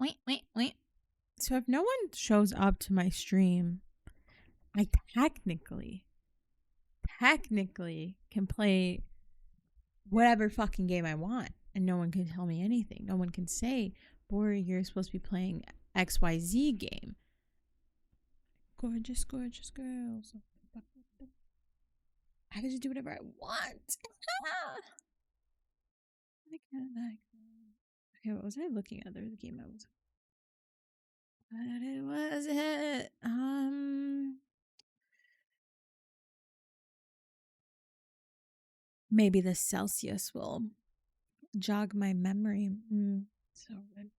Wait, wait, wait. So if no one shows up to my stream, I technically can play whatever fucking game I want, and no one can tell me anything. No one can say, "Boy, you're supposed to be playing XYZ game." Gorgeous, gorgeous girls. I can just do whatever I want. I can't like. Okay, what was I looking at? There was a game I was. What was it? Maybe the Celsius will jog my memory. So good.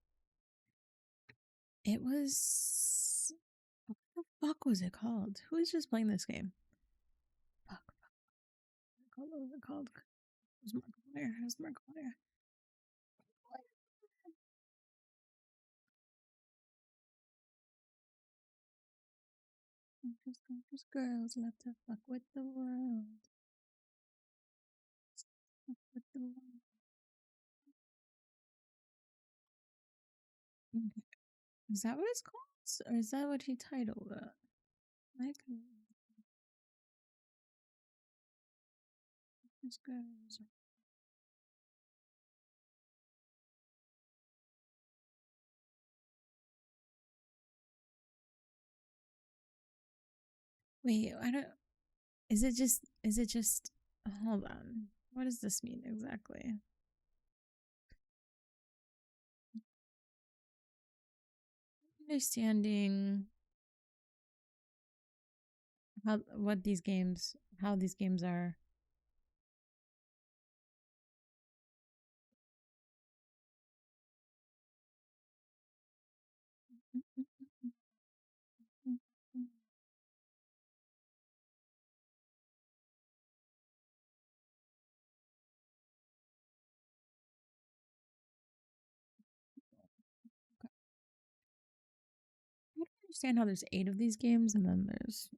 It was. What the fuck was it called? Who is just playing this game? Fuck. What was it called? Who's Markiplier? Who's Markiplier? Just girls love to fuck with the world. Fuck with the world. Okay. Is that what it's called? Or is that what he titled it? Like, just girls. Wait, I don't. Is it just. Hold on. What does this mean exactly? Understanding how these games are. I don't understand how there's 8 of these games and then there's.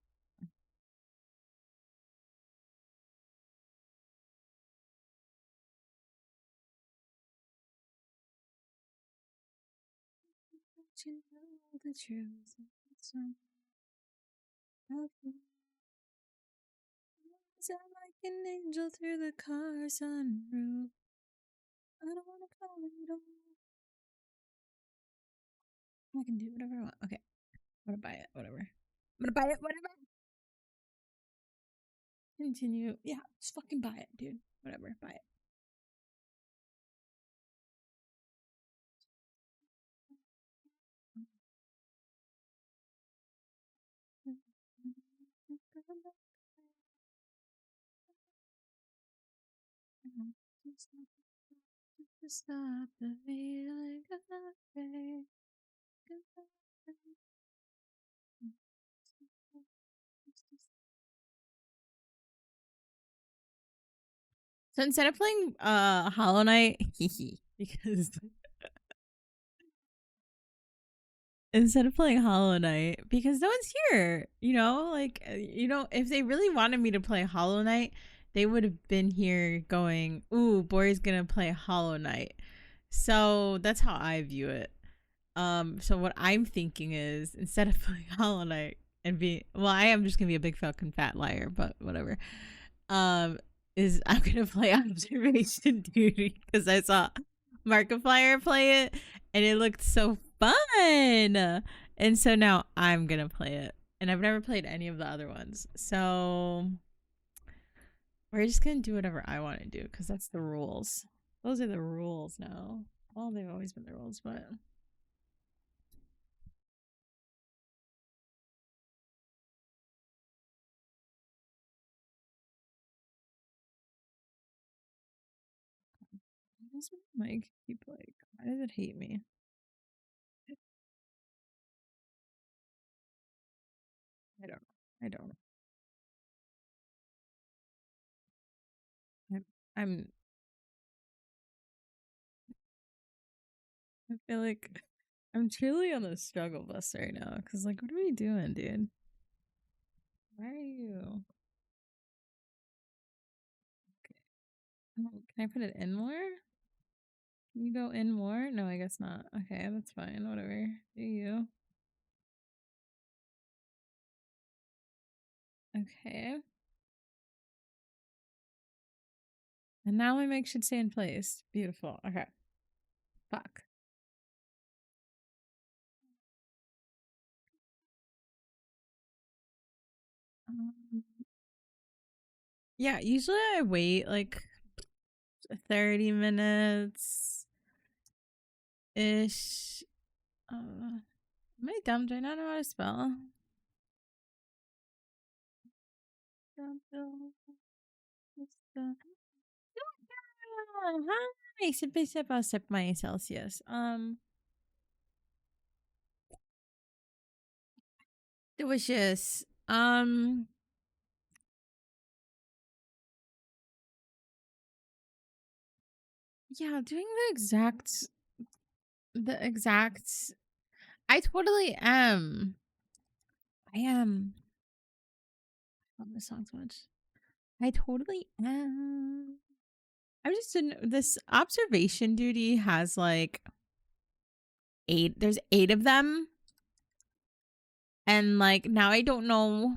You know the truth. Sound like an angel through the car sunroof. I don't want to call it all. I can do whatever I want. Okay. I'm gonna buy it. Whatever. I'm gonna buy it. Whatever. Continue. Yeah, just fucking buy it, dude. Whatever. Buy it. Stop the feeling of nothing. So instead of playing Hollow Knight, because instead of playing Hollow Knight, because no one's here, like if they really wanted me to play Hollow Knight, they would have been here going, "Ooh, Bori's gonna play Hollow Knight." So that's how I view it. So what I'm thinking is instead of playing Hollow Knight and I am just gonna be a big fucking fat liar, but whatever. Is I'm gonna play Observation Duty because I saw Markiplier play it and it looked so fun, and so now I'm gonna play it. And I've never played any of the other ones, so we're just gonna do whatever I want to do because that's the rules. Those are the rules now. Well, they've always been the rules, but why does my mic keep like? Why does it hate me? I don't. I don't. I'm. I feel like I'm truly on the struggle bus right now. Cause like, what are we doing, dude? Why are you? Okay. Oh, can I put it in more? You go in more? No, I guess not. Okay, that's fine. Whatever. Do you? Okay. And now my mic should stay in place. Beautiful. Okay. Fuck. Um, yeah, usually I wait like 30 minutes ish. Am I dumb? Do I not know how to spell? Hi, sippy sip, I'll sip my Celsius. Delicious. Yeah, doing the exact. I totally am. I am. I love this song so much. I totally am. I'm just in this observation duty has like eight. There's eight of them, and like now I don't know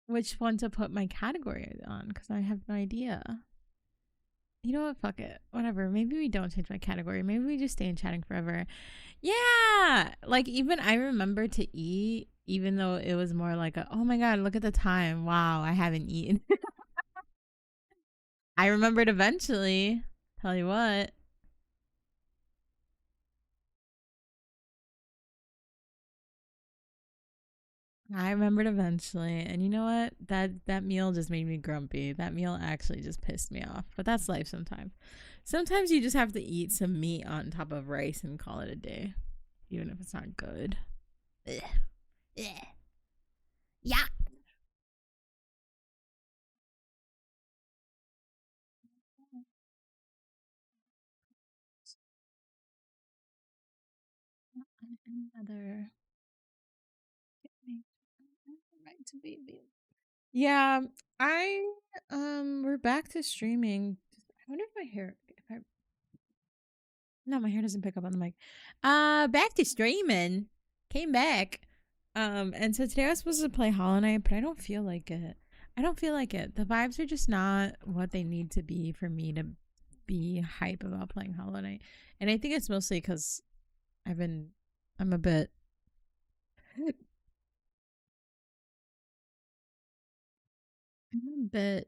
which one to put my category on because I have no idea. You know what? Fuck it. Whatever. Maybe we don't change my category. Maybe we just stay in chatting forever. Yeah. Like, even I remember to eat, even though it was more like a, oh my God, look at the time. Wow, I haven't eaten. I remembered eventually. Tell you what. I remembered eventually. And you know what? That meal just made me grumpy. That meal actually just pissed me off. But that's life sometimes. Sometimes you just have to eat some meat on top of rice and call it a day, even if it's not good. Ugh. Ugh. Yeah. Another right to baby. Yeah, I we're back to streaming. I wonder if my hair if I no, my hair doesn't pick up on the mic. Back to streaming. Came back. And so today I was supposed to play Hollow Knight, but I don't feel like it. I don't feel like it. The vibes are just not what they need to be for me to be hype about playing Hollow Knight. And I think it's mostly because I'm a bit I'm a bit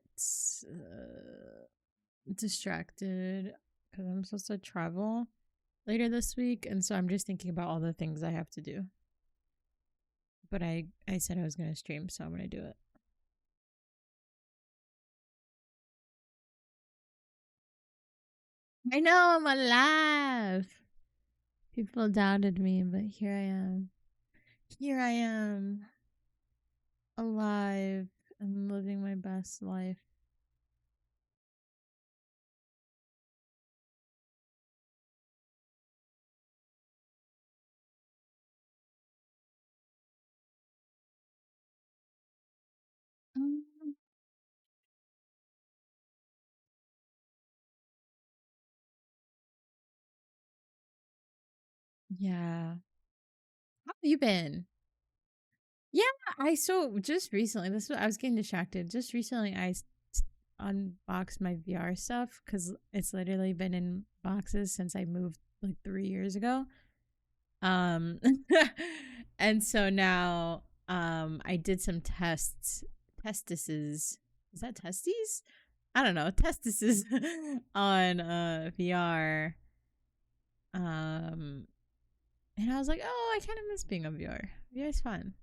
distracted because I'm supposed to travel later this week, and so I'm just thinking about all the things I have to do. But I said I was gonna stream, so I'm gonna do it. I know I'm alive. People doubted me, but here I am. Here I am, alive and living my best life. Um, yeah. How have you been? Yeah, I so just recently. I was getting distracted. Just recently, unboxed my VR stuff because it's literally been in boxes since I moved like 3 years ago. Um, and so now I did some tests. Testises. Is that testes? I don't know. Testises on VR. Um, and I was like, oh, I kind of miss being on VR. VR is fun.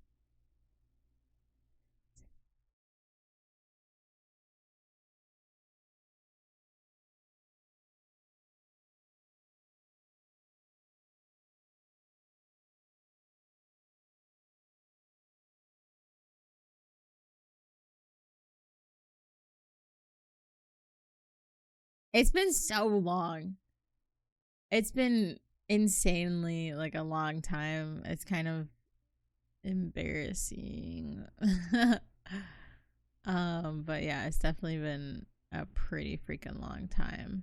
It's been so long. It's been insanely like a long time. It's kind of embarrassing. But yeah, it's definitely been a pretty freaking long time.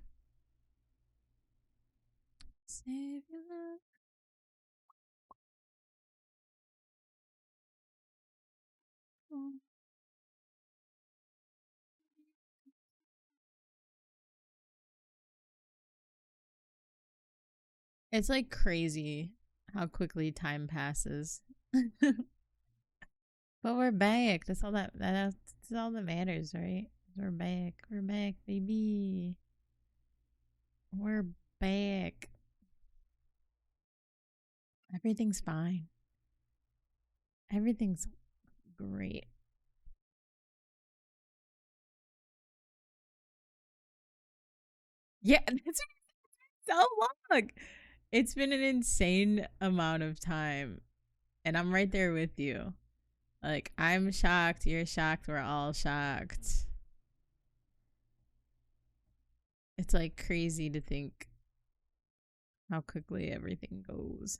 Save your love. Oh. It's like crazy how quickly time passes. But we're back. That's all that matters, right? We're back. We're back, baby. We're back. Everything's fine. Everything's great. Yeah, that's so long. It's been an insane amount of time. And I'm right there with you. Like, I'm shocked. You're shocked. We're all shocked. It's like crazy to think how quickly everything goes.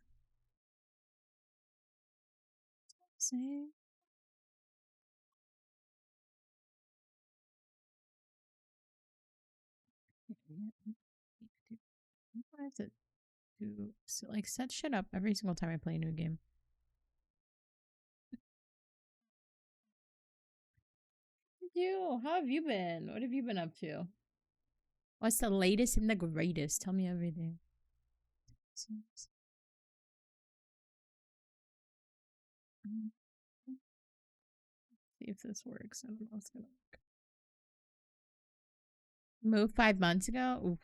Say. What is it? To so, like set shit up every single time I play a new game. You, how have you been? What have you been up to? What's the latest and the greatest? Tell me everything. See if this works. I don't know if it's gonna work. Moved 5 months ago. Oof.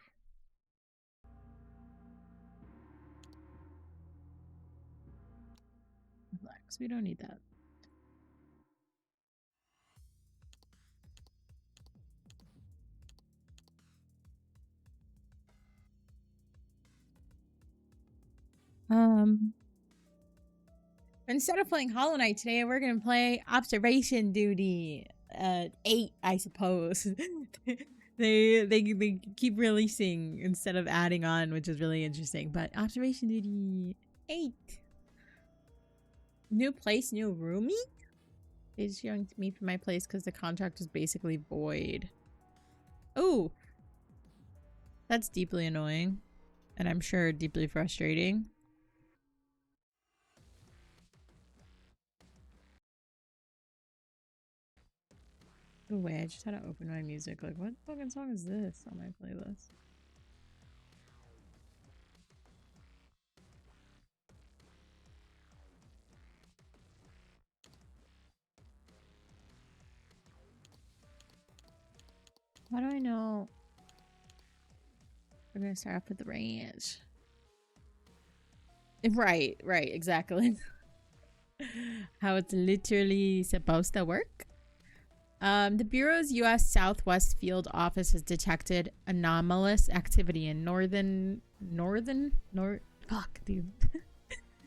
Relax. We don't need that. Instead of playing Hollow Knight today, we're gonna play Observation Duty. 8, I suppose. they keep releasing instead of adding on, which is really interesting. But Observation Duty 8. New place, new roomie? Is young to me for my place because the contract is basically void. Oh, that's deeply annoying. And I'm sure deeply frustrating. Oh wait, I just had to open my music. Like, what fucking song is this on my playlist? How do I know? We're gonna start off with the range. Right, exactly. How it's literally supposed to work. The Bureau's U.S. Southwest Field Office has detected anomalous activity in fuck, dude.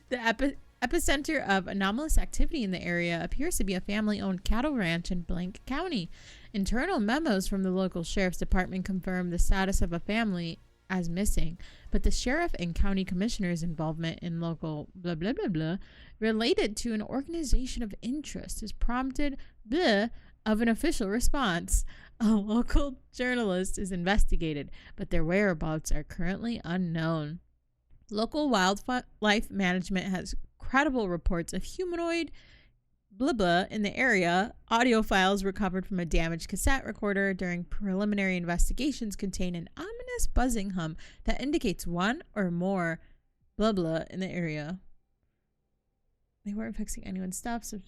The epicenter of anomalous activity in the area appears to be a family-owned cattle ranch in Blank County. Internal memos from the local sheriff's department confirm the status of a family as missing, but the sheriff and county commissioner's involvement in local blah blah blah blah related to an organization of interest has prompted blah of an official response. A local journalist is investigated, but their whereabouts are currently unknown. Local wildlife management has credible reports of humanoid blah blah in the area. Audio files recovered from a damaged cassette recorder during preliminary investigations contain an ominous buzzing hum that indicates one or more blah blah in the area. They weren't fixing anyone's stuff. So,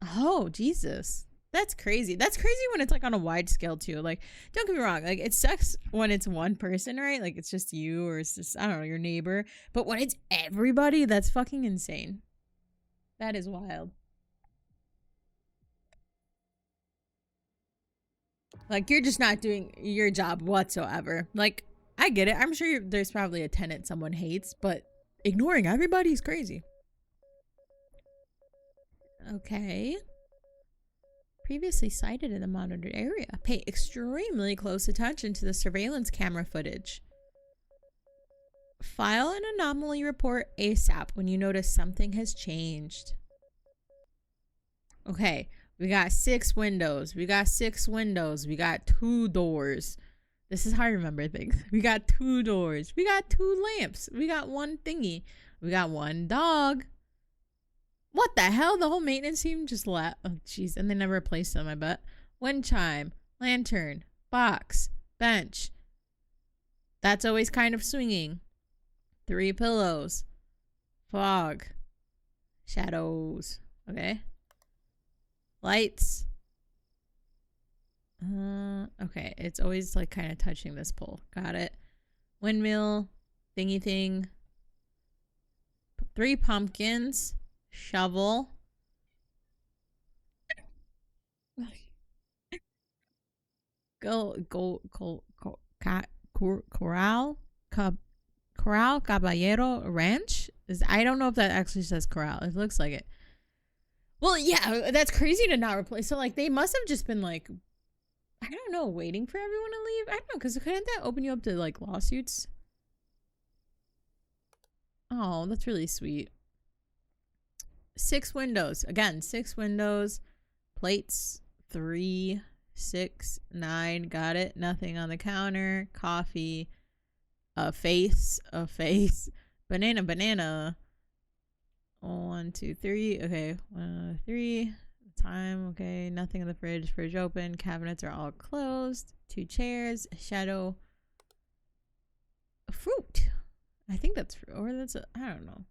oh, Jesus. That's crazy. That's crazy when it's like on a wide scale too. Like, don't get me wrong. Like, it sucks when it's one person, right? Like, it's just you or it's just, I don't know, your neighbor. But when it's everybody, that's fucking insane. That is wild. Like, you're just not doing your job whatsoever. Like, I get it. I'm sure there's probably a tenant someone hates, but ignoring everybody is crazy. Okay. Previously sighted in the monitored area. Pay extremely close attention to the surveillance camera footage. File an anomaly report ASAP when you notice something has changed. Okay, we got 6 windows. We got 6 windows. We got 2 doors. This is hard to remember things. We got 2 doors. We got 2 lamps. We got 1 thingy. We got 1 dog. What the hell? The whole maintenance team just left. Oh, jeez. And they never replaced them, I bet. Wind chime. Lantern. Box. Bench. That's always kind of swinging. 3 pillows. Fog. Shadows. Okay. Lights. Okay. It's always like kind of touching this pole. Got it. Windmill. Thingy thing. 3 pumpkins. Shovel. Corral Caballero Ranch. I don't know if that actually says corral. It looks like it. Well, yeah, that's crazy to not replace. So like they must have just been like, I don't know, waiting for everyone to leave. I don't know, because couldn't that open you up to like lawsuits? Oh, that's really sweet. 6 windows. Again, 6 windows. Plates. 3, 6, 9. Got it. Nothing on the counter. Coffee. A face. Banana. 1, 2, 3. Okay. 1, 3. Time. Okay. Nothing in the fridge. Fridge open. Cabinets are all closed. 2 chairs. Shadow. Fruit. I think that's fruit. Or that's a, I don't know.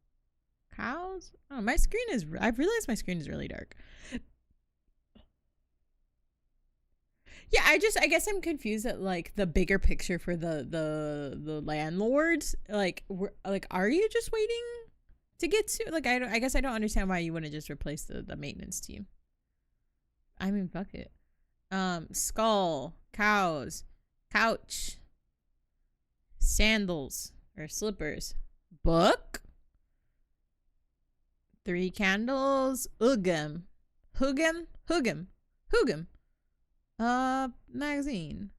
Cows? Oh, my screen is, I've realized my screen is really dark. Yeah, I guess I'm confused at like the bigger picture for the landlords. Like, are you just waiting to get to, like, I guess I don't understand why you wouldn't just replace the maintenance team. I mean, fuck it. Skull, cows, couch, sandals or slippers, book, 3 candles, hugem, magazine,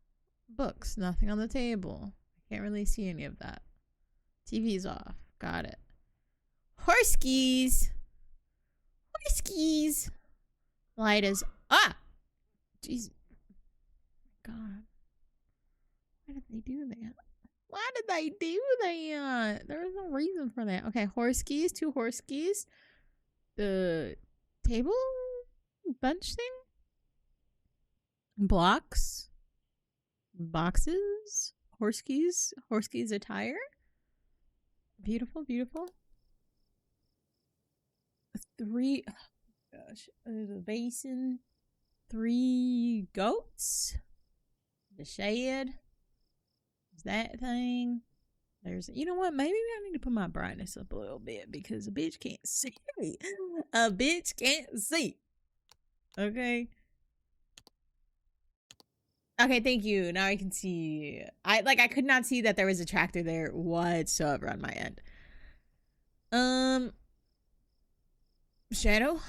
books, nothing on the table. I can't really see any of that. TV's off. Got it. Horse skis. Light is, jeez. God. Why did they do that? There was no reason for that. Okay, horse skis, 2 horse skis. The table bench thing. Blocks. Boxes. Horse skis attire. Beautiful. 3, oh gosh, there's a basin. 3 goats. The shed. That thing. There's, you know what, maybe I need to put my brightness up a little bit because a bitch can't see. Okay, thank you. Now I can see. I could not see that there was a tractor there whatsoever on my end. Shadow,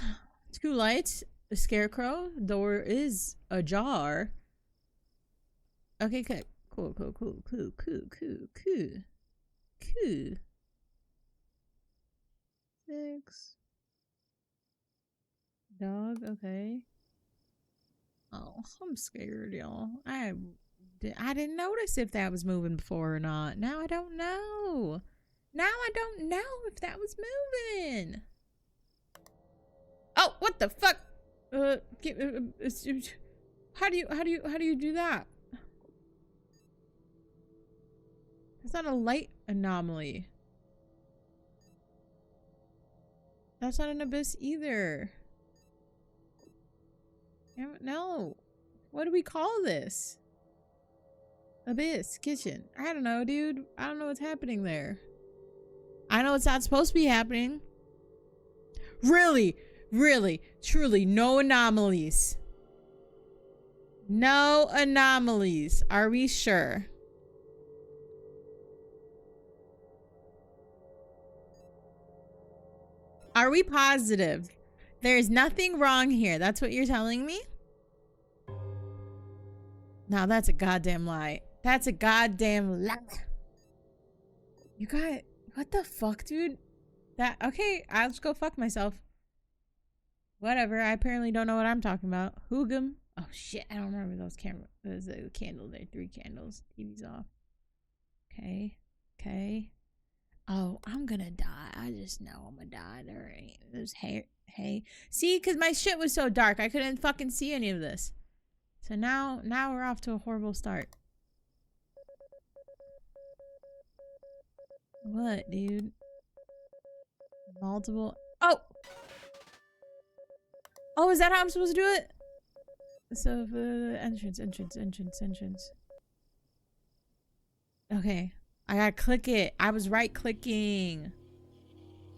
2 lights, a scarecrow, door is ajar. Okay, good. Cool. 6. Dog, okay. Oh, I'm scared, y'all. I didn't notice if that was moving before or not. Now I don't know. If that was moving. Oh, what the fuck? How do you do that? It's not a light anomaly. That's not an abyss either. No. What do we call this? Abyss. Kitchen. I don't know, dude. I don't know what's happening there. I know it's not supposed to be happening. Really, truly, no anomalies. No anomalies. Are we sure? Are we positive? There's nothing wrong here. That's what you're telling me? Now that's a goddamn lie. That's a goddamn lie. You got, what the fuck, dude? Okay, I'll just go fuck myself. Whatever, I apparently don't know what I'm talking about. Hugem. Oh, shit, I don't remember those camera. Those candles there. 3 candles. TV's off. Okay. Okay. Oh, I'm gonna die. I just know I'm gonna die. There ain't. There's hair. Hey. See, because my shit was so dark, I couldn't fucking see any of this. So now we're off to a horrible start. What, dude? Multiple. Oh! Oh, is that how I'm supposed to do it? So, entrance. Okay. I gotta click it. I was right clicking.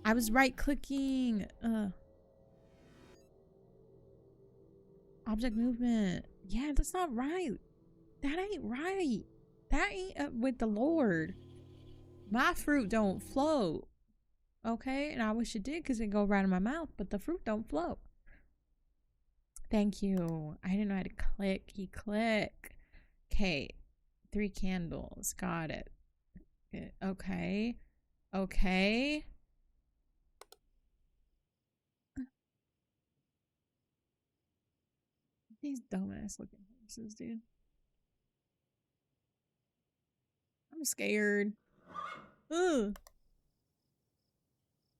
Object movement. Yeah, that's not right. That ain't right. That ain't up with the Lord. My fruit don't float. Okay? And I wish it did because it go right in my mouth, but the fruit don't float. Thank you. I didn't know how to click. Click. Okay. 3 candles. Got it. Okay. Okay. These dumbass looking horses, dude. I'm scared. Ugh.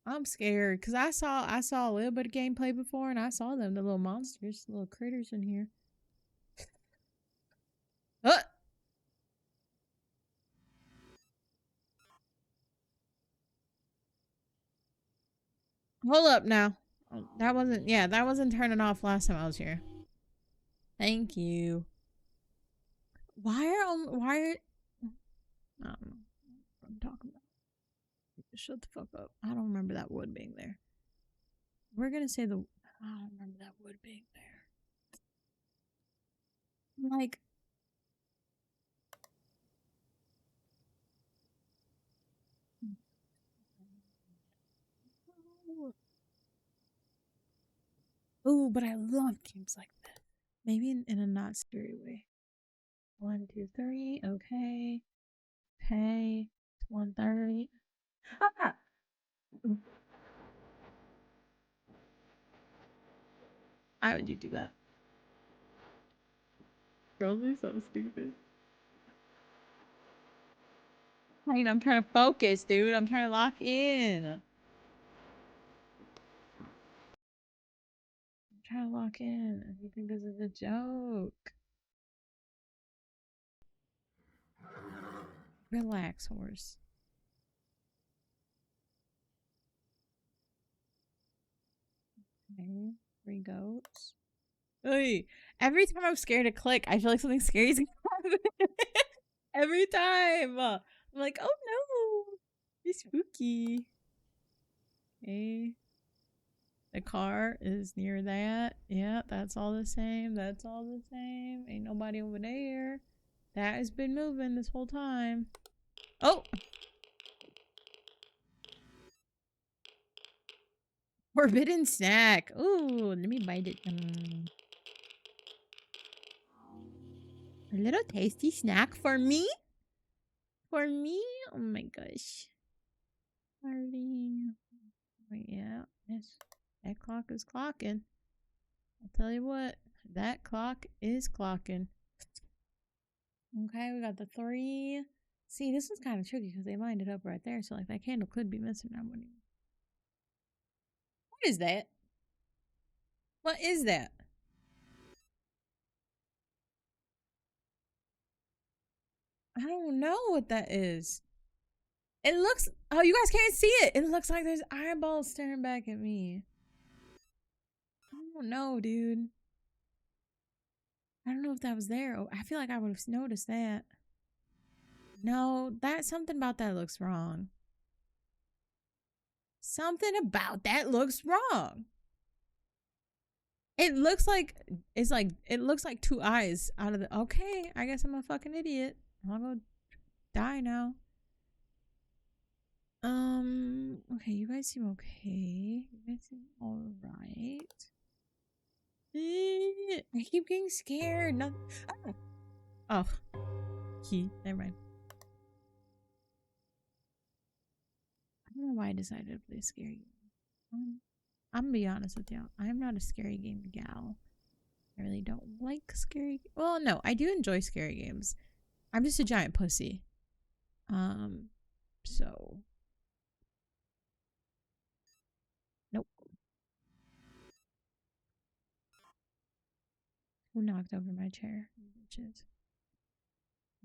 I'm scared because I saw a little bit of gameplay before, and I saw them, the little monsters, the little critters in here. Hold up now. That wasn't turning off last time I was here. Thank you. Why are I don't know what I'm talking about. Shut the fuck up. I don't remember that wood being there. We're gonna say the I don't remember that wood being there. Like, oh, but I love games like that. Maybe in a not scary way. 1, 2, 3. Okay. Okay. 1:30. Ah! Why would you do that? Girls are so stupid. I mean, I'm trying to focus, dude. I'm trying to lock in. I'm trying to lock in. You think this is a joke? Relax, horse. Okay. 3 goats. Hey, every time I'm scared to click, I feel like something scary is gonna happen. Every time. I'm like, oh no. It's spooky. Okay. The car is near that. Yeah, that's all the same. That's all the same. Ain't nobody over there. That has been moving this whole time. Oh! Forbidden snack. Ooh, let me bite it. A little tasty snack for me? For me? Oh my gosh. Party. Wait, yeah. Yes. That clock is clocking. I'll tell you what. That clock is clocking. Okay, we got the 3. See, this is kind of tricky because they lined it up right there. So, like, that candle could be missing. I wouldn't even. What is that? What is that? I don't know what that is. It looks. Oh, you guys can't see it. It looks like there's eyeballs staring back at me. I don't know, dude. I don't know if that was there. Oh, I feel like I would have noticed that. No, that something about that looks wrong. Something about that looks wrong. It looks like it looks like 2 eyes out of the. Okay, I guess I'm a fucking idiot. I'll go die now. Okay, you guys seem okay. You guys seem alright. I keep getting scared. Not oh. Key. Never mind. I don't know why I decided to play a scary game. I'm gonna be honest with y'all. I'm not a scary game gal. I really don't like scary. Well, no, I do enjoy scary games. I'm just a giant pussy. Um, so nope. Who knocked over my chair? Bitches.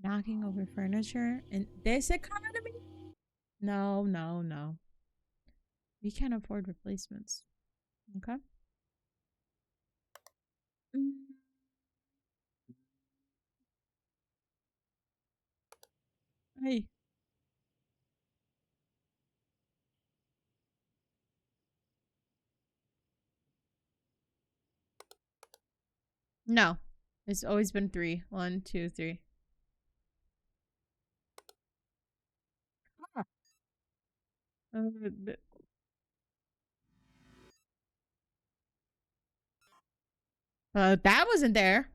Knocking over furniture in this economy? No, no, no. We can't afford replacements. Okay. Mm. Hey. No. It's always been three. One, two, three. Ah. Uh, that wasn't there.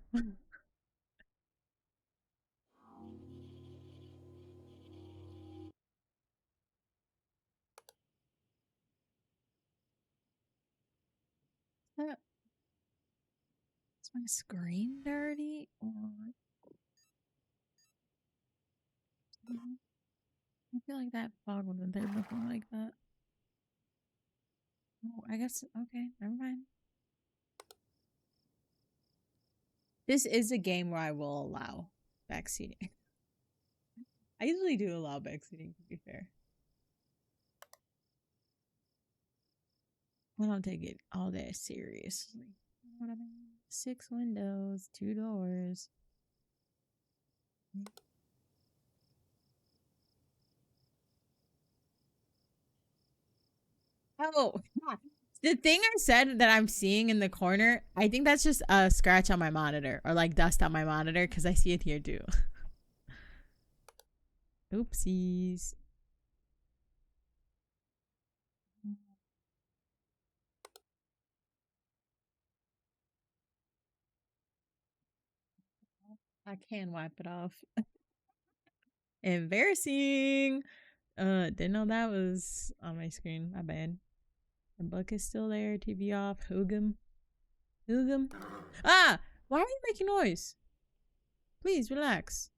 Is my screen dirty? Or I feel like that fog wasn't there before like that. Oh, I guess okay, never mind. This is a game where I will allow backseating. I usually do allow backseating, to be fair. I don't take it all that seriously. You know what I mean? 6 windows, 2 doors. Oh, the thing I said that I'm seeing in the corner, I think that's just a scratch on my monitor or like dust on my monitor because I see it here too. Oopsies. I can wipe it off. Embarrassing. Didn't know that was on my screen. My bad. The book is still there. TV off. Hoogum. Hoogum. Ah! Why are you making noise? Please relax.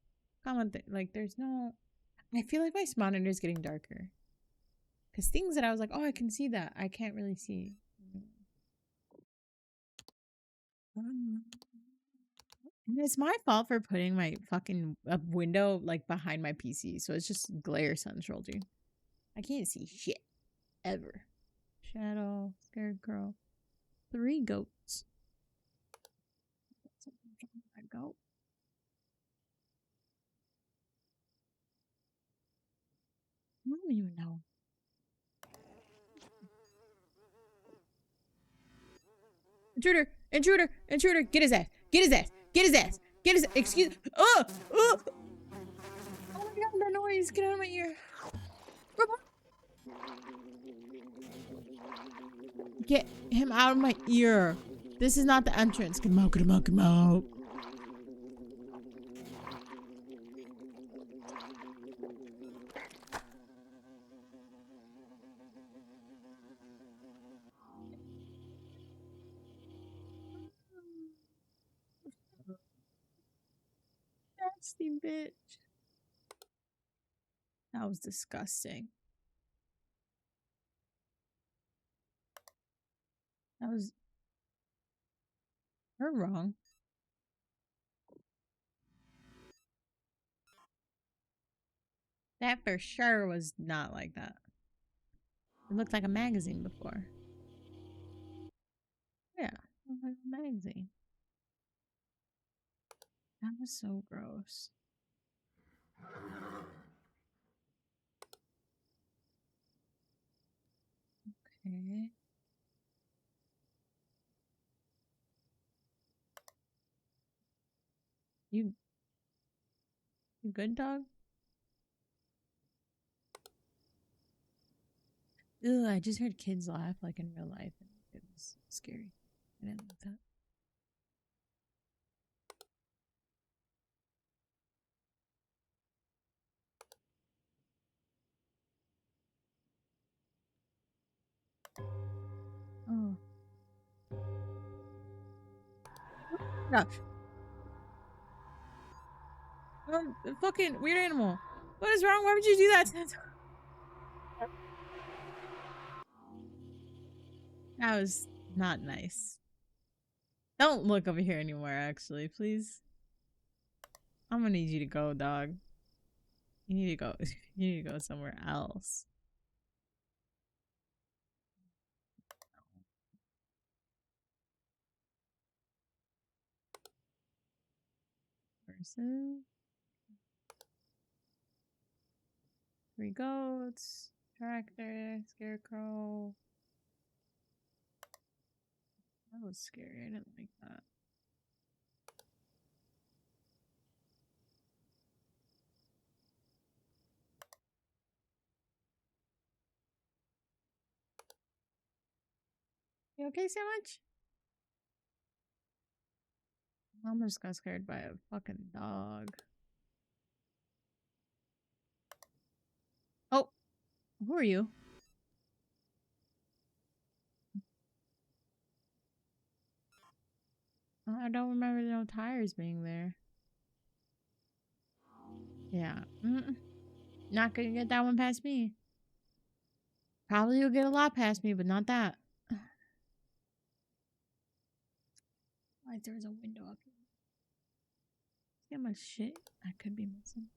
Comment. Like, there's no. I feel like my monitor is getting darker. Because things that I was like, oh, I can see that. I can't really see. And it's my fault for putting my fucking window like behind my PC. So it's just glare central, dude. I can't see shit. Ever. Shadow. Scarecrow. 3 goats. A goat. I don't even know. Intruder! Intruder! Intruder! Get his ass! Get his ass! Get his ass! Get his excuse. Oh! Oh! Oh my god, that noise! Get out of my ear! Get him out of my ear! This is not the entrance. Get him out! Get him out! Get him out! Nasty bitch. That was disgusting. That was her wrong. That for sure was not like that. It looked like a magazine before. Yeah, it looked like a magazine. That was so gross. Okay. You good, dog? Ugh, I just heard kids laugh like in real life and it was scary. I didn't like that. Oh. Gosh. Fucking weird animal. What is wrong? Why would you do that? That was not nice. Don't look over here anymore, actually, please. I'm gonna need you to go, dog. You need to go. You need to go somewhere else. Person. 3 goats. Tractor. Scarecrow. That was scary. I didn't like that. You okay, Sandwich? I almost got scared by a fucking dog. Oh, who are you? I don't remember no tires being there. Yeah. Not gonna get that one past me. Probably you'll get a lot past me, but not that. Why there's a window up here? See how much shit I could be missing.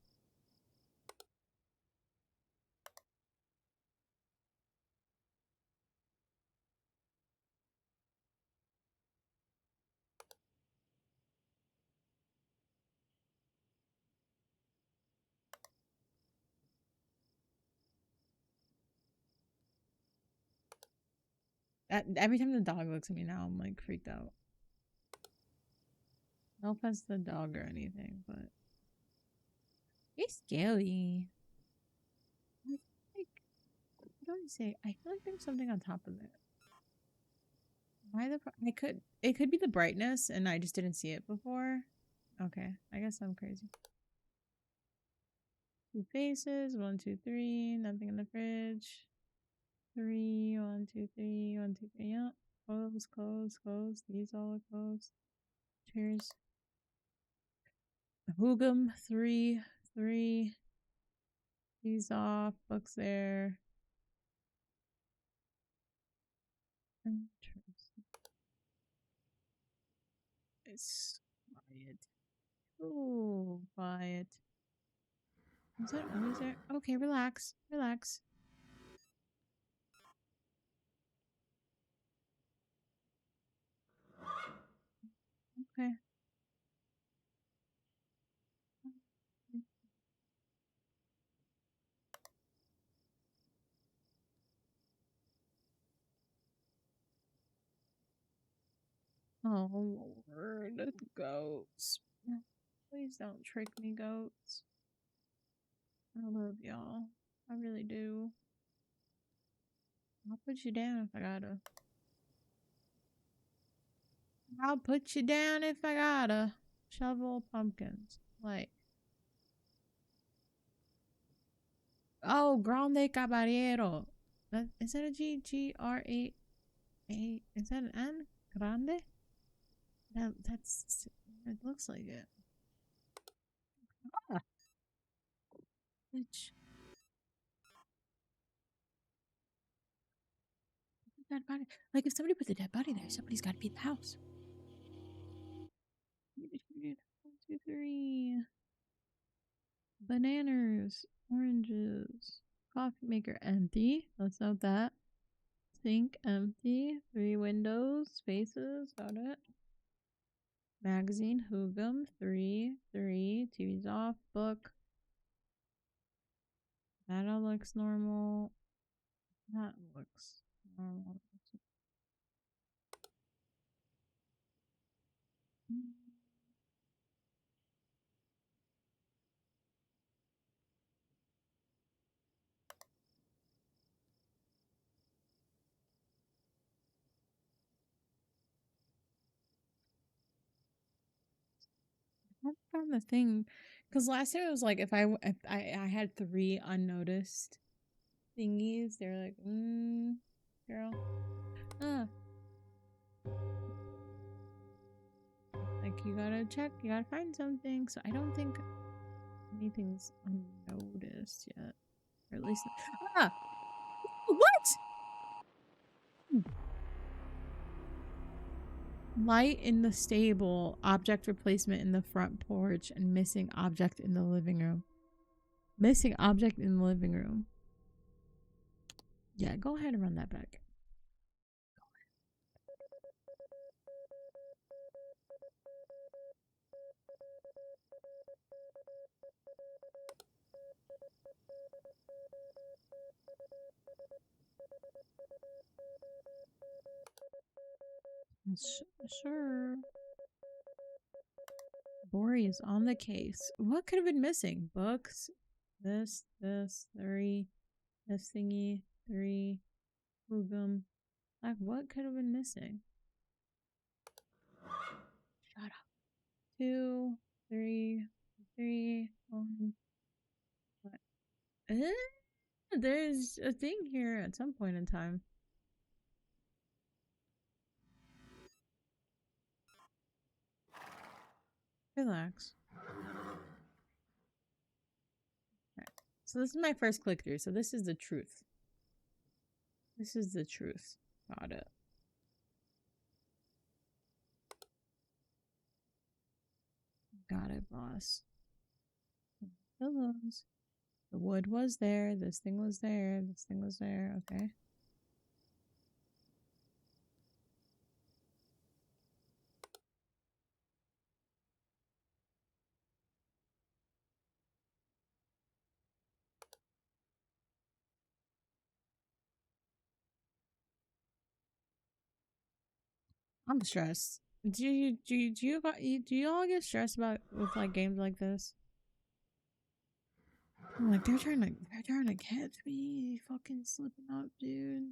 Every time the dog looks at me now, I'm like freaked out. No offense to the dog or anything, but it's scary. Like, what do I say? I feel like there's something on top of it. Why the? It could be the brightness, and I just didn't see it before. Okay, I guess I'm crazy. 2 faces. 1, 2, 3. Nothing in the fridge. 3. 1, 2, 3. 1, 2, 3. Yep. Close, close, close. These all are closed. Cheers. Hoogum, 3, 3. These off. Books there. Interesting. It's quiet. Oh, quiet. Is that always there? Okay, relax. Relax. Okay. Oh, Lord. Goats. Please don't trick me, goats. I love y'all. I really do. I'll put you down if I gotta. I'll put you down if I gotta. Shovel pumpkins. Like. Oh, Grande Caballero. Is that a G? G-R-A-A? Is that an N? Grande? That's. It looks like it. Ah, bitch. Dead body. Like, if somebody put a dead body there, somebody's gotta be in the house. 1, 2, 3. Bananas, oranges, coffee maker empty. Let's note that. Sink empty. 3 windows, spaces. Got it. Magazine, Hoogum, 3, 3. TV's off. Book. That all looks normal. That looks normal. I found the thing because last time it was like if I had 3 unnoticed thingies, they're like, girl, I Like, you gotta check, you gotta find something. So I don't think anything's unnoticed yet. Or at least... Ah! What? Light in the stable, object replacement in the front porch, and missing object in the living room. Missing object in the living room. Yeah, go ahead and run that back. Sure. Bori is on the case. What could have been missing? Books. This, 3. This thingy, 3. Hugum. Like, what could have been missing? Shut up. 2, 3, 3, 1. What? There's a thing here at some point in time. Relax. Right. So this is my first click through. So this is the truth. This is the truth. Got it. Got it, boss. Pillows. The wood was there. This thing was there. This thing was there. Okay. I'm stressed. Do you all get stressed about with like games like this? I'm like, they're trying to catch me, fucking slipping up, dude.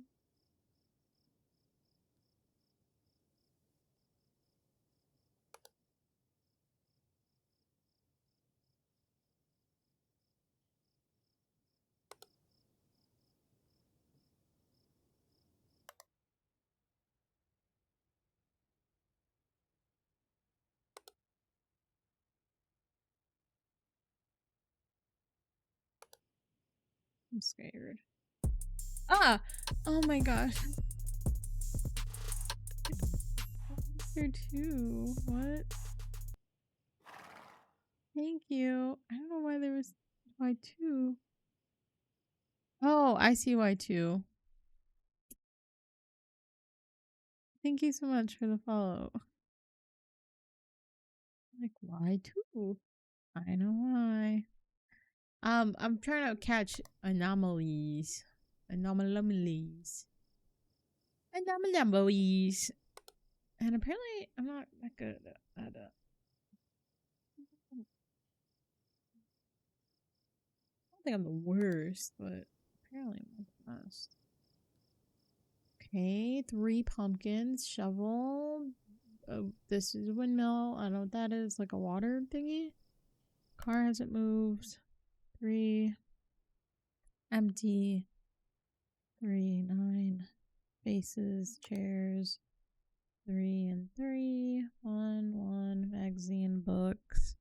I'm scared. Ah! Oh my gosh. There too. What? Thank you. I don't know why there was why two. Oh, I see why two. Thank you so much for the follow. Like, why two? I know why. I'm trying to catch anomalies. Anomalies. Anomalies. And apparently I'm not that good at it. I don't think I'm the worst, but apparently I'm not the best. Okay, 3 pumpkins, shovel. This is a windmill. I don't know what that is. Like a water thingy. Car hasn't moved. 3. Empty. 3, 9. Faces, chairs. 3 and 3. 1, 1. Magazine, books.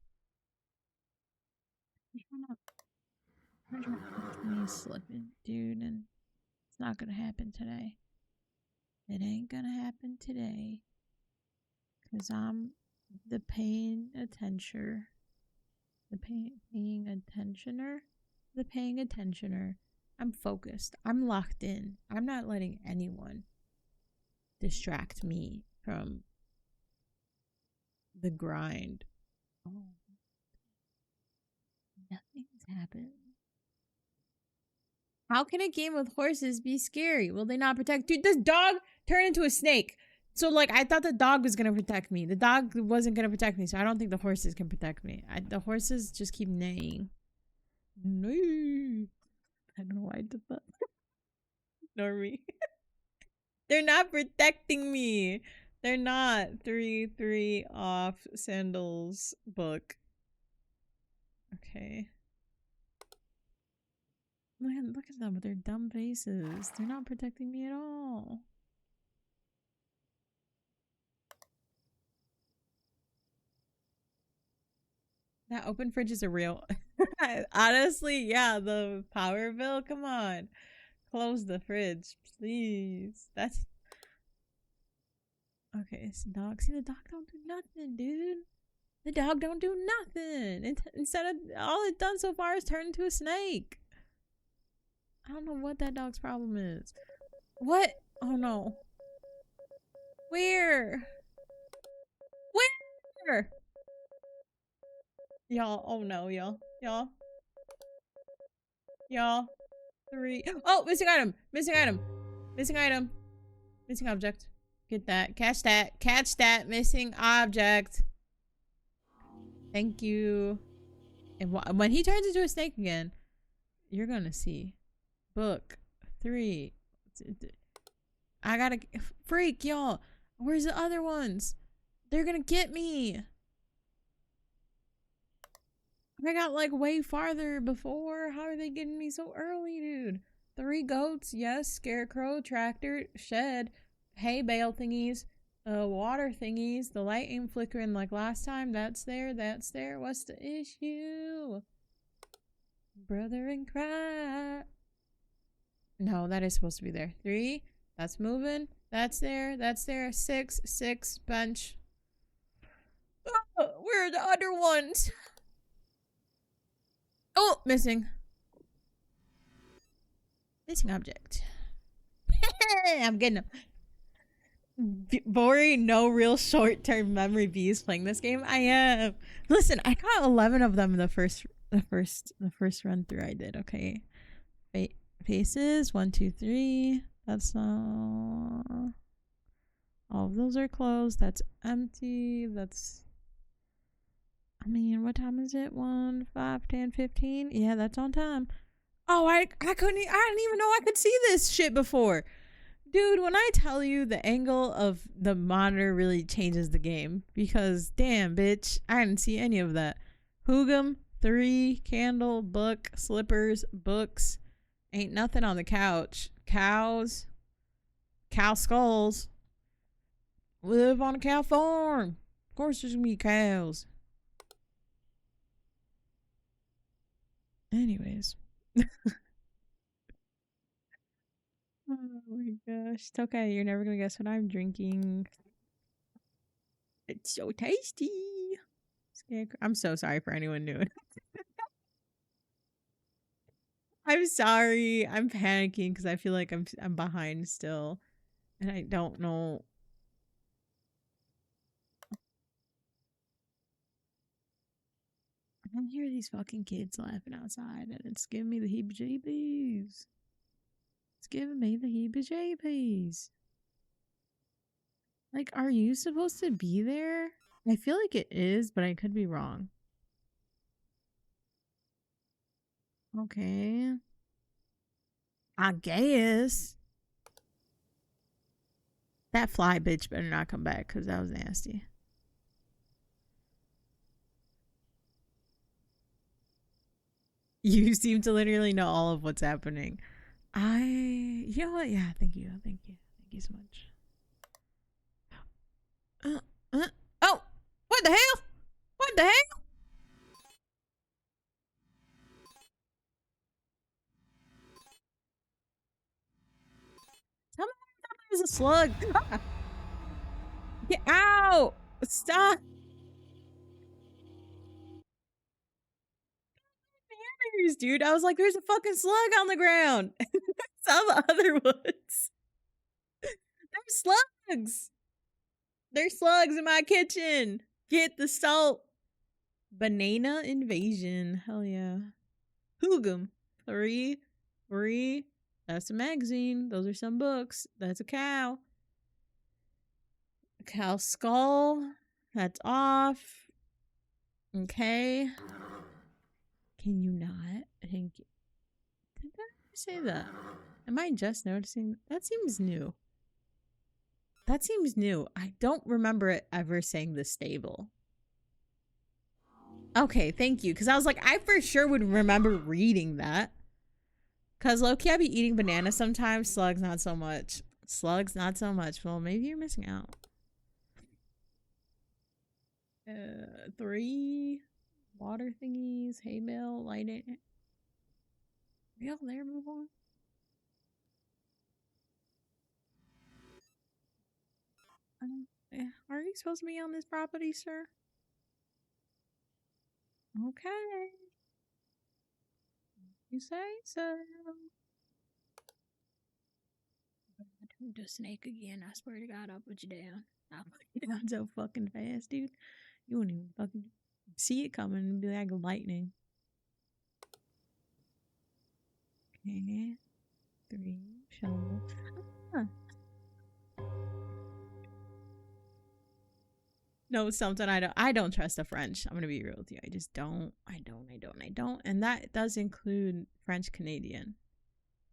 Me slipping, dude, and it's not gonna happen today. It ain't gonna happen today. Cause I'm the paying attentioner. The paying attentioner? The paying attentioner. I'm focused. I'm locked in. I'm not letting anyone distract me from the grind. Oh. Nothing's happened. How can a game with horses be scary? Will they not protect? Dude, this dog turned into a snake. So, like, I thought the dog was going to protect me. The dog wasn't going to protect me, so I don't think the horses can protect me. The horses just keep neighing. Neigh. I don't know why I did that. Ignore me. They're not protecting me. They're not. 3 off sandals book. Okay. Man, look at them with their dumb faces. They're not protecting me at all. That open fridge is a real. Honestly, yeah, the power bill. Come on, close the fridge, please. That's okay. It's dog. See, the dog don't do nothing, dude. The dog don't do nothing. Instead of all it's done so far is turn into a snake. I don't know what that dog's problem is. What? Oh no. Where? Where? Y'all. Oh no, y'all. Y'all. 3. Oh, missing item. Missing item. Missing item. Missing object. Get that. Catch that. Catch that missing object. Thank you. And when he turns into a snake again, you're gonna see. Book 3. I gotta freak, y'all. Where's the other ones? They're gonna get me. I got like way farther before. How are they getting me so early, dude? 3 goats, yes. Scarecrow, tractor, shed, hay bale thingies, water thingies. The light ain't flickering like last time. That's there. That's there. What's the issue? Brother in cry. No, that is supposed to be there. 3. That's moving. That's there. That's there. 6 bench. Oh, where are the other ones? Oh, missing. Missing object. I'm getting them. Boring, no real short-term memory bees playing this game. I am. Listen, I got 11 of them in the first run through I did. Okay, faces 1, 2, 3. That's all of those are closed. That's empty. That's. I mean, what time is it? 1, 5, 10, 15. Yeah, that's on time. Oh, I didn't even know I could see this shit before. Dude, when I tell you the angle of the monitor really changes the game. Because, damn, bitch, I didn't see any of that. Hoogum, 3, candle, book, slippers, books. Ain't nothing on the couch. Cows. Cow skulls. Live on a cow farm. Of course there's gonna be cows. Anyways. Oh my gosh. It's okay. You're never gonna guess what I'm drinking. It's so tasty. I'm so sorry for anyone new. I'm sorry. I'm panicking because I feel like I'm behind still. And I don't know. I can hear these fucking kids laughing outside and it's giving me the heebie-jeebies. It's giving me the heebie-jeebies. Like, are you supposed to be there? I feel like it is, but I could be wrong. Okay. I guess. That fly bitch better not come back because that was nasty. You seem to literally know all of what's happening. You know what? Yeah, thank you. Thank you so much. Oh, what the hell? What the hell? Tell me it was a slug. Get out! Stop! Dude, I was like, there's a fucking slug on the ground. Saw the other ones. There's slugs. There's slugs in my kitchen. Get the salt. Banana invasion. Hell yeah. Hoogum. 3. That's a magazine. Those are some books. That's a cow. Cow skull. That's off. Okay. Can you not? Thank you. Did I say that? Am I just noticing? That seems new. That seems new. I don't remember it ever saying the stable. Okay, thank you. Because I was like, I for sure would remember reading that. Because low-key, I be eating bananas sometimes. Slugs, not so much. Slugs, not so much. Well, maybe you're missing out. 3. water thingies, hay bale, lighting. Are y'all there before? Are you supposed to be on this property, sir? Okay. You say so. I turned to snake again. I swear to God, I'll put you down. I'll put you down so fucking fast, dude. You won't even fucking see it coming and be like lightning. Okay. 3 shovel. Huh. No, something I don't trust the French. I'm gonna be real with you. I just don't. I don't. And that does include French Canadian.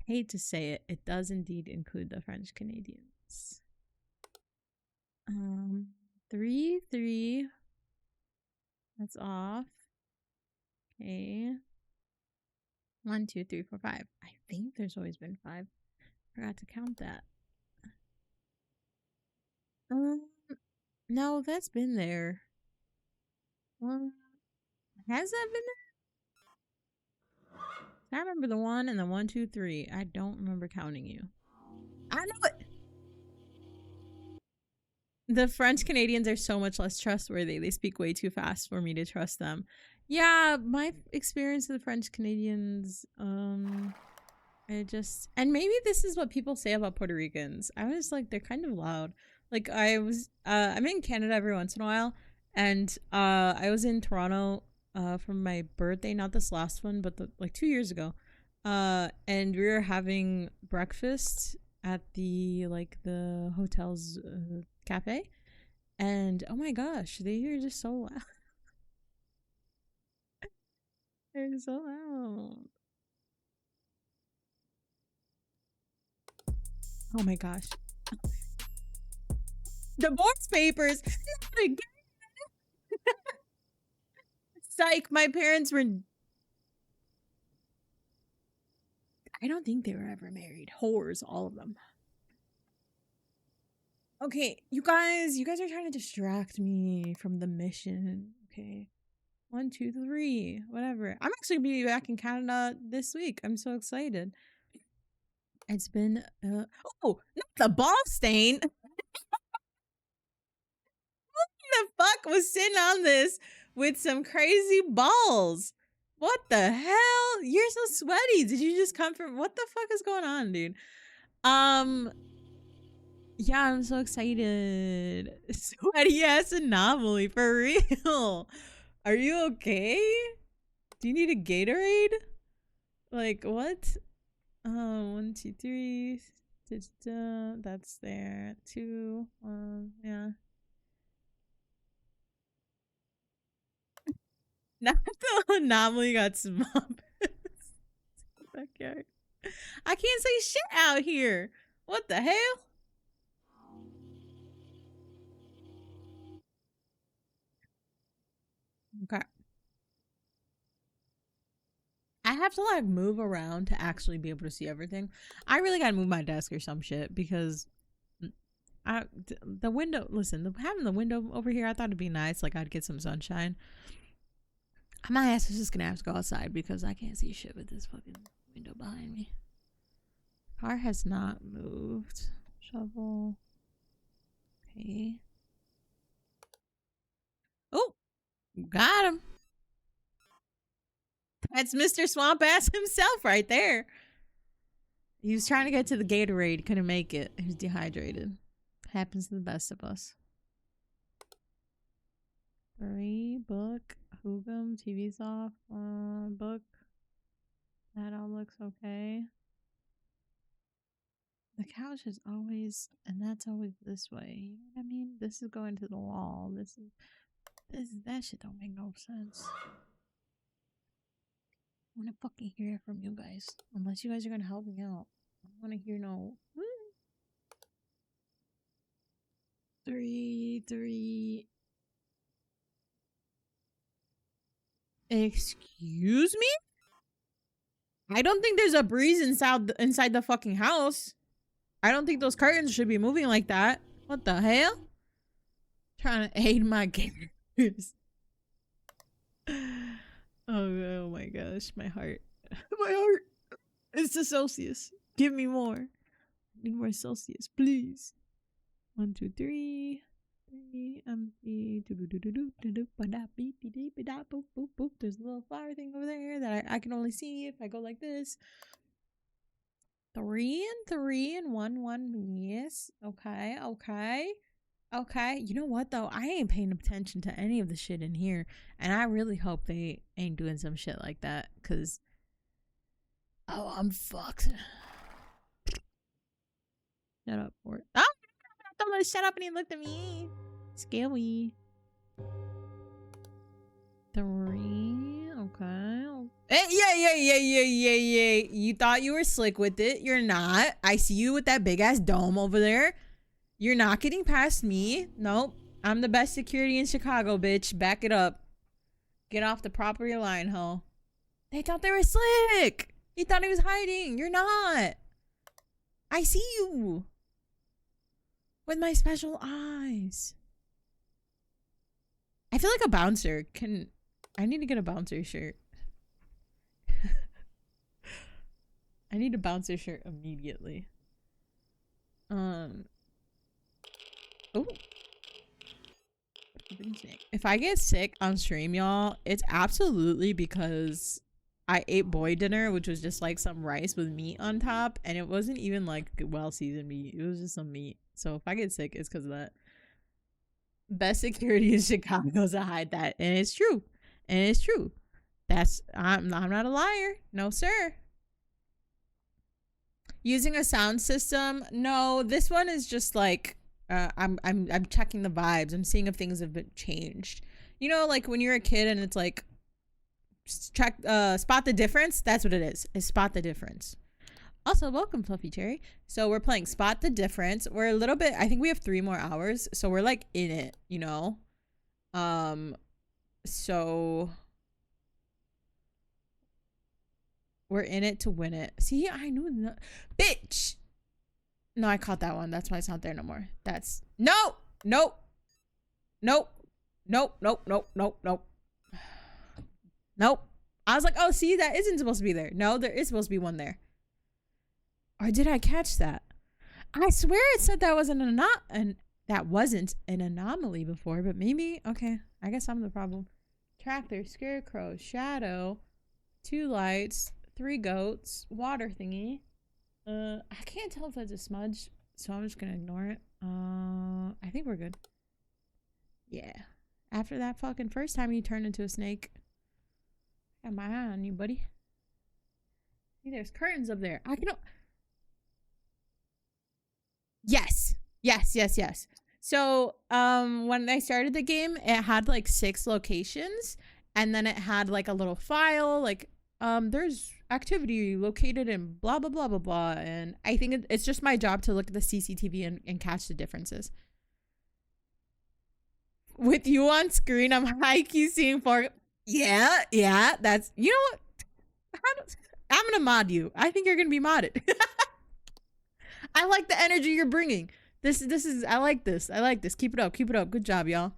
Hate to say it, it does indeed include the French Canadians. 3, 3. That's off. Okay. 1, 2, 3, 4, 5. I think there's always been 5. Forgot to count that. No, that's been there. Has that been there? I remember the 1 and the 1, 2, 3. I don't remember counting you. I know it. The French Canadians are so much less trustworthy. They speak way too fast for me to trust them. Yeah, my experience with the French Canadians, and maybe this is what people say about Puerto Ricans. I was like, they're kind of loud. Like I'm in Canada every once in a while, and I was in Toronto for my birthday, not this last one, but like 2 years ago. And we were having breakfast at the hotel's cafe, and oh my gosh, they are just so loud. They're so loud. Oh my gosh. Divorce papers. Psych, my parents were. I don't think they were ever married. Whores, all of them. Okay, you guys are trying to distract me from the mission. Okay. 1, 2, 3, whatever. I'm actually gonna be back in Canada this week. I'm so excited. It's been oh, not the ball stain. Who the fuck was sitting on this with some crazy balls? What the hell? You're so sweaty. Did you just come from what the fuck is going on, dude? Yeah, I'm so excited. Sweaty ass anomaly for real. Are you okay? Do you need a Gatorade? Like what? 1, 2, 3. That's there. 2, 1, yeah. Not the anomaly got small. Backyard. I can't say shit out here. What the hell? Okay. I have to like move around to actually be able to see everything. I really gotta move my desk or some shit because the window. Listen, having the window over here, I thought it'd be nice. Like I'd get some sunshine. My ass is just gonna have to go outside because I can't see shit with this fucking window behind me. Car has not moved. Shovel. Okay. Oh, got him. That's Mr. Swamp Ass himself right there. He was trying to get to the Gatorade, couldn't make it. He was dehydrated. Happens to the best of us. 3, book, Hoogum, TV's off, book. That all looks okay. The couch is always, and that's always this way. You know what I mean? This is going to the wall. That shit don't make no sense. I want to fucking hear it from you guys. Unless you guys are going to help me out. I don't want to hear no. 3, 3. Excuse me? I don't think there's a breeze inside the fucking house. I don't think those curtains should be moving like that. What the hell? Trying to aid my gamers. Oh my gosh, my heart. My heart. It's the Celsius. Give me more. I need more Celsius, please. 1, 2, 3. 3 empty. There's a little flower thing over there that I can only see if I go like this. 3 and 3 and 1, 1. Yes. Okay. Okay. Okay. You know what though? I ain't paying attention to any of the shit in here, and I really hope they ain't doing some shit like that. Cause I'm fucked. Shut up, Fort. Oh, don't let shut up and he looked at me. Scary. 3. Okay. Yeah. You thought you were slick with it. You're not. I see you with that big ass dome over there. You're not getting past me. Nope. I'm the best security in Chicago, bitch. Back it up. Get off the property line, ho. They thought they were slick. He thought he was hiding. You're not. I see you. With my special eyes. I feel like a bouncer. I need to get a bouncer shirt. I need a bouncer shirt immediately. Oh. If I get sick on stream, y'all, it's absolutely because I ate boy dinner, which was just like some rice with meat on top, and it wasn't even like well-seasoned meat. It was just some meat. So if I get sick, it's because of that. Best security in Chicago to hide that, and it's true. And it's true. I'm not a liar. No, sir. Using a sound system? No, this one is just like I'm checking the vibes. I'm seeing if things have been changed. You know, like when you're a kid and it's like check spot the difference. That's what it is. Is spot the difference. Also, welcome, Fluffy Cherry. So we're playing Spot the Difference. We're a little bit, I think we have 3 more hours. So we're like in it, you know? So we're in it to win it. See, I knew that. Bitch! No, I caught that one. That's why it's not there no more. That's, no! Nope. Nope. Nope, nope, nope, nope, nope. Nope. I was like, oh, see, that isn't supposed to be there. No, there is supposed to be one there. Or did I catch that? I swear it said that was that wasn't an anomaly before, but maybe, okay, I guess I'm the problem. Tractor, scarecrow, shadow, 2 lights, 3 goats, water thingy. I can't tell if that's a smudge, so I'm just gonna ignore it. I think we're good. Yeah. After that fucking first time you turned into a snake. Got my eye on you, buddy. See, there's curtains up there. I can. Yes. So, when I started the game, it had like 6 locations, and then it had like a little file, like, there's activity located in blah, blah, blah, blah, blah. And I think it's just my job to look at the CCTV and catch the differences. With you on screen, I'm high-key seeing for. Yeah, that's, you know what? I'm gonna mod you. I think you're gonna be modded. I like the energy you're bringing. This is, I like this. Keep it up. Good job, y'all.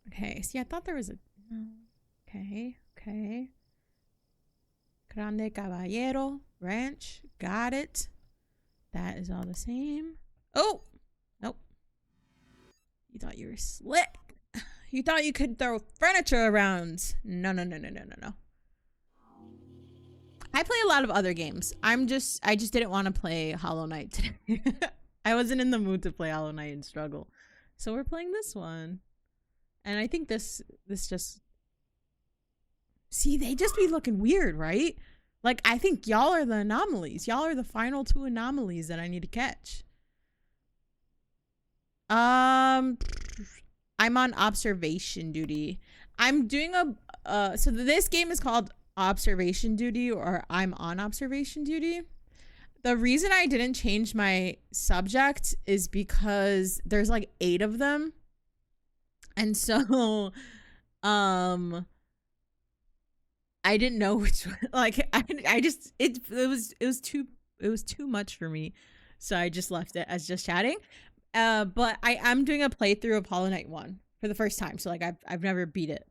Okay, see, I thought there was a, okay. Grande Caballero Ranch, got it. That is all the same. Oh, nope. You thought you were slick. You thought you could throw furniture around. No. I play a lot of other games. I just didn't want to play Hollow Knight today. I wasn't in the mood to play Hollow Knight and struggle. So we're playing this one. And I think this just... See, they just be looking weird, right? Like, I think y'all are the anomalies. Y'all are the final 2 anomalies that I need to catch. I'm on observation duty. I'm doing so this game is called observation duty, or I'm on observation duty. The reason I didn't change my subject is because there's like 8 of them. And so, I didn't know which one, like, I just, it was too much for me. So I just left it as just chatting. But I'm doing a playthrough of Hollow Knight 1 for the first time. So like I've never beat it.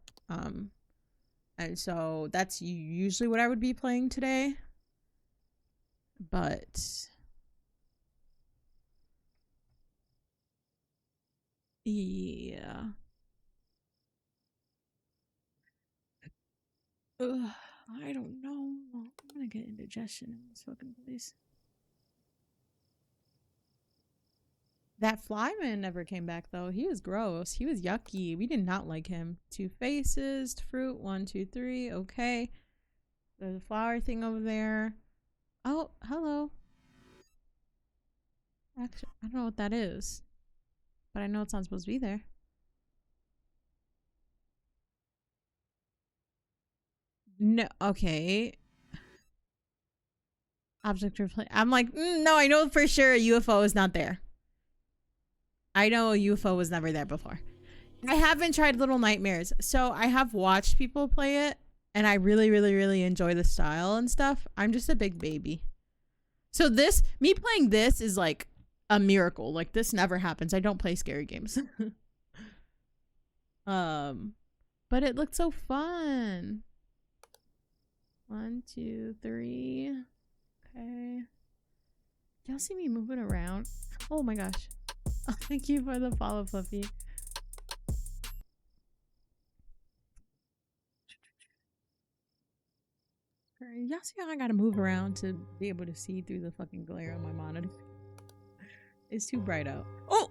And so that's usually what I would be playing today. But yeah. Ugh, I don't know. I'm gonna get indigestion in this fucking place. That flyman never came back though. He was gross. He was yucky. We did not like him. Two faces, fruit, 1, 2, 3. Okay. There's a flower thing over there. Oh, hello. Actually, I don't know what that is, but I know it's not supposed to be there. No, okay. Object replay. I'm like, no, I know for sure a UFO is not there. I know a UFO was never there before. I haven't tried Little Nightmares, so I have watched people play it, and I really, really, really enjoy the style and stuff. I'm just a big baby. So me playing this is like a miracle. Like this never happens. I don't play scary games. But it looked so fun. 1, 2, 3. Okay. Y'all see me moving around? Oh my gosh. Oh, thank you for the follow, Fluffy. Y'all see how I gotta move around to be able to see through the fucking glare on my monitor? It's too bright out. Oh!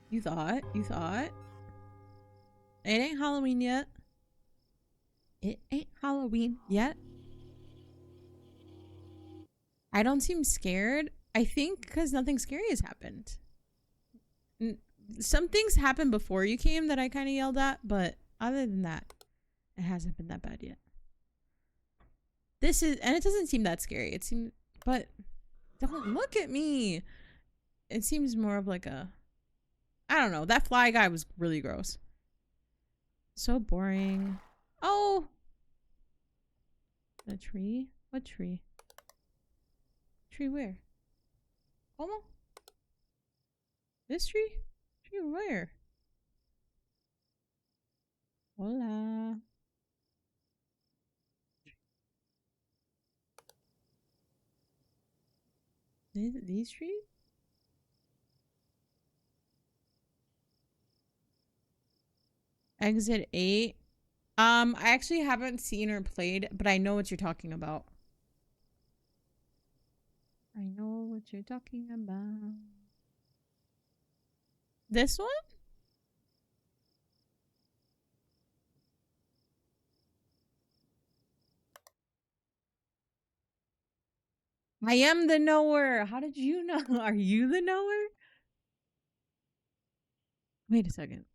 You thought? You thought? It ain't Halloween yet. It ain't Halloween yet. I don't seem scared. I think because nothing scary has happened. Some things happened before you came that I kind of yelled at, but other than that, it hasn't been that bad yet. This is, and it doesn't seem that scary. It seems, but don't look at me. It seems more of like a, I don't know. That fly guy was really gross. So boring. Oh, a tree? What tree? Tree where? Como? This tree? Tree where? Hola. These trees? Exit 8. I actually haven't seen or played, but I know what you're talking about. I know what you're talking about. This one? I am the knower. How did you know? Are you the knower? Wait a second.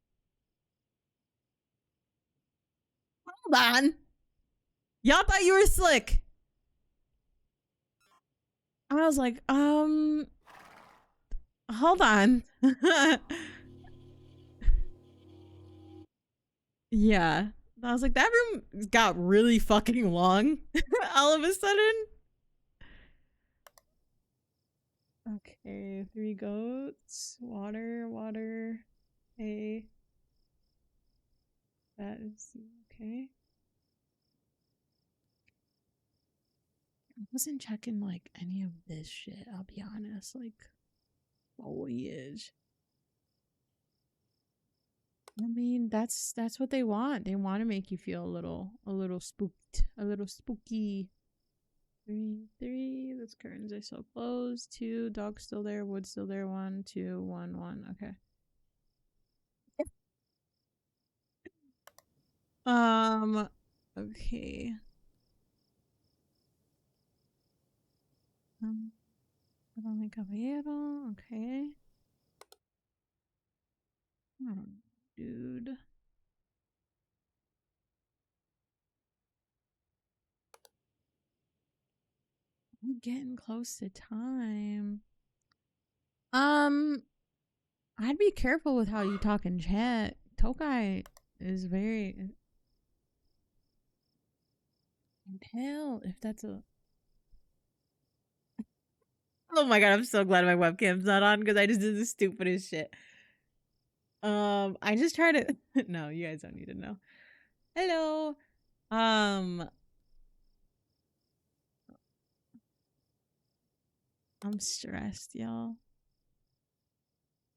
Hold on. Y'all thought you were slick. I was like, hold on. Yeah. I was like, that room got really fucking long all of a sudden. Okay, 3 goats, water, water, hay. That is okay. I wasn't checking like any of this shit, I'll be honest. Like foliage. I mean, that's what they want. They want to make you feel a little spooked, a little spooky. 3, 3. Those curtains are so closed. 2, dog still there, wood still there. 1, 2, 1, 1. Okay. Okay. Dame caballero. Okay. Oh, dude. We're getting close to time. I'd be careful with how you talk in chat. Tokai is very. I can tell if that's a. Oh my god! I'm so glad my webcam's not on because I just did the stupidest shit. I just tried to. No, you guys don't need to know. Hello. I'm stressed, y'all.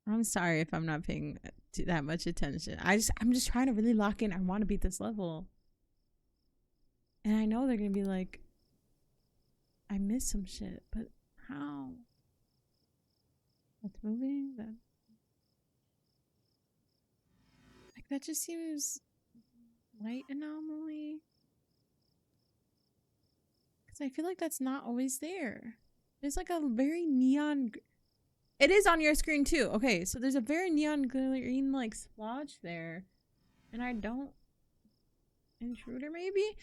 I'm sorry if I'm not paying that much attention. I'm just trying to really lock in. I want to beat this level. And I know they're going to be like, I missed some shit, but how? That's moving? That just seems light anomaly. Because I feel like that's not always there. There's like a very neon. It is on your screen too. Okay, so there's a very neon green like splotch there. And I don't. Intruder maybe?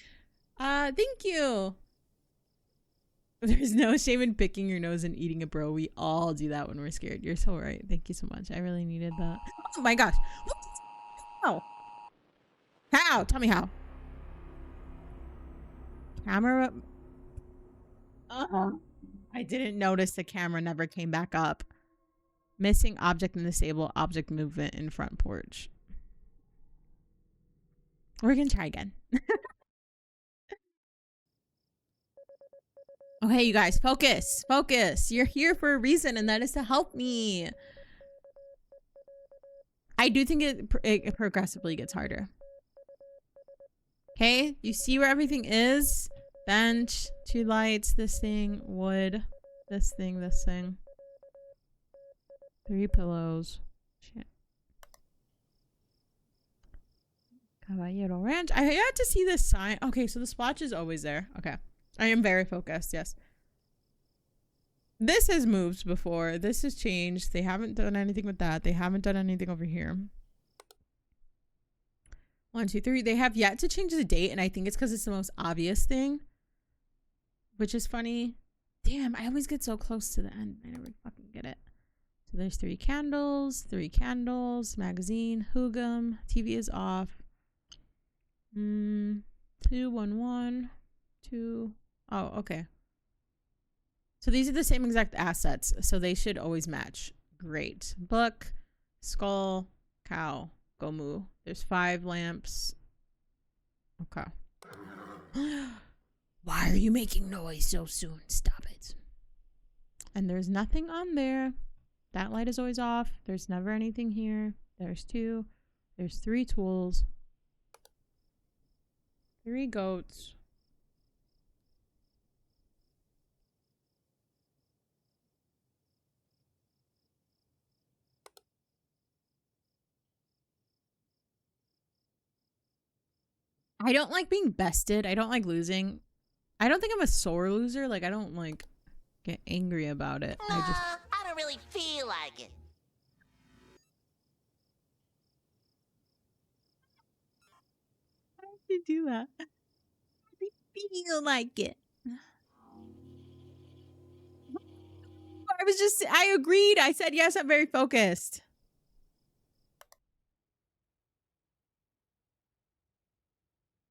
Thank you. There's no shame in picking your nose and eating it, bro. We all do that when we're scared. You're so right. Thank you so much. I really needed that. Oh my gosh. How? How? Tell me how. Camera. I didn't notice the camera never came back up. Missing object in the stable. Object movement in front porch. We're gonna try again. Okay, you guys, focus. Focus. You're here for a reason, and that is to help me. I do think it progressively gets harder. Okay, you see where everything is? Bench, 2 lights, this thing, wood, this thing, 3 pillows. Shit. Caballero Ranch. I had to see this sign. Okay, so the splotch is always there. Okay. I am very focused, yes. This has moved before. This has changed. They haven't done anything with that. They haven't done anything over here. 1, 2, 3. They have yet to change the date, and I think it's because it's the most obvious thing. Which is funny. Damn, I always get so close to the end. I never fucking get it. So there's 3 candles, magazine, Hugum, TV is off. 2, 1, 1, 2. Oh, okay. So these are the same exact assets, so they should always match. Great. Book, skull, cow, go moo. There's 5 lamps. Okay. Why are you making noise so soon? Stop it. And there's nothing on there. That light is always off. There's never anything here. There's 2. There's 3 tools. 3 goats. I don't like being bested. I don't like losing. I don't think I'm a sore loser. Like, I don't, like, get angry about it. Nah, I don't really feel like it. How did you do that? I feel like it. I agreed. I said, yes, I'm very focused.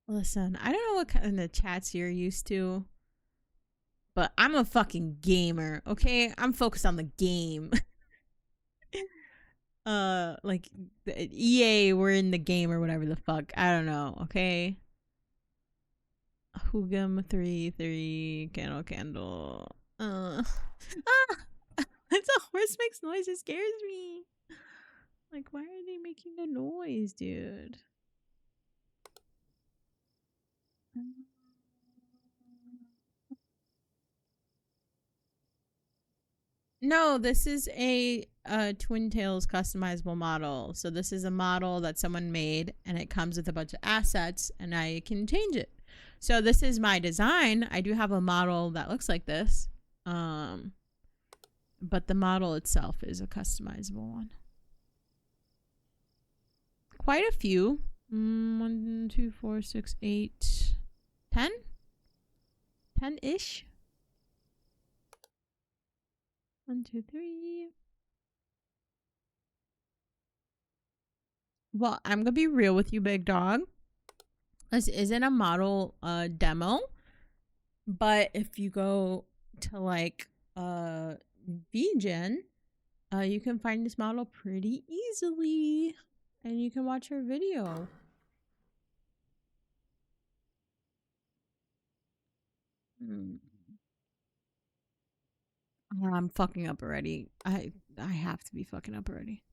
Listen, I don't know what kind of chats you're used to, but I'm a fucking gamer, okay? I'm focused on the game. Like, the EA, we're in the game or whatever the fuck. I don't know, okay? Hugum 3, candle. It's a horse makes noise. It scares me. Like, why are they making the noise, dude? No, this is a Twin Tails customizable model. So this is a model that someone made, and it comes with a bunch of assets, and I can change it. So this is my design. I do have a model that looks like this, but the model itself is a customizable one. Quite a few. 1, 2, 4, 6, 8, 10? 10-ish. 1, 2, 3. Well, I'm gonna be real with you, big dog. This isn't a model demo, but if you go to like VGen, you can find this model pretty easily, and you can watch her video. Mm. I'm fucking up already. I have to be fucking up already.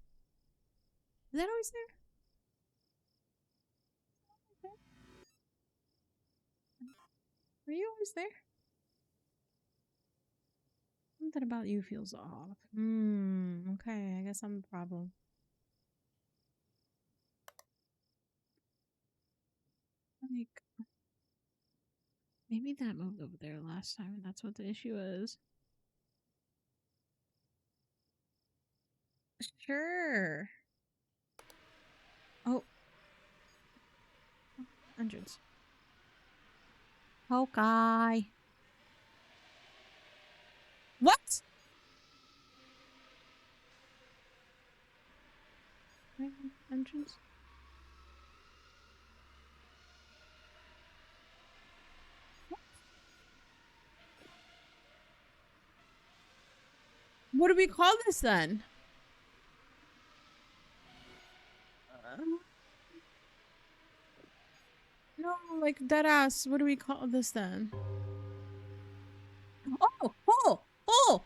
Is that always there? Were you always there? Something about you feels off. Okay, I guess I'm the problem. Like, maybe that moved over there last time and that's what the issue is. Sure. Oh, entrance. Okay. What? Entrance? What do we call this then? No, like dead ass. What do we call this then? Oh, oh, oh,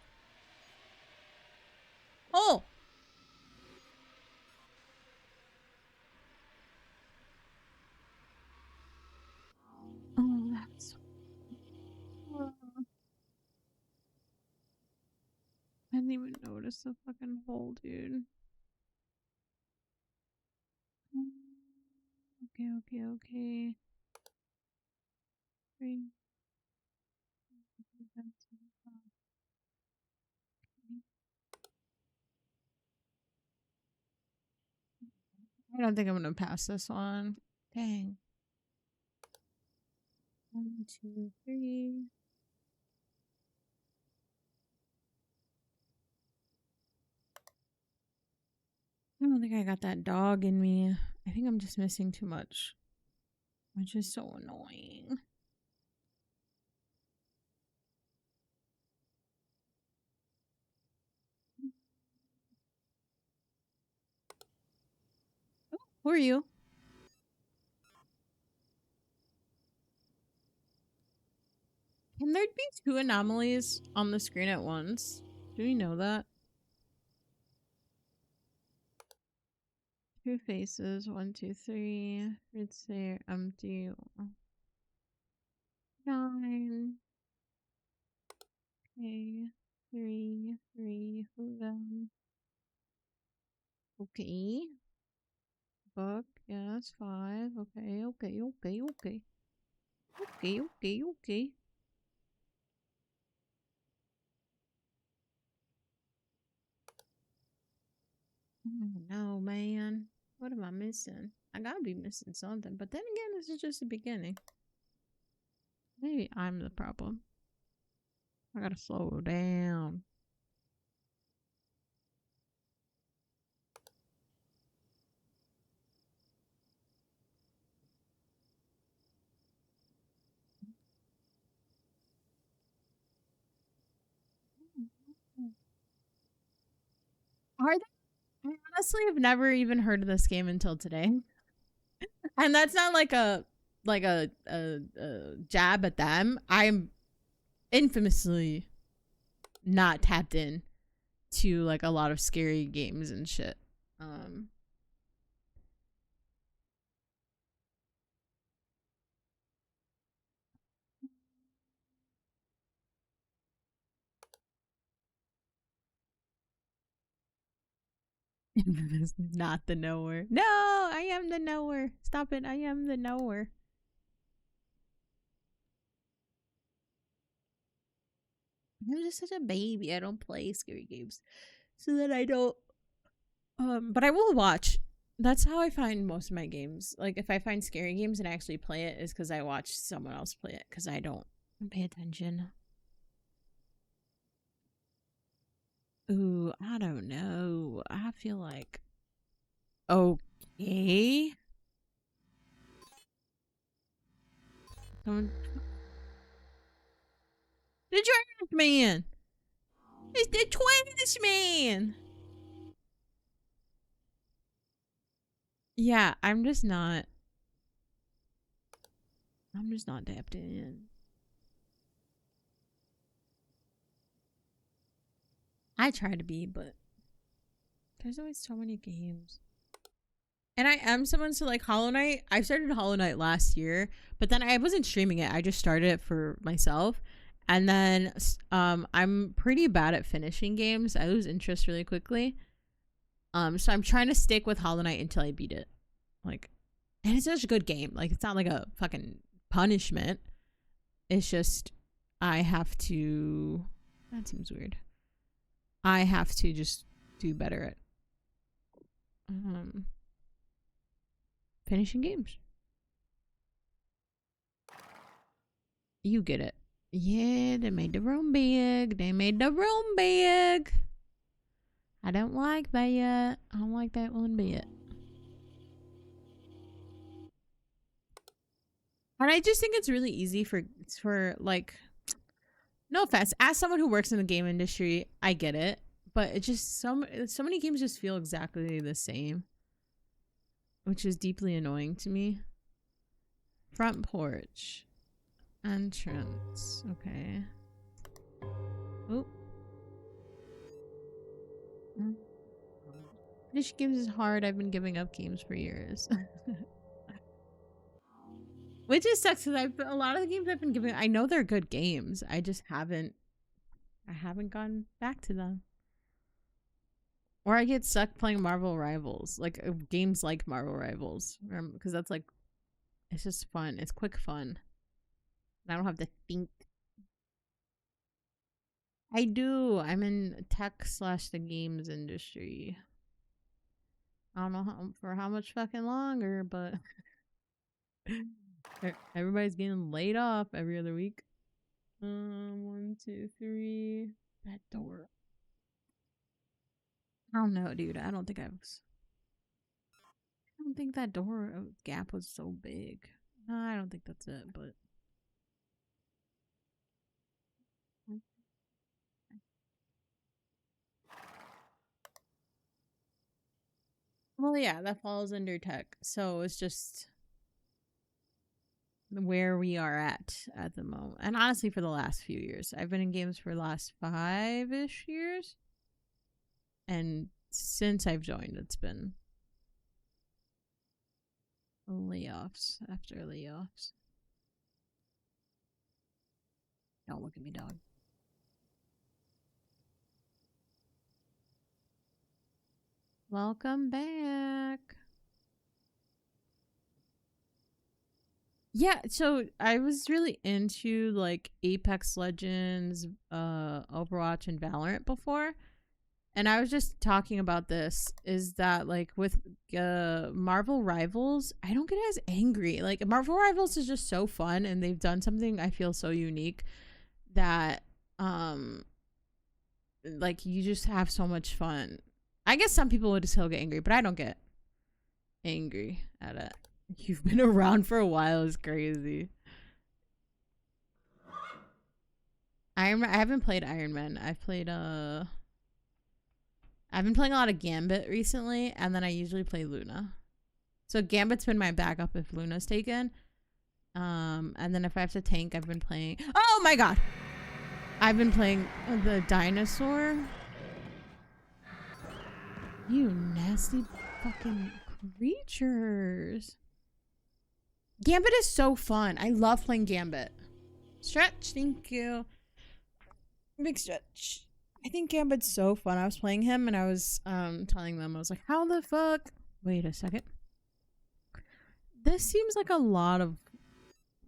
oh. Oh, that's. I didn't even notice the fucking hole, dude. Okay, okay, okay. Three. I don't think I'm gonna pass this one. Dang. 1, 2, 3. I don't think I got that dog in me. I think I'm just missing too much, which is so annoying. Who are you? Can there be two anomalies on the screen at once? Do we know that? Two faces. 1, 2, 3. It's there. Empty. 9. Okay. 3. 3. Who them? Okay. Book. Yeah, that's 5. Okay. Okay. Okay. Okay. Okay. Okay. Okay. Oh no, man. What am I missing? I gotta be missing something. But then again, this is just the beginning. Maybe I'm the problem. I gotta slow down. Are they? I honestly have never even heard of this game until today. And that's not like a jab at them. I'm infamously not tapped in to like a lot of scary games and shit. Um not the knower. No, I am the knower. Stop it. I am the knower. I'm just such a baby. I don't play scary games. So that I don't but I will watch. That's how I find most of my games. Like if I find scary games and I actually play it is because I watch someone else play it because I don't pay attention. Ooh, I don't know. I feel like okay. Someone, the trash man. It's the trash man. Yeah, I'm just not. I'm just not tapped in. I try to be, but there's always so many games. And I am someone to like Hollow Knight. I started Hollow Knight last year, but then I wasn't streaming it. I just started it for myself. And then I'm pretty bad at finishing games. I lose interest really quickly. So I'm trying to stick with Hollow Knight until I beat it. Like, and it's such a good game. Like, it's not like a fucking punishment. It's just I have to. That seems weird. I have to just do better at finishing games. You get it. Yeah, they made the room big. They made the room big. I don't like that yet. I don't like that one bit. And I just think it's really easy for like, no offense, as someone who works in the game industry, I get it, but it just so many games just feel exactly the same, which is deeply annoying to me. Front porch, entrance. Okay. Oh. Finish games is hard. I've been giving up games for years. Which just sucks because a lot of the games I've been giving, I know they're good games. I just haven't gone back to them. Or I get stuck playing Marvel Rivals, like games like Marvel Rivals, because that's like, it's just fun. It's quick fun. I don't have to think. I do. I'm in tech / the games industry. I don't know for how much fucking longer, but everybody's getting laid off every other week. 1, 2, 3. That door. I don't know, dude. I don't think that door gap was so big. No, I don't think that's it, but. Well, yeah, that falls under tech. So it's just where we are at the moment. And honestly, for the last few years, I've been in games for the last 5-ish years. And since I've joined, it's been layoffs after layoffs. Don't look at me, dog. Welcome back. Yeah, so I was really into like Apex Legends, Overwatch, and Valorant before. And I was just talking about this, is that like with Marvel Rivals, I don't get as angry. Like Marvel Rivals is just so fun, and they've done something I feel so unique that like you just have so much fun. I guess some people would still get angry, but I don't get angry at it. You've been around for a while is crazy. I haven't played Iron Man. I've been playing a lot of Gambit recently, and then I usually play Luna. So Gambit's been my backup if Luna's taken. And then if I have to tank, I've been playing. Oh my god! I've been playing the dinosaur. You nasty fucking creatures. Gambit is so fun. I love playing Gambit. Stretch, thank you. Big stretch. I think Gambit's so fun. I was playing him and I was telling them, I was like, how the fuck? Wait a second. This seems like a lot of...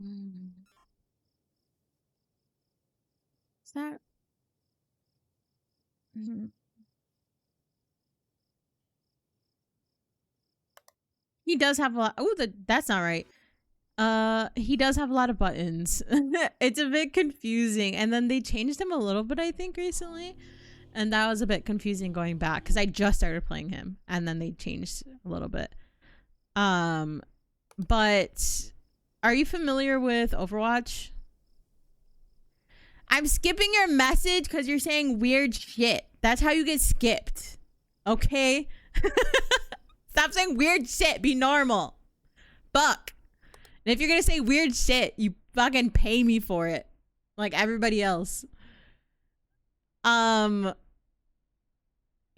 Is that... He does have a lot... Oh, that's not right. He does have a lot of buttons. It's a bit confusing. And then they changed him a little bit, I think, recently. And that was a bit confusing going back because I just started playing him and then they changed a little bit. But are you familiar with Overwatch? I'm skipping your message because you're saying weird shit. That's how you get skipped. Okay? Stop saying weird shit. Be normal. Fuck. And if you're gonna say weird shit, you fucking pay me for it. Like everybody else.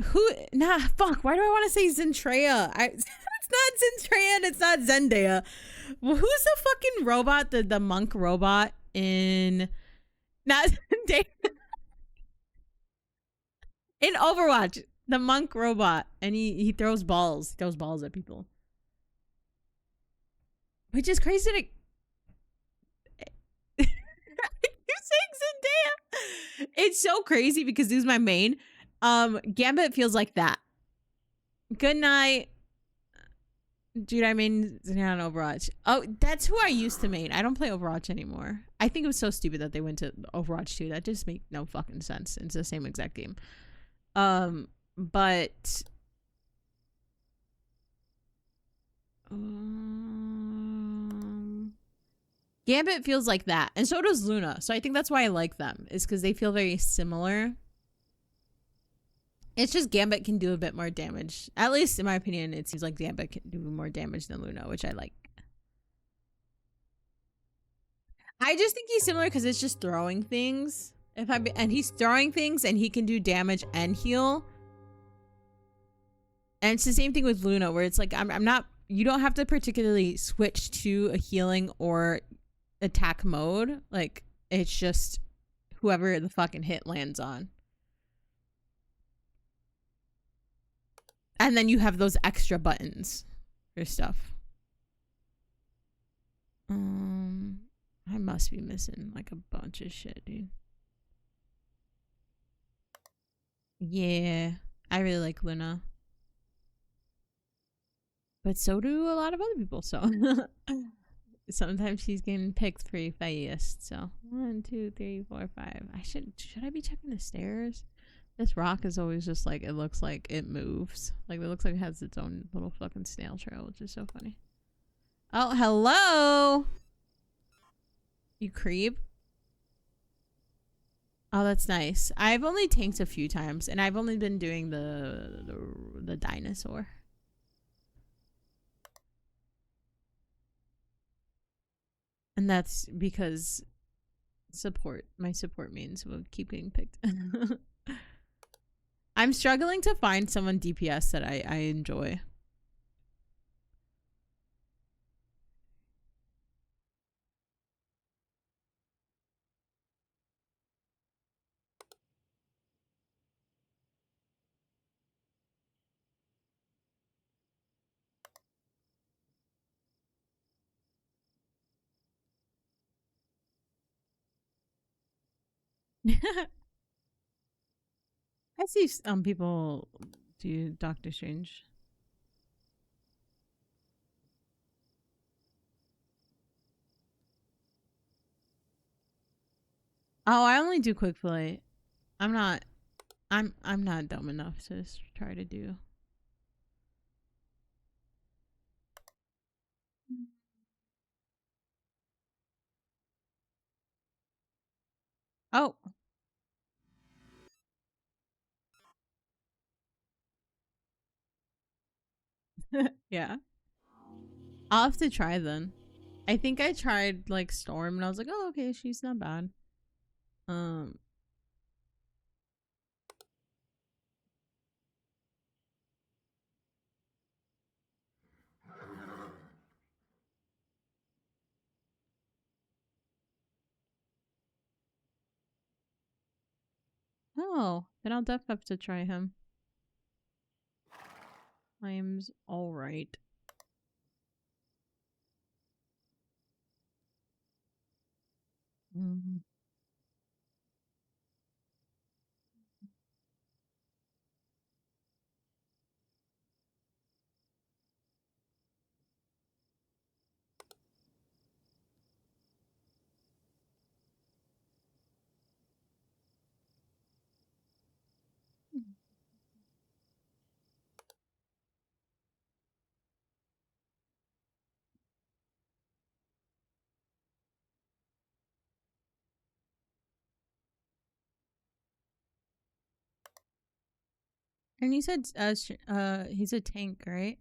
Who? Nah, fuck. Why do I want to say Zendaya? It's not Zendaya and it's not Zendaya. Well, who's the fucking robot? The monk robot in not Zendaya in Overwatch? The monk robot, and he throws balls. He throws balls at people, which is crazy to. You're saying Zendaya. It's so crazy because this is my main. Gambit feels like that. Good night. Dude, I mean, on Overwatch. Oh, that's who I used to main. I don't play Overwatch anymore. I think it was so stupid that they went to Overwatch 2. That just made no fucking sense. It's the same exact game. But Gambit feels like that, and so does Luna. So I think that's why I like them, is because they feel very similar. It's just Gambit can do a bit more damage. At least in my opinion, it seems like Gambit can do more damage than Luna, which I like. I just think he's similar because it's just throwing things. And he's throwing things and he can do damage and heal. And it's the same thing with Luna, where it's like I'm not. You don't have to particularly switch to a healing or attack mode. Like it's just whoever the fucking hit lands on. And then you have those extra buttons for stuff. I must be missing like a bunch of shit, dude. Yeah, I really like Luna. But so do a lot of other people, so sometimes she's getting picked pretty fast. So 1, 2, 3, 4, 5. Should I be checking the stairs? This rock is always just like it looks like it moves. Like it looks like it has its own little fucking snail trail, which is so funny. Oh, hello. You creep. Oh, that's nice. I've only tanked a few times, and I've only been doing the dinosaur. And that's because my support means will keep getting picked. I'm struggling to find someone DPS that I enjoy. I see some people do Doctor Strange. Oh, I only do quick play. I'm not. I'm not dumb enough to try to do. Oh, yeah. I'll have to try then. I think I tried like Storm and I was like, oh, okay, she's not bad. Um. Oh, then I'll definitely have to try him. Flames, all right. Mm. And you said he's a tank, right?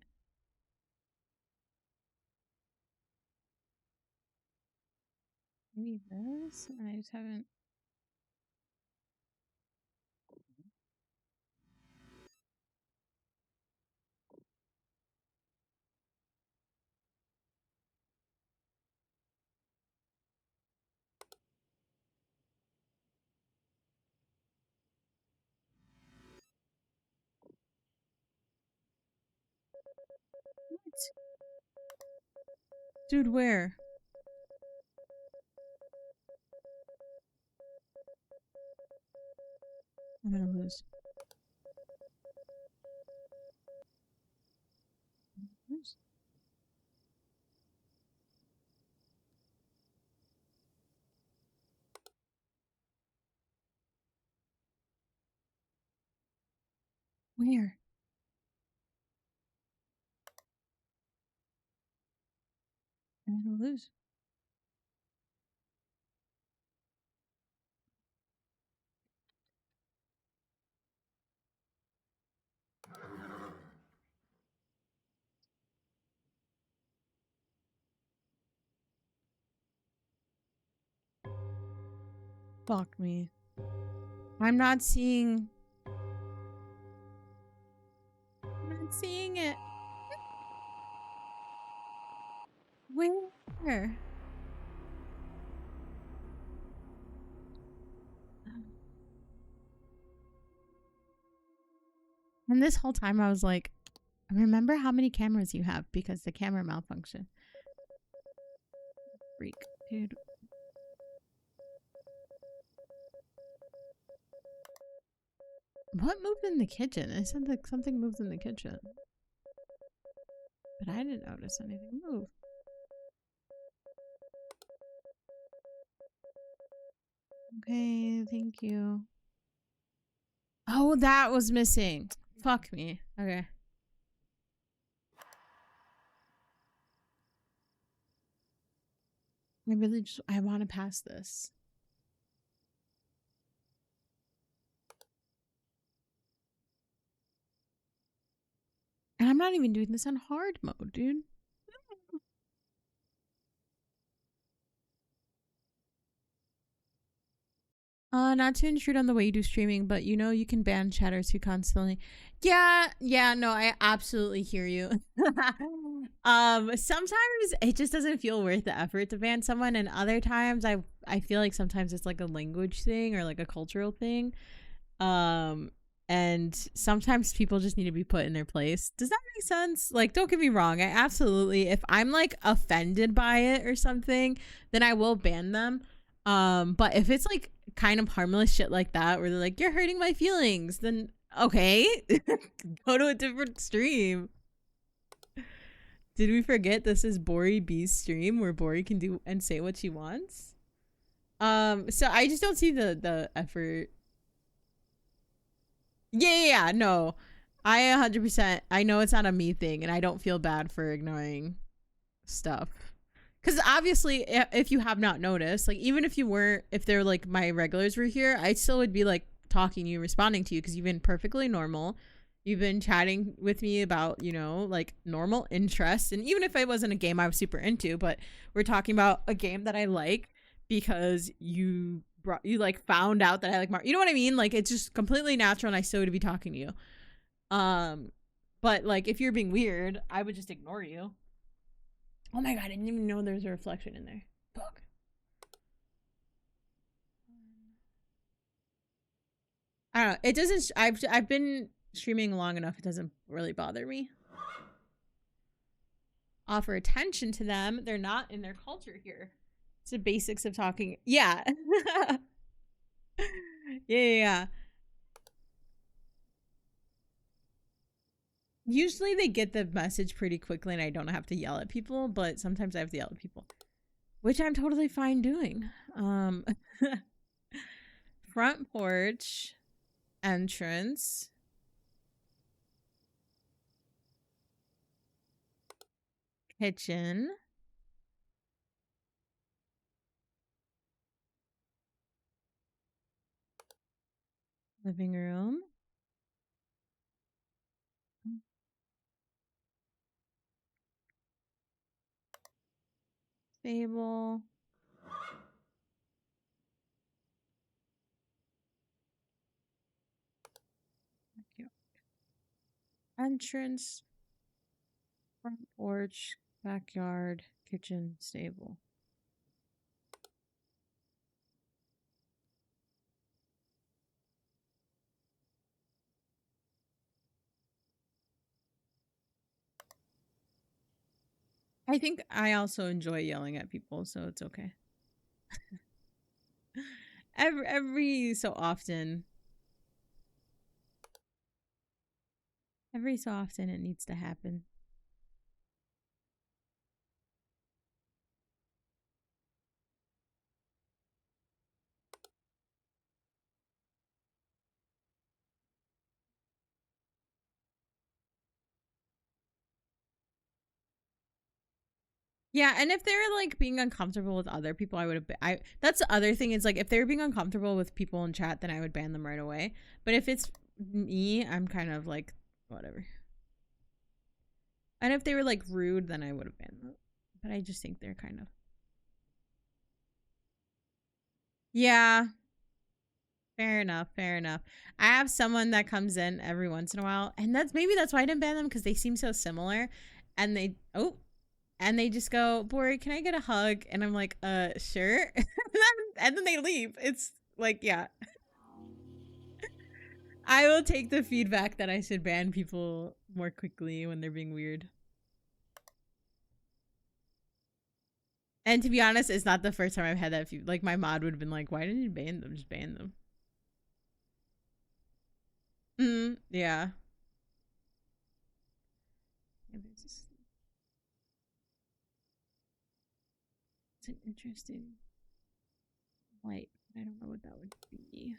Maybe this. I just haven't. What? Dude, where? I'm gonna lose. Lose. Where? I'm gonna lose. Fuck me. I'm not seeing. I'm not seeing it. Where? And this whole time I was like, remember how many cameras you have because the camera malfunction. Freak, dude. What moved in the kitchen? It said that something moved in the kitchen. But I didn't notice anything move. Okay, thank you. Oh, that was missing. Fuck me. Okay. I really just, I want to pass this. And I'm not even doing this on hard mode, dude. Not to intrude on the way you do streaming, but you know you can ban chatters who constantly. Yeah, no, I absolutely hear you. Sometimes it just doesn't feel worth the effort to ban someone, and other times I feel like sometimes it's like a language thing or like a cultural thing. Um, and sometimes people just need to be put in their place. Does that make sense? Like, don't get me wrong. I absolutely, if I'm like offended by it or something, then I will ban them. But if it's like kind of harmless shit like that, where they're like, you're hurting my feelings, then okay, go to a different stream. Did we forget this is Bori B's stream where Bori can do and say what she wants? So I just don't see the effort. Yeah, no. I 100%. I know it's not a me thing, and I don't feel bad for ignoring stuff. Because obviously, if you have not noticed, like even if you weren't, if they're like my regulars were here, I still would be like talking to you, responding to you, because you've been perfectly normal. You've been chatting with me about, you know, like normal interests, and even if it wasn't a game I was super into, but we're talking about a game that I like because you like found out that I like Mario. You know what I mean? Like it's just completely natural, and I still would be talking to you. Um, but like if you're being weird, I would just ignore you. Oh my god, I didn't even know there's a reflection in there. Fuck. I don't know. It doesn't. I've been streaming long enough. It doesn't really bother me. Offer attention to them. They're not in their culture here. It's the basics of talking. Yeah. Yeah. Usually they get the message pretty quickly, and I don't have to yell at people. But sometimes I have to yell at people, which I'm totally fine doing. Front porch, entrance, kitchen, living room, table, entrance, front porch, backyard, kitchen, stable. I think I also enjoy yelling at people, so it's okay. Every so often, every so often, it needs to happen. Yeah, and if they're like being uncomfortable with other people, I would have. I That's the other thing is like if they're being uncomfortable with people in chat, then I would ban them right away. But if it's me, I'm kind of like whatever. And if they were like rude, then I would have banned them. But I just think they're kind of yeah. Fair enough. Fair enough. I have someone that comes in every once in a while, and that's why I didn't ban them because they seem so similar, and they just go, Bori, can I get a hug? And I'm like, sure. And then they leave. It's like, yeah, I will take the feedback that I should ban people more quickly when they're being weird. And to be honest, it's not the first time I've had that. Like, my mod would have been like, why didn't you ban them? Just ban them. Yeah. It's an interesting light. I don't know what that would be.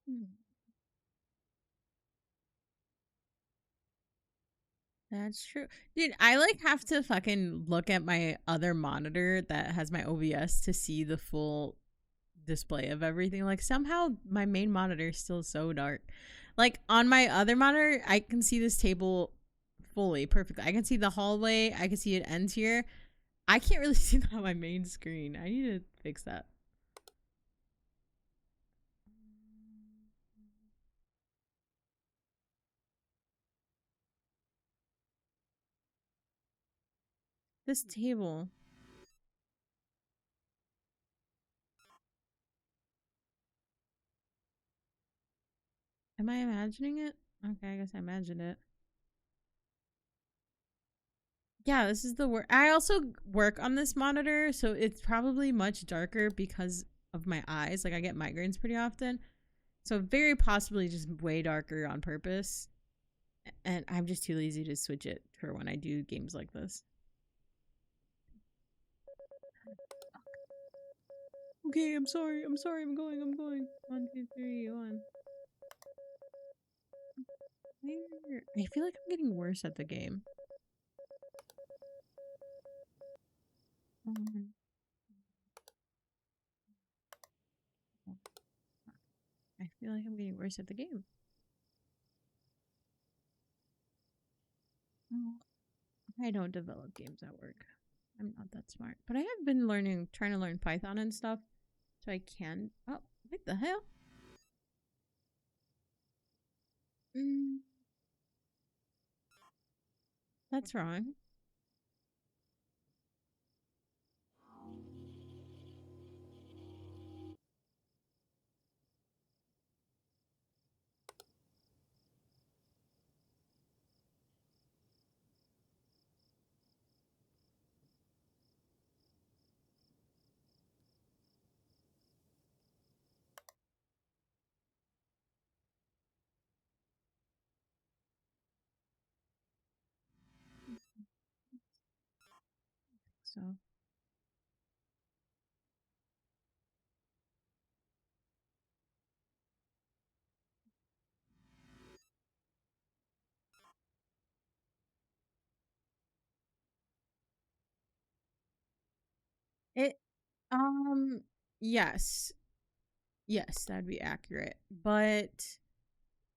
Hmm. That's true. Dude, I like have to fucking look at my other monitor that has my OBS to see the full display of everything. Like somehow my main monitor is still so dark. Like on my other monitor, I can see this table fully perfectly. I can see the hallway. I can see it ends here. I can't really see that on my main screen. I need to fix that. This table. Am I imagining it? Okay, I guess I imagined it. Yeah, this is the work. I also work on this monitor, so it's probably much darker because of my eyes. Like I get migraines pretty often. So very possibly just way darker on purpose. And I'm just too lazy to switch it for when I do games like this. Okay, I'm sorry. I'm sorry. I'm going. I'm going. 1, 2, 3, 1. I feel like I'm getting worse at the game. I feel like I'm getting worse at the game. I don't develop games at work. I'm not that smart. But I have been trying to learn Python and stuff. So I can. Oh, what the hell? Mm, that's wrong. So it yes. Yes, that'd be accurate. But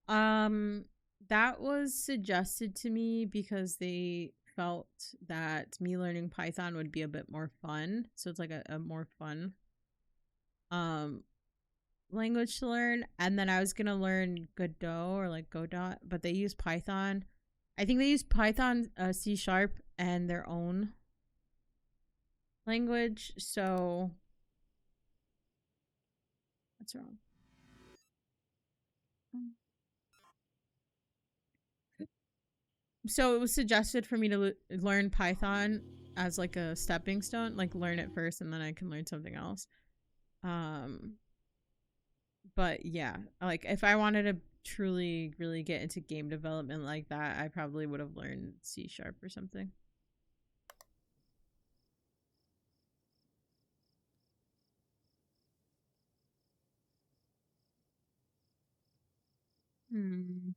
um that was suggested to me because they felt that me learning Python would be a bit more fun. So it's like a more fun um language to learn. And then I was gonna learn Godot or like Godot, but they use Python. I think they use Python, C sharp, and their own language. So what's wrong? So it was suggested for me to learn Python as like a stepping stone, like learn it first and then I can learn something else. Um, but yeah, like if I wanted to truly really get into game development like that, I probably would have learned C sharp or something. Hmm.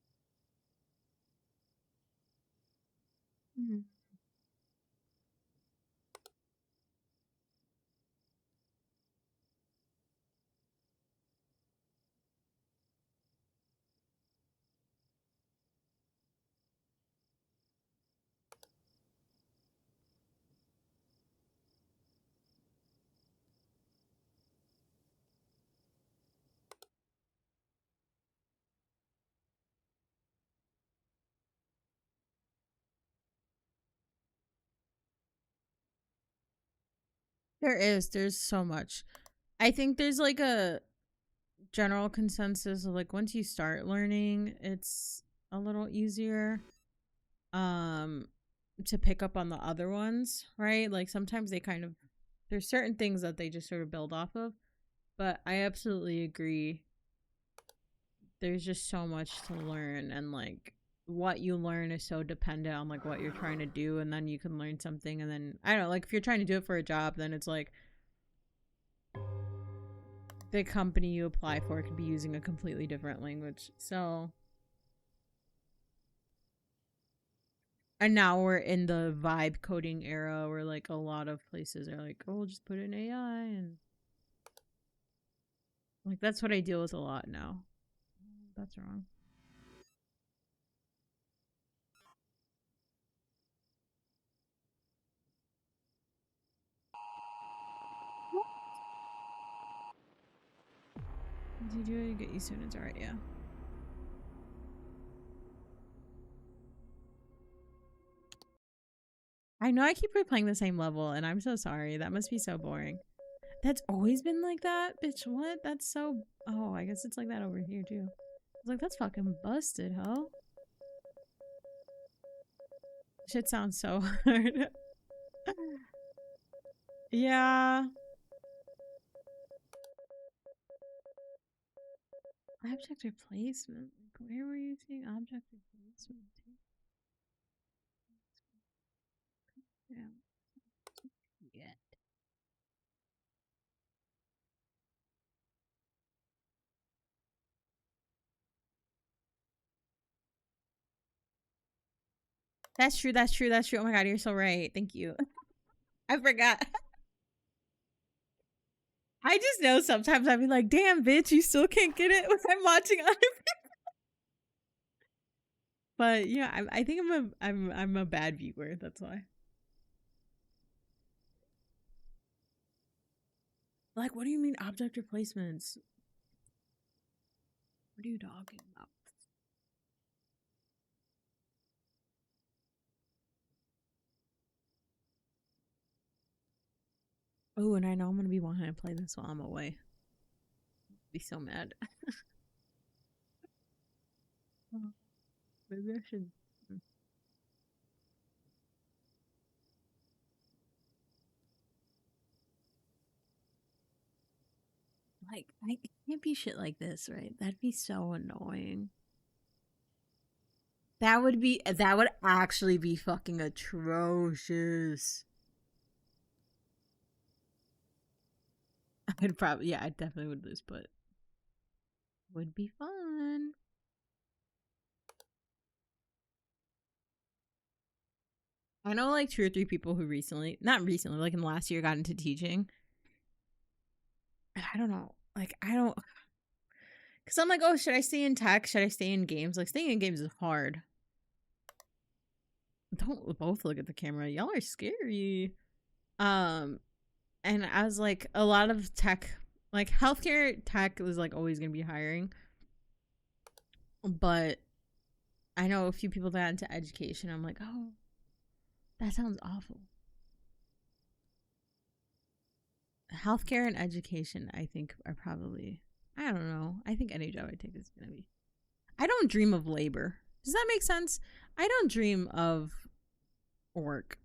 Hmm. There's so much. I think there's like a general consensus of like once you start learning, it's a little easier um to pick up on the other ones, right? Like sometimes they kind of there's certain things that they just sort of build off of, but I absolutely agree. There's just so much to learn and like what you learn is so dependent on like what you're trying to do and then you can learn something and then I don't know, like if you're trying to do it for a job, then it's like the company you apply for could be using a completely different language. So and now we're in the vibe coding era where like a lot of places are like, oh, we'll just put in AI and like that's what I deal with a lot now. That's wrong. Did you get used to it? It's alright, yeah. I know I keep replaying the same level and I'm so sorry. That must be so boring. That's always been like that? Bitch, what? That's so oh, I guess it's like that over here too. I was like, that's fucking busted, ho. Shit sounds so hard. Yeah. Object replacement. Like, where were you seeing object replacement? Yeah. Yeah. That's true. That's true. That's true. Oh my god, you're so right. Thank you. I forgot. I just know sometimes I'd be like, damn, bitch, you still can't get it when I'm watching other people. But yeah, I think I'm a bad viewer. That's why. Like, what do you mean object replacements? What are you talking about? Oh, and I know I'm gonna be wanting to play this while I'm away. Be so mad. Oh, maybe I should. Like, I it can't be shit like this, right? That'd be so annoying. That would actually be fucking atrocious. I'd probably yeah, I definitely would lose, but would be fun. I know like two or three people who recently, not recently, like in the last year, got into teaching. And I don't know, like I don't, because I'm like, oh, should I stay in tech? Should I stay in games? Like staying in games is hard. Don't both look at the camera. Y'all are scary. Um, and I was like, a lot of tech, like healthcare tech, was like always gonna be hiring, but I know a few people that got into education. I'm like, oh, that sounds awful. Healthcare and education, I think, are probably. I don't know. I think any job I take is gonna be. I don't dream of labor. Does that make sense? I don't dream of work.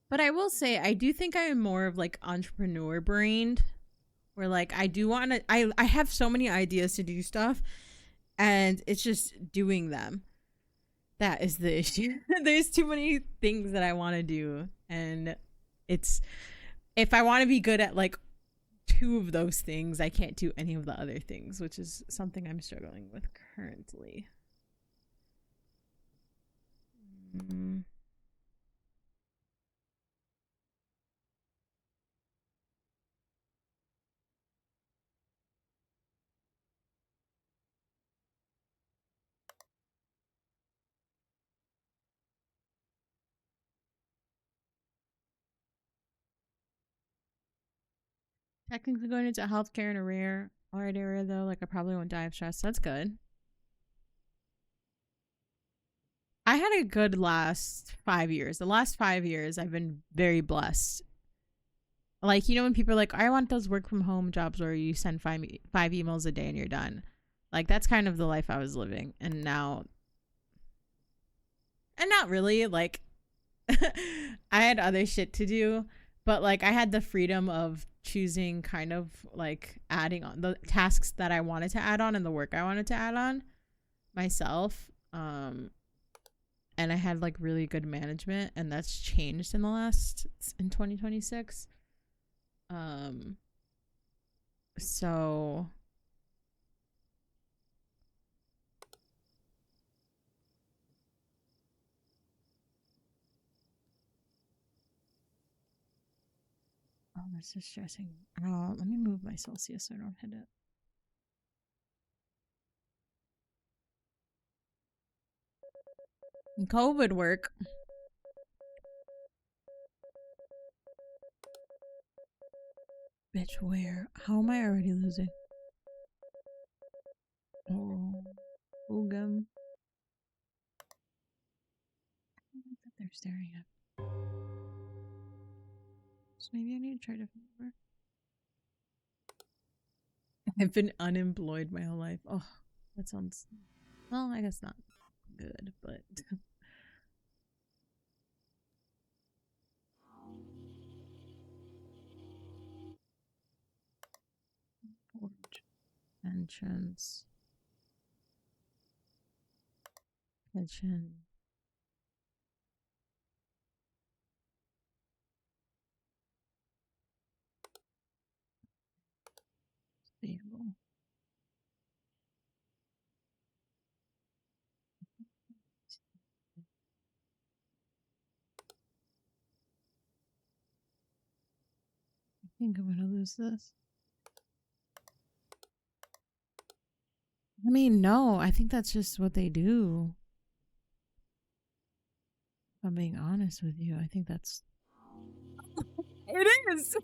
But I will say, I do think I am more of like entrepreneur brained, where like I do want to. I have so many ideas to do stuff, and it's just doing them. That is the issue. There's too many things that I want to do, and it's if I want to be good at like two of those things, I can't do any of the other things, which is something I'm struggling with currently. Mm. Technically, going into healthcare in a rare art area, though, like I probably won't die of stress. That's good. I had a good last 5 years. The last 5 years, I've been very blessed. Like, you know, when people are like, I want those work from home jobs where you send five emails a day and you're done. Like, that's kind of the life I was living. And now, and not really, like, I had other shit to do, but like, I had the freedom of choosing kind of like adding on the tasks that I wanted to add on and the work I wanted to add on myself. And I had like really good management, and that's changed in the last in 2026. Um, so oh, that's just stressing. Let me move my Celsius so I don't hit it. And COVID work, bitch. Where? How am I already losing? Oh, Ogum. That they're staring at. So maybe I need to try different work. I've been unemployed my whole life. Oh, that sounds well. I guess not good, but forge entrance kitchen stable. I think I'm gonna lose this. I mean, no, I think that's just what they do. If I'm being honest with you, I think that's it is.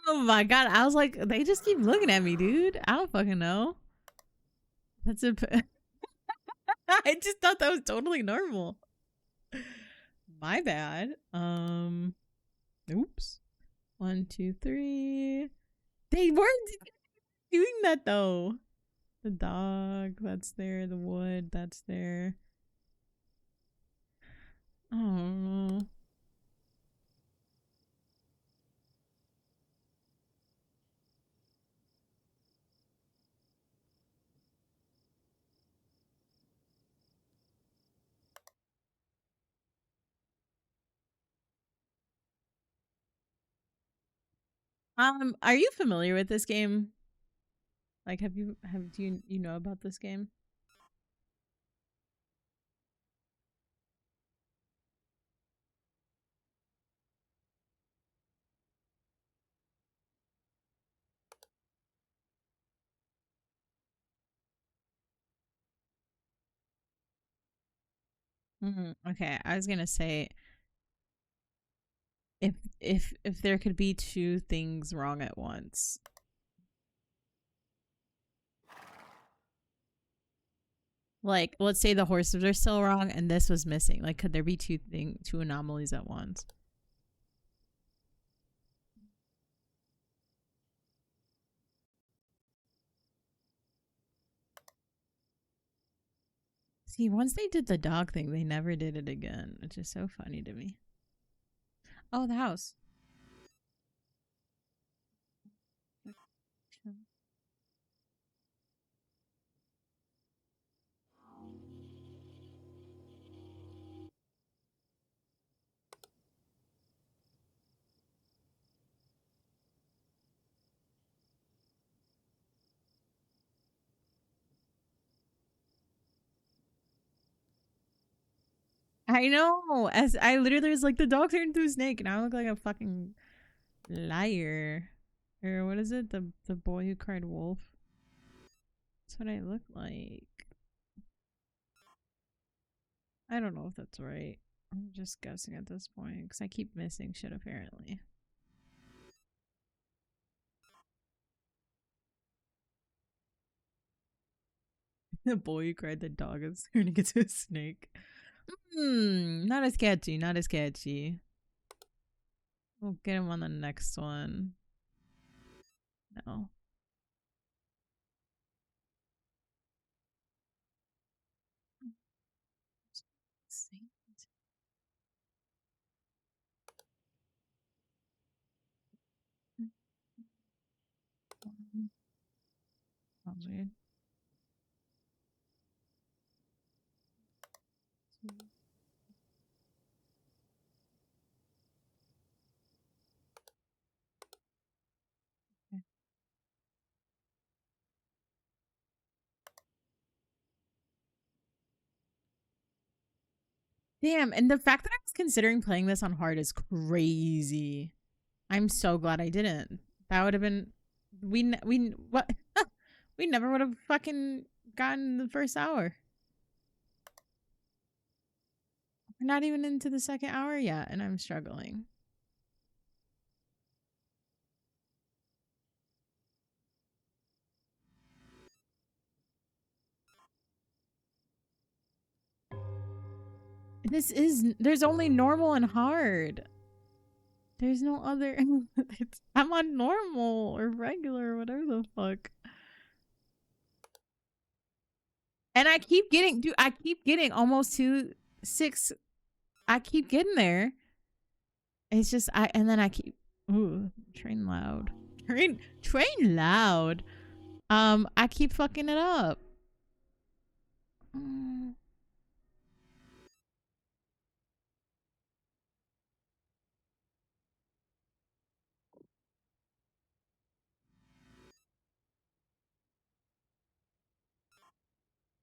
Oh my god, I was like, they just keep looking at me, dude. I don't fucking know. That's a. I just thought that was totally normal. My bad. Oops. 1, 2, 3. They weren't doing that though. The dog, that's there. The wood, that's there. Oh. Are you familiar with this game? Like, do you know about this game? Okay, I was gonna say if there could be two things wrong at once, Like, let's say the horses are still wrong and this was missing. Like, could there be two anomalies at once? See, once they did the dog thing, they never did it again, which is so funny to me. Oh, the house. I know. As I literally was like, the dog turned into a snake, and I look like a fucking liar. Or what is it? The boy who cried wolf. That's what I look like. I don't know if that's right. I'm just guessing at this point because I keep missing shit apparently. The boy who cried the dog is turning into a snake. Not as catchy, not as catchy. We'll get him on the next one. No. Sounds weird. Damn, and the fact that I was considering playing this on hard is crazy. I'm so glad I didn't. That would have been we what we never would have fucking gotten the first hour. We're not even into the second hour yet, and I'm struggling. There's only normal and hard. There's no other. I'm on normal or regular or whatever the fuck. And I keep getting, dude, I keep getting almost to 6. I keep getting there. It's just, and then I keep, ooh, train loud. Train loud. I keep fucking it up. Mm,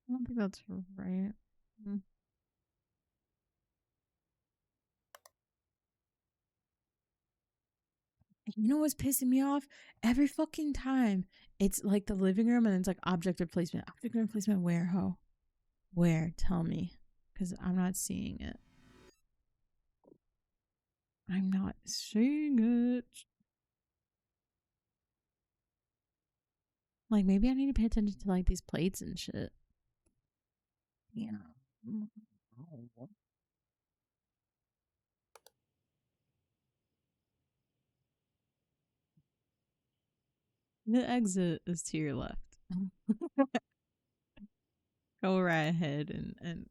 I don't think that's right. Mm. You know what's pissing me off? Every fucking time it's like the living room and it's like object replacement. Object replacement where, ho? Where? Tell me. Because I'm not seeing it. I'm not seeing it. Like maybe I need to pay attention to like these plates and shit. Yeah. The exit is to your left. Go right ahead and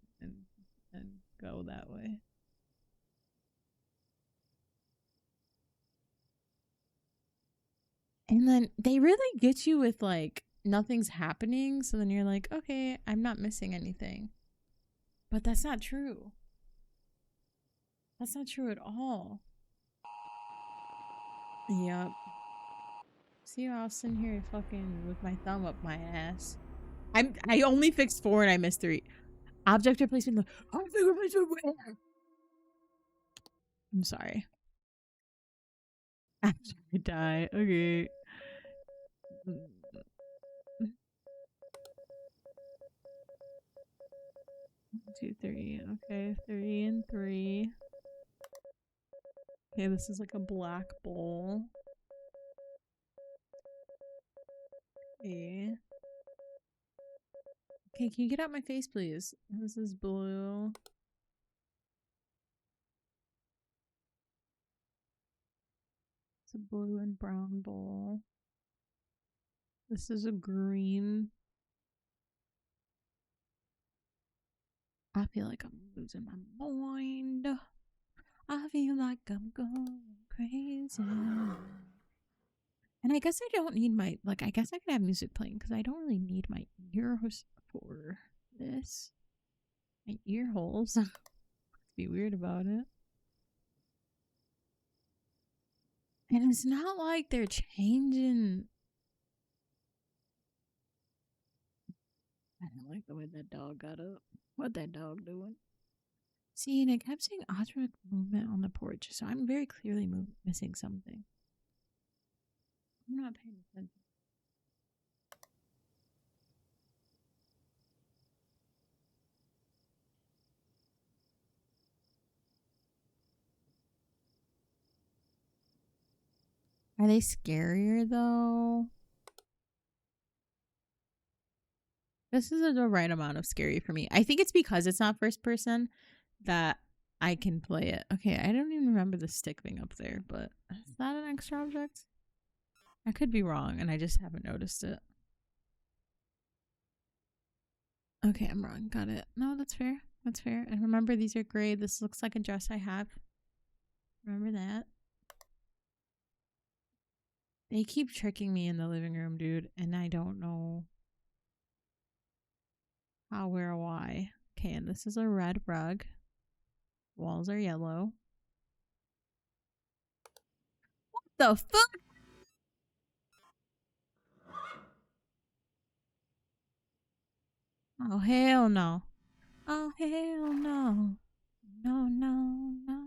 go that way. And then they really get you with like nothing's happening, so then you're like, okay, I'm not missing anything. But that's not true. That's not true at all. Yep. See how I was sitting here fucking with my thumb up my ass. I only fixed 4 and I missed 3. Object replacement. Object replacement. I'm sorry. After I die. Okay. 2, 3. Okay, 3 and 3. Okay, this is like a black bowl. Okay. Okay, can you get out my face, please? This is blue. It's a blue and brown bowl. This is a green. I feel like I'm losing my mind. I feel like I'm going crazy. And I guess I don't need my, like, I guess I could have music playing because I don't really need my ears for this. My ear holes. Be weird about it. And it's not like they're changing. I don't like the way that dog got up. What that dog doing? See, and I kept seeing automatic movement on the porch, so I'm very clearly missing something. I'm not paying attention. Are they scarier though? This is the right amount of scary for me. I think it's because it's not first person that I can play it. Okay, I don't even remember the stick being up there, but is that an extra object? I could be wrong and I just haven't noticed it. Okay, I'm wrong. Got it. No, that's fair. That's fair. And remember, these are gray. This looks like a dress I have. Remember that. They keep tricking me in the living room, dude, and I don't know how, where, why. Okay, and this is a red rug. Walls are yellow. What the fuck? Oh, hell no. Oh, hell no. No, no, no.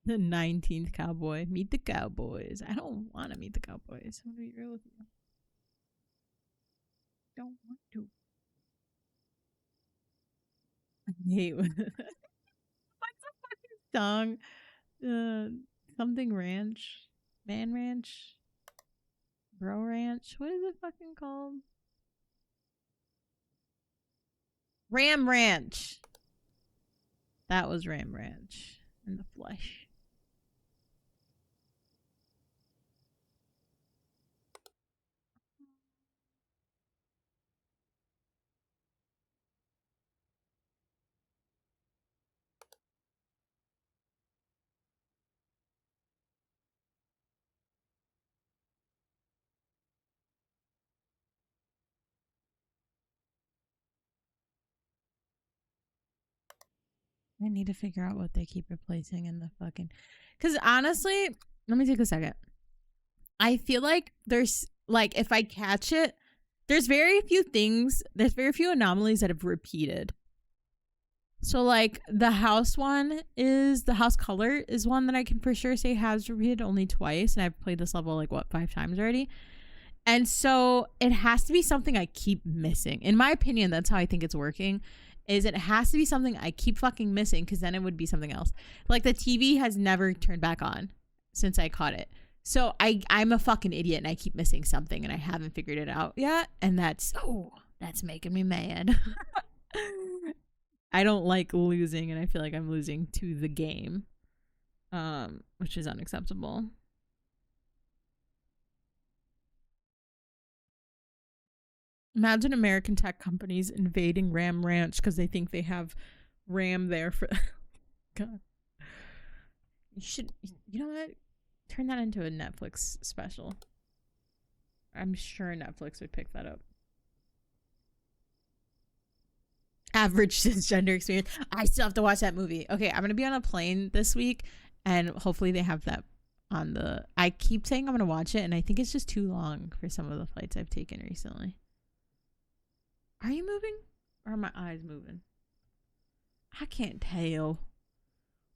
The 19th cowboy. Meet the cowboys. I don't want to meet the cowboys. I'm going to be real with you. Don't want to. I hate what's the fucking song? Something ranch. Man ranch. Bro ranch. What is it fucking called? Ram Ranch. That was Ram Ranch in the flesh. I need to figure out what they keep replacing in the fucking. Because honestly, let me take a second. I feel like there's, like, if I catch it, there's very few things, there's very few anomalies that have repeated. So, like, the house one is, the house color is one that I can for sure say has repeated only twice. And I've played this level, like, what, 5 times already? And so it has to be something I keep missing. In my opinion, that's how I think it's working. Is it has to be something I keep fucking missing, because then it would be something else. Like the TV has never turned back on since I caught it. So I'm a fucking idiot and I keep missing something and I haven't figured it out yet. And that's making me mad. I don't like losing, and I feel like I'm losing to the game, which is unacceptable. Imagine American tech companies invading Ram Ranch because they think they have Ram there for. God. You should, you know what? Turn that into a Netflix special. I'm sure Netflix would pick that up. Average cisgender experience. I still have to watch that movie. Okay, I'm going to be on a plane this week, and hopefully they have that on the. I keep saying I'm going to watch it, and I think it's just too long for some of the flights I've taken recently. Are you moving? Or are my eyes moving? I can't tell.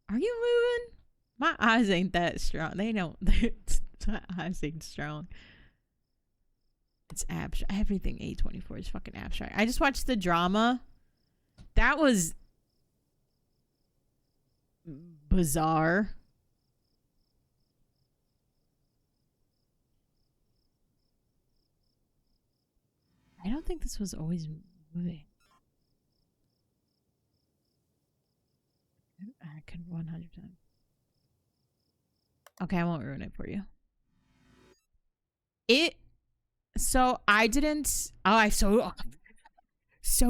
Are you moving? My eyes ain't that strong. They don't. My eyes ain't strong. It's abstract. Everything A24 is fucking abstract. I just watched the drama. That was bizarre. don't think this was always moving. I could 100%. Okay, I won't ruin it for you. So I didn't. Oh, so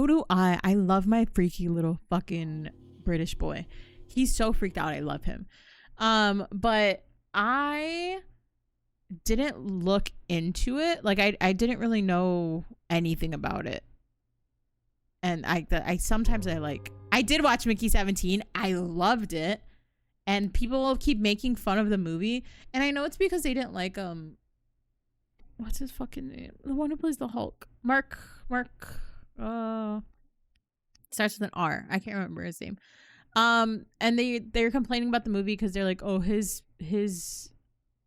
do I. I love my freaky little fucking British boy. He's so freaked out. I love him. But I didn't look into it. Like I didn't really know anything about it. And I sometimes I did watch Mickey 17. I loved it. And people will keep making fun of the movie. And I know it's because they didn't like what's his fucking name? The one who plays the Hulk. Mark starts with an R. I can't remember his name. And they're complaining about the movie because they're like, oh, his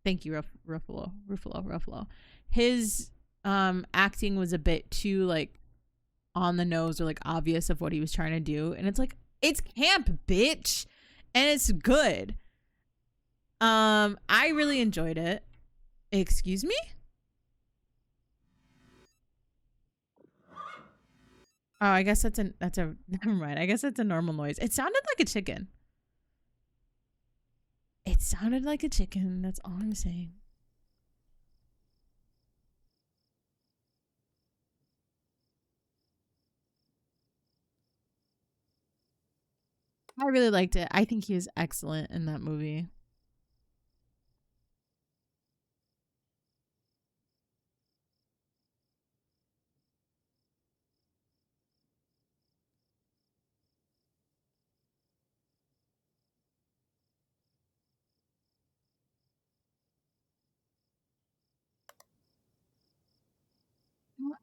thank you, Ruffalo. His acting was a bit too like on the nose or like obvious of what he was trying to do. And it's like, it's camp, bitch. And it's good. I really enjoyed it. Excuse me? Oh, I guess that's a never mind. I guess that's a normal noise. It sounded like a chicken. It sounded like a chicken. That's all I'm saying. I really liked it. I think he was excellent in that movie.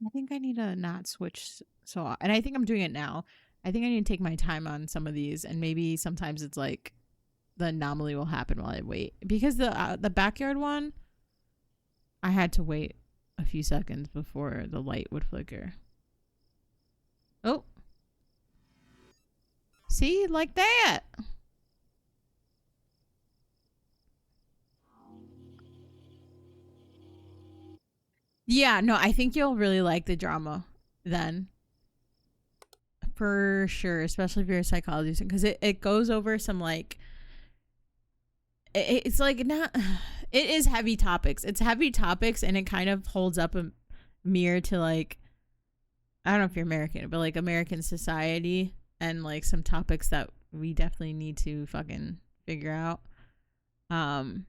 I think I need to not switch and I think I'm doing it now. I think I need to take my time on some of these, and maybe sometimes it's like the anomaly will happen while I wait, because the backyard one, I had to wait a few seconds before the light would flicker. Oh, see, like that. Yeah, no, I think you'll really like the drama then. For sure, especially if you're a psychology student, because it goes over some like it's like not it is heavy topics. It's heavy topics, and it kind of holds up a mirror to like, I don't know if you're American, but like American society and like some topics that we definitely need to fucking figure out. Um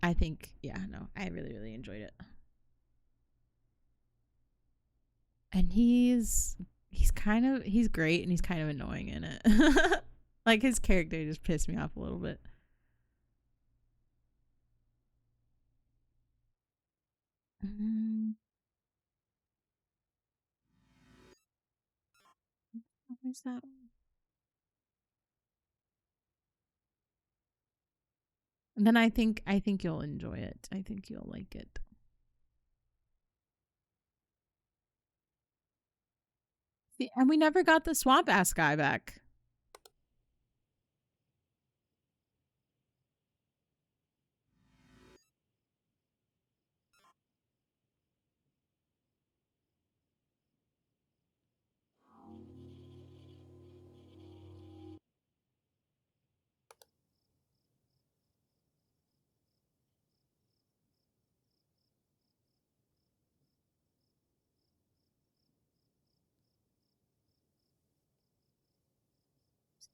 I think, yeah, no, I really, really enjoyed it. And he's great, and he's kind of annoying in it. Like his character just pissed me off a little bit. Mm, what was that? And then I think you'll enjoy it. I think you'll like it. See, and we never got the swamp ass guy back.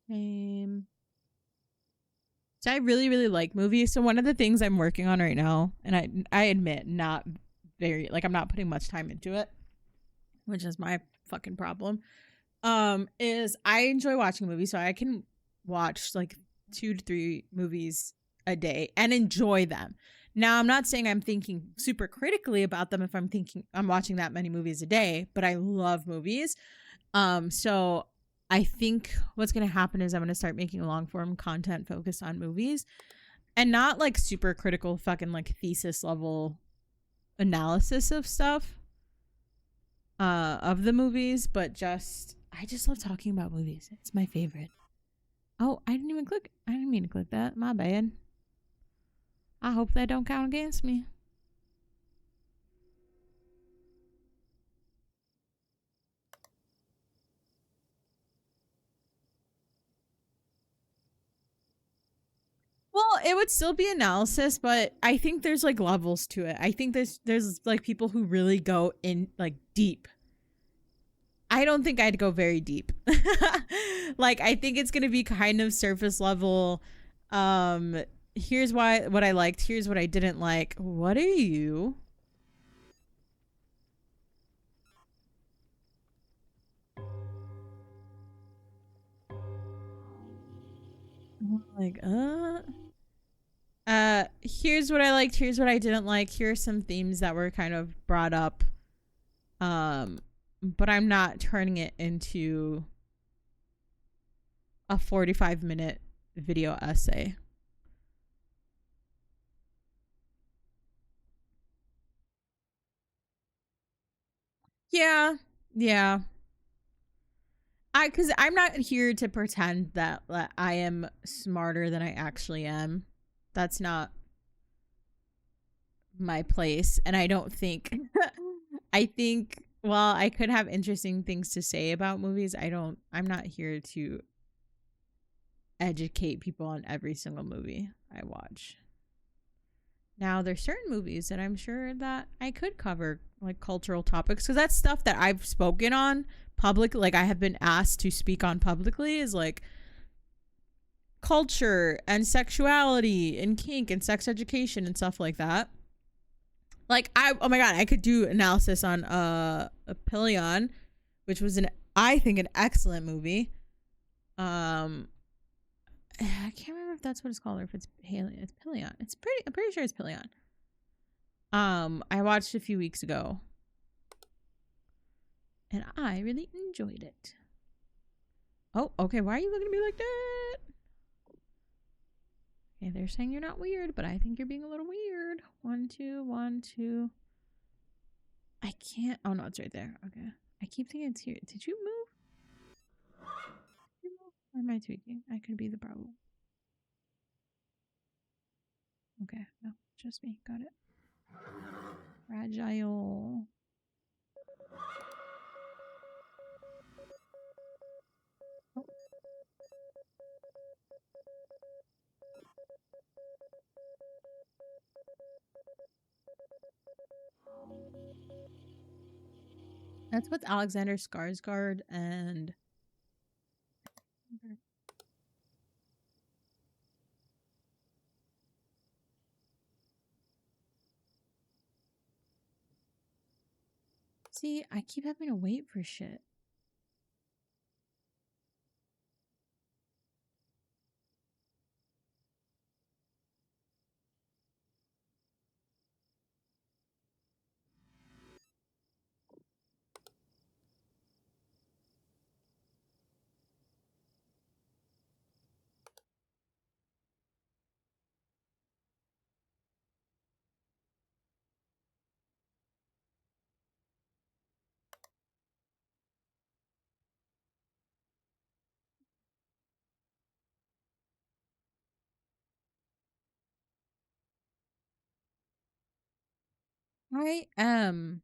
Same. So I really, really like movies. So one of the things I'm working on right now, and I admit not very like I'm not putting much time into it, which is my fucking problem. Is I enjoy watching movies, so I can watch like 2 to 3 movies a day and enjoy them. Now, I'm not saying I'm thinking super critically about them if I'm thinking I'm watching that many movies a day, but I love movies. So I think what's going to happen is I'm going to start making long form content focused on movies, and not like super critical fucking like thesis level analysis of stuff of the movies, but just I just love talking about movies. It's my favorite. Oh, I didn't even click. I didn't mean to click that. My bad. I hope that don't count against me. it would still be analysis, but I think there's like levels to it. I think there's like people who really go in like deep. I don't think I'd go very deep. Like I think it's going to be kind of surface level. Um Here's what I liked, here's what I didn't like. What are you? Like here's what I liked, here's what I didn't like. Here's some themes that were kind of brought up. Um but I'm not turning it into a 45-minute video essay. Yeah. Yeah. Cuz I'm not here to pretend that I am smarter than I actually am. That's not my place, and I don't think I think while I could have interesting things to say about movies, I'm not here to educate people on every single movie I watch. Now, there's certain movies that I'm sure that I could cover, like cultural topics, because that's stuff that I've spoken on public. Like I have been asked to speak on publicly, is like culture and sexuality and kink and sex education and stuff like that. Like oh my god, I could do analysis on a Pillion, which was I think an excellent movie. Um I can't remember if that's what it's called or if it's Haley. It's Pillion. I'm pretty sure it's Pillion. I watched a few weeks ago and I really enjoyed it. Oh, okay. Why are you looking at me like that? Okay, they're saying you're not weird, but I think you're being a little weird. 1, 2, 1, 2. I can't. Oh no, it's right there. Okay. I keep thinking it's here. Did you move? Did you move? Or am I tweaking? I could be the problem. Okay, no, just me. Got it. Fragile. Oh. That's with Alexander Skarsgård and. See, I keep having to wait for shit. I am.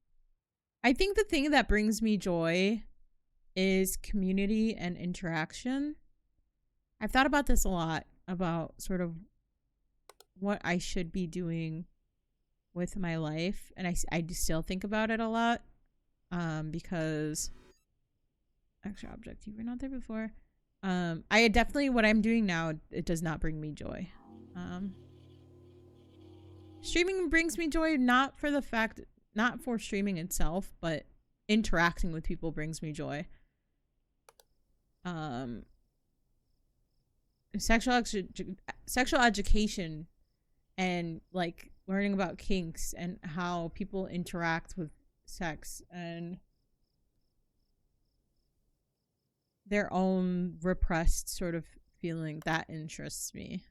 I think the thing that brings me joy is community and interaction. I've thought about this a lot, about sort of what I should be doing with my life, and I still think about it a lot. Because extra object, you were not there before. I definitely, what I'm doing now, it does not bring me joy. Streaming brings me joy, not for streaming itself, but interacting with people brings me joy. Um, sexual education and like learning about kinks and how people interact with sex and their own repressed sort of feeling, that interests me.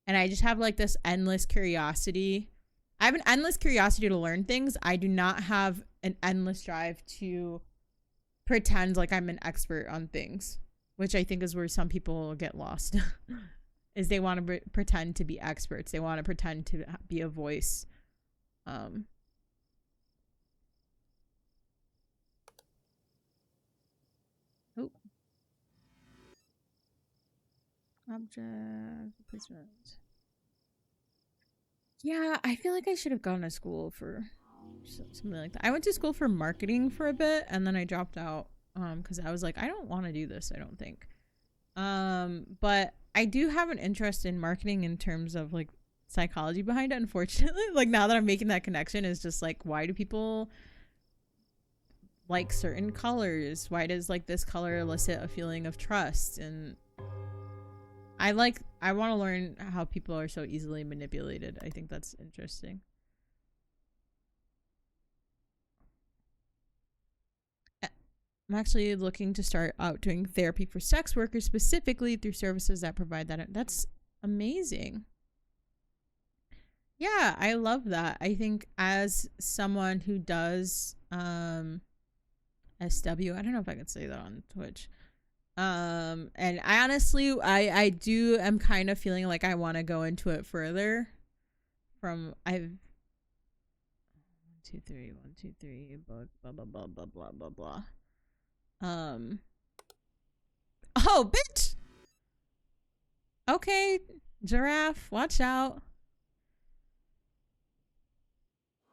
And I just have like this endless curiosity. I have an endless curiosity to learn things. I do not have an endless drive to pretend like I'm an expert on things, which I think is where some people get lost. Is they want to pretend to be experts. They want to pretend to be a voice. Um oh. Object placement. Yeah, I feel like I should have gone to school for something like that. I went to school for marketing for a bit and then I dropped out because I was like, I don't want to do this, I don't think. But I do have an interest in marketing in terms of like psychology behind it, unfortunately. Like now that I'm making that connection is just like, why do people like certain colors? Why does like this color elicit a feeling of trust? And I want to learn how people are so easily manipulated. I think that's interesting. I'm actually looking to start out doing therapy for sex workers specifically through services that provide that. That's amazing. Yeah, I love that. I think as someone who does SW, I don't know if I could say that on Twitch. And I honestly I do am kind of feeling like I want to go into it further from I've 1 2 3 1 2 3 blah blah blah blah blah blah blah blah. Oh, bitch. Okay, giraffe, watch out.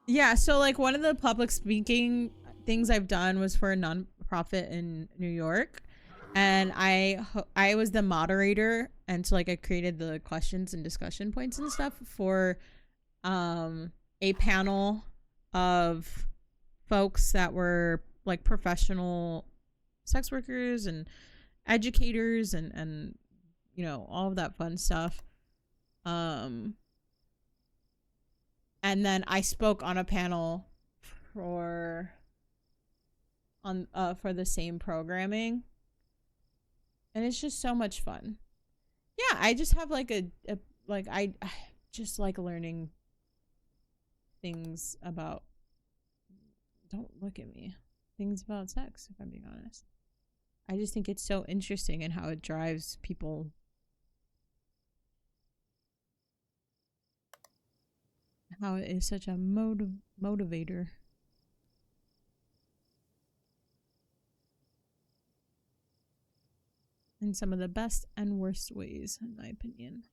Yeah, so like one of the public speaking things I've done was for a nonprofit in New York, and I was the moderator, and so like I created the questions and discussion points and stuff for a panel of folks that were like professional sex workers and educators and you know all of that fun stuff. And then I spoke on a panel for for the same programming, and it's just so much fun. Yeah, I just have like a like I just like learning things about, don't look at me, things about sex, if I'm being honest. I just think it's so interesting and how it drives people, how it is such a motivator in some of the best and worst ways, in my opinion.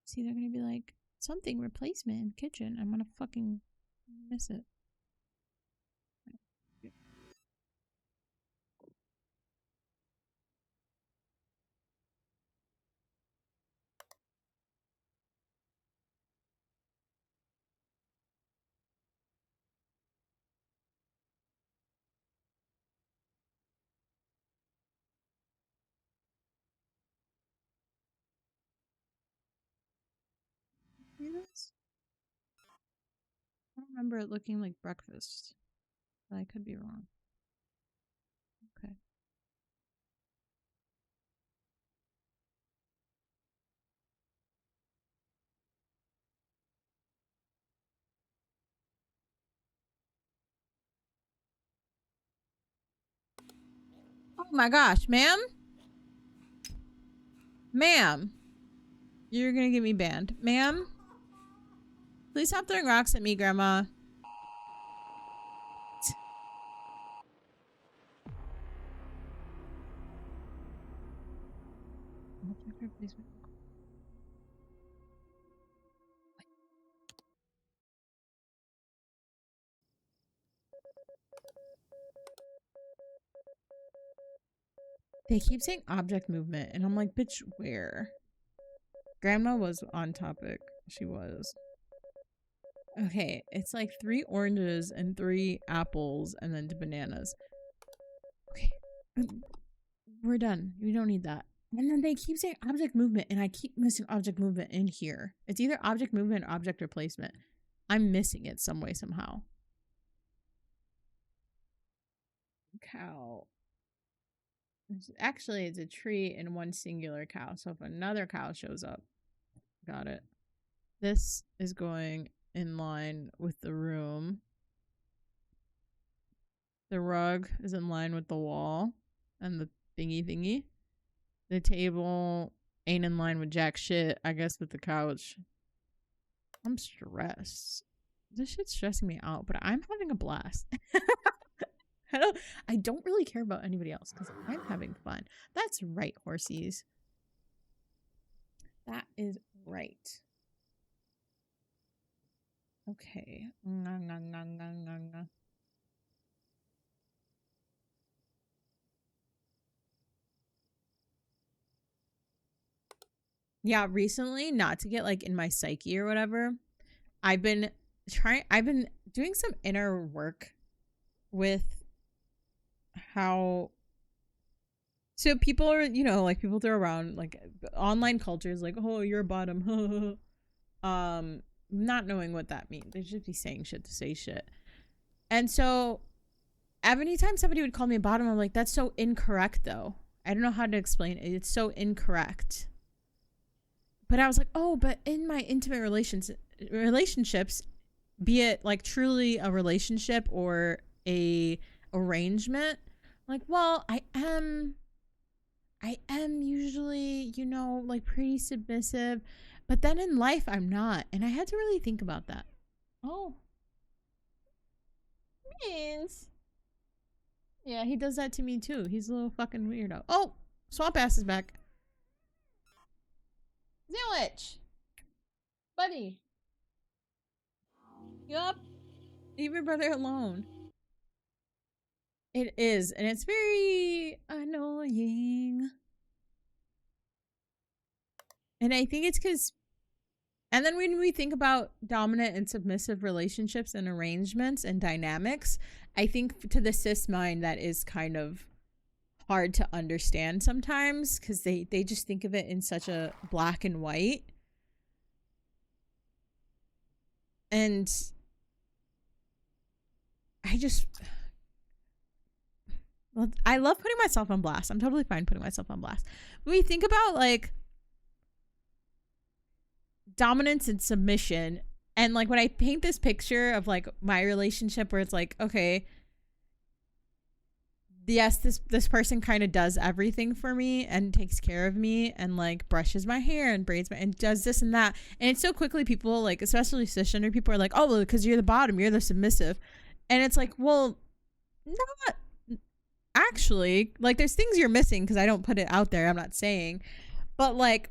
See, they're gonna be like, something replacement kitchen. I'm gonna fucking miss it. See this? I don't remember it looking like breakfast, but I could be wrong. Okay. Oh my gosh, ma'am? Ma'am. You're gonna get me banned. Ma'am? Please stop throwing rocks at me, Grandma. They keep saying object movement, and I'm like, bitch, where? Grandma was on topic. She was. Okay, it's like 3 oranges and 3 apples and then bananas. Okay. We're done. We don't need that. And then they keep saying object movement, and I keep missing object movement in here. It's either object movement or object replacement. I'm missing it some way, somehow. Cow. Actually, it's a tree and 1 singular cow. So if another cow shows up, got it. This is going in line with the room. The rug is in line with the wall and the thingy. The table ain't in line with jack shit, I guess, with the couch. I'm stressed. This shit's stressing me out, but I'm having a blast. I don't I don't really care about anybody else because I'm having fun. That's right, horsies. That is right. Okay. Yeah, recently, not to get like in my psyche or whatever, I've been I've been doing some inner work with how so people are, like people throw around like online cultures like, oh, you're a bottom. Not knowing what that means. They should be saying shit to say shit. And so every time somebody would call me a bottom, I'm like, that's so incorrect though. I don't know how to explain it. It's so incorrect. But I was like, oh, but in my intimate relationships, be it like truly a relationship or a arrangement, like, well, I am usually, like pretty submissive, but then in life I'm not. And I had to really think about that. Oh, means. Yeah, he does that to me too. He's a little fucking weirdo. Oh, Swamp Ass is back. Zillich! Buddy. Yup. Leave your brother alone. It is, and it's very annoying. And I think it's because, and then when we think about dominant and submissive relationships and arrangements and dynamics, I think to the cis mind that is kind of hard to understand sometimes because they just think of it in such a black and white. And I just, well, I love putting myself on blast. I'm totally fine putting myself on blast. When we think about like dominance and submission, and like when I paint this picture of like my relationship where it's like, okay, yes, this person kind of does everything for me and takes care of me and like brushes my hair and braids my and does this and that. And it's so quickly people like, especially cisgender people are like, oh, well, because you're the bottom, you're the submissive. And it's like, well, not actually. Like there's things you're missing because I don't put it out there. I'm not saying. But like,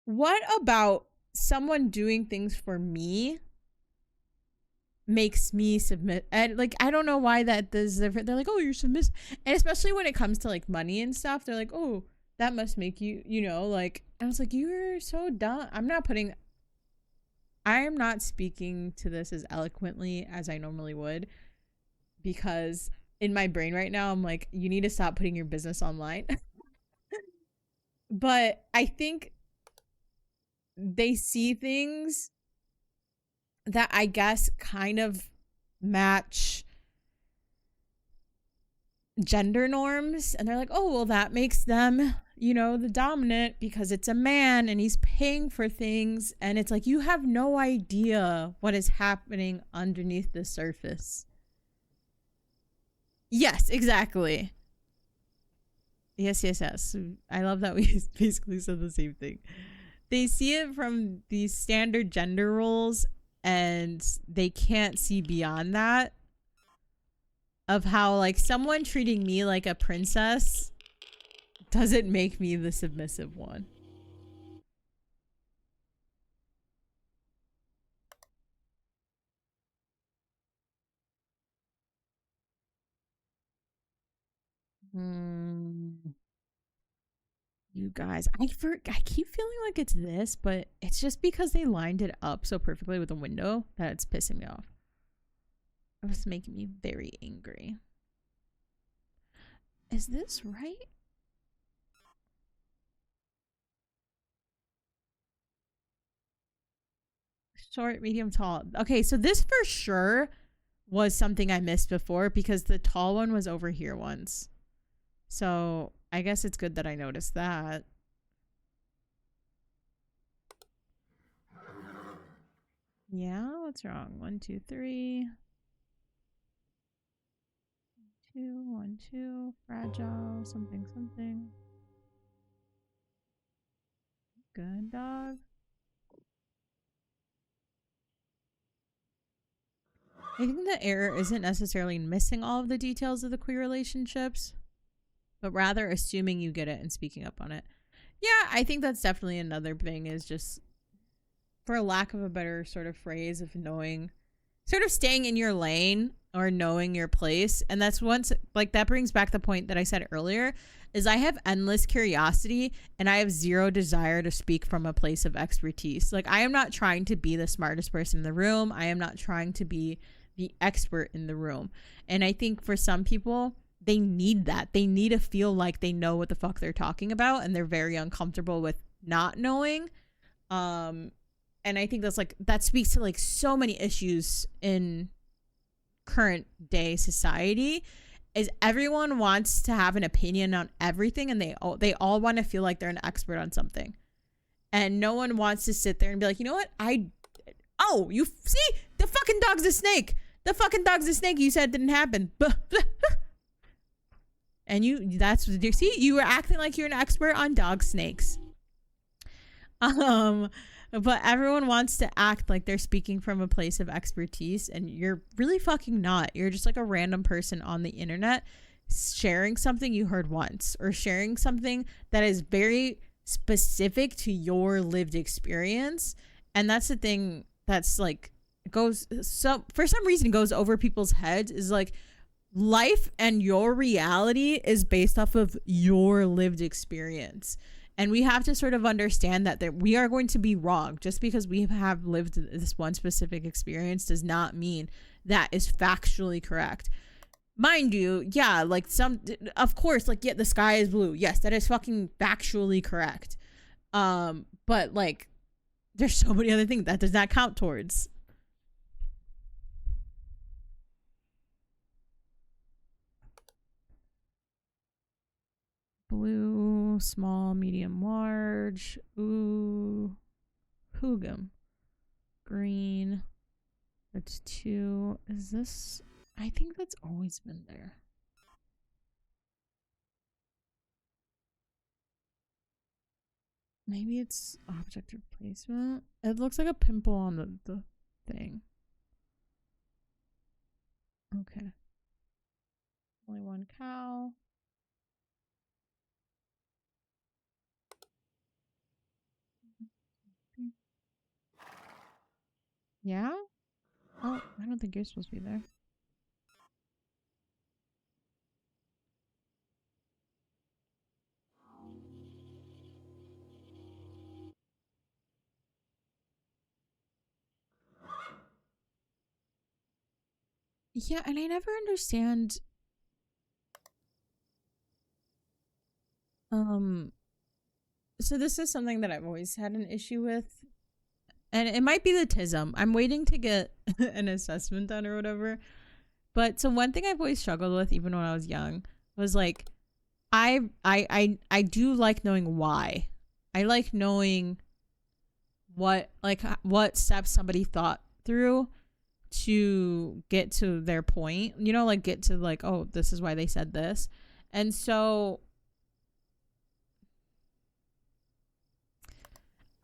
what about someone doing things for me makes me submit? And like I don't know why that is different. They're like, oh, you're submissive. And especially when it comes to like money and stuff, they're like, oh, that must make you, like. I was like, you're so dumb. I am not speaking to this as eloquently as I normally would because in my brain right now I'm like, you need to stop putting your business online. But I think they see things that I guess kind of match gender norms, and they're like, oh, well, that makes them, the dominant because it's a man and he's paying for things. And it's like, you have no idea what is happening underneath the surface. Yes, exactly. Yes. I love that we basically said the same thing. They see it from these standard gender roles and they can't see beyond that, of how like someone treating me like a princess doesn't make me the submissive one. Hmm. You guys, I keep feeling like it's this, but it's just because they lined it up so perfectly with the window that it's pissing me off. It was making me very angry. Is this right? Short, medium, tall. Okay, so this for sure was something I missed before because the tall one was over here once. So I guess it's good that I noticed that. Yeah, what's wrong? 1, 2, 3. 2, 1, 2. Fragile. Something, something. Good dog. I think the error isn't necessarily missing all of the details of the queer relationships, but rather assuming you get it and speaking up on it. Yeah, I think that's definitely another thing, is just, for lack of a better sort of phrase, of knowing, sort of staying in your lane or knowing your place. And that's once, like, that brings back the point that I said earlier, is I have endless curiosity and I have zero desire to speak from a place of expertise. Like, I am not trying to be the smartest person in the room. I am not trying to be the expert in the room. And I think for some people, they need that. They need to feel like they know what the fuck they're talking about, and they're very uncomfortable with not knowing. Um and I think that's like, that speaks to like so many issues in current day society, is everyone wants to have an opinion on everything, and they all want to feel like they're an expert on something. And no one wants to sit there and be like, you know what? Oh, you see, the fucking dog's a snake. The fucking dog's a snake. You said it didn't happen. And that's what you see, you were acting like you're an expert on dog snakes. Um but everyone wants to act like they're speaking from a place of expertise, and you're really fucking not. You're just like a random person on the internet sharing something you heard once, or sharing something that is very specific to your lived experience. And that's the thing that's like, goes, so for some reason goes over people's heads, is like, life and your reality is based off of your lived experience. And we have to sort of understand that we are going to be wrong. Just because we have lived this one specific experience does not mean that is factually correct. Mind you, yeah, like, some, of course, like, yeah, the sky is blue. Yes, that is fucking factually correct. But like, there's so many other things that does not count towards. Blue, small, medium, large. Ooh. Hugum. Green. That's 2. Is this? I think that's always been there. Maybe it's object replacement. It looks like a pimple on the thing. Okay. Only one cow. Yeah? Oh, I don't think you're supposed to be there. Yeah, and I never understand, um so this is something that I've always had an issue with. And it might be the tism. I'm waiting to get an assessment done or whatever. But so one thing I've always struggled with, even when I was young, was like, I do like knowing why. I like knowing what steps somebody thought through to get to their point. You know, like, get to like, oh, this is why they said this. And so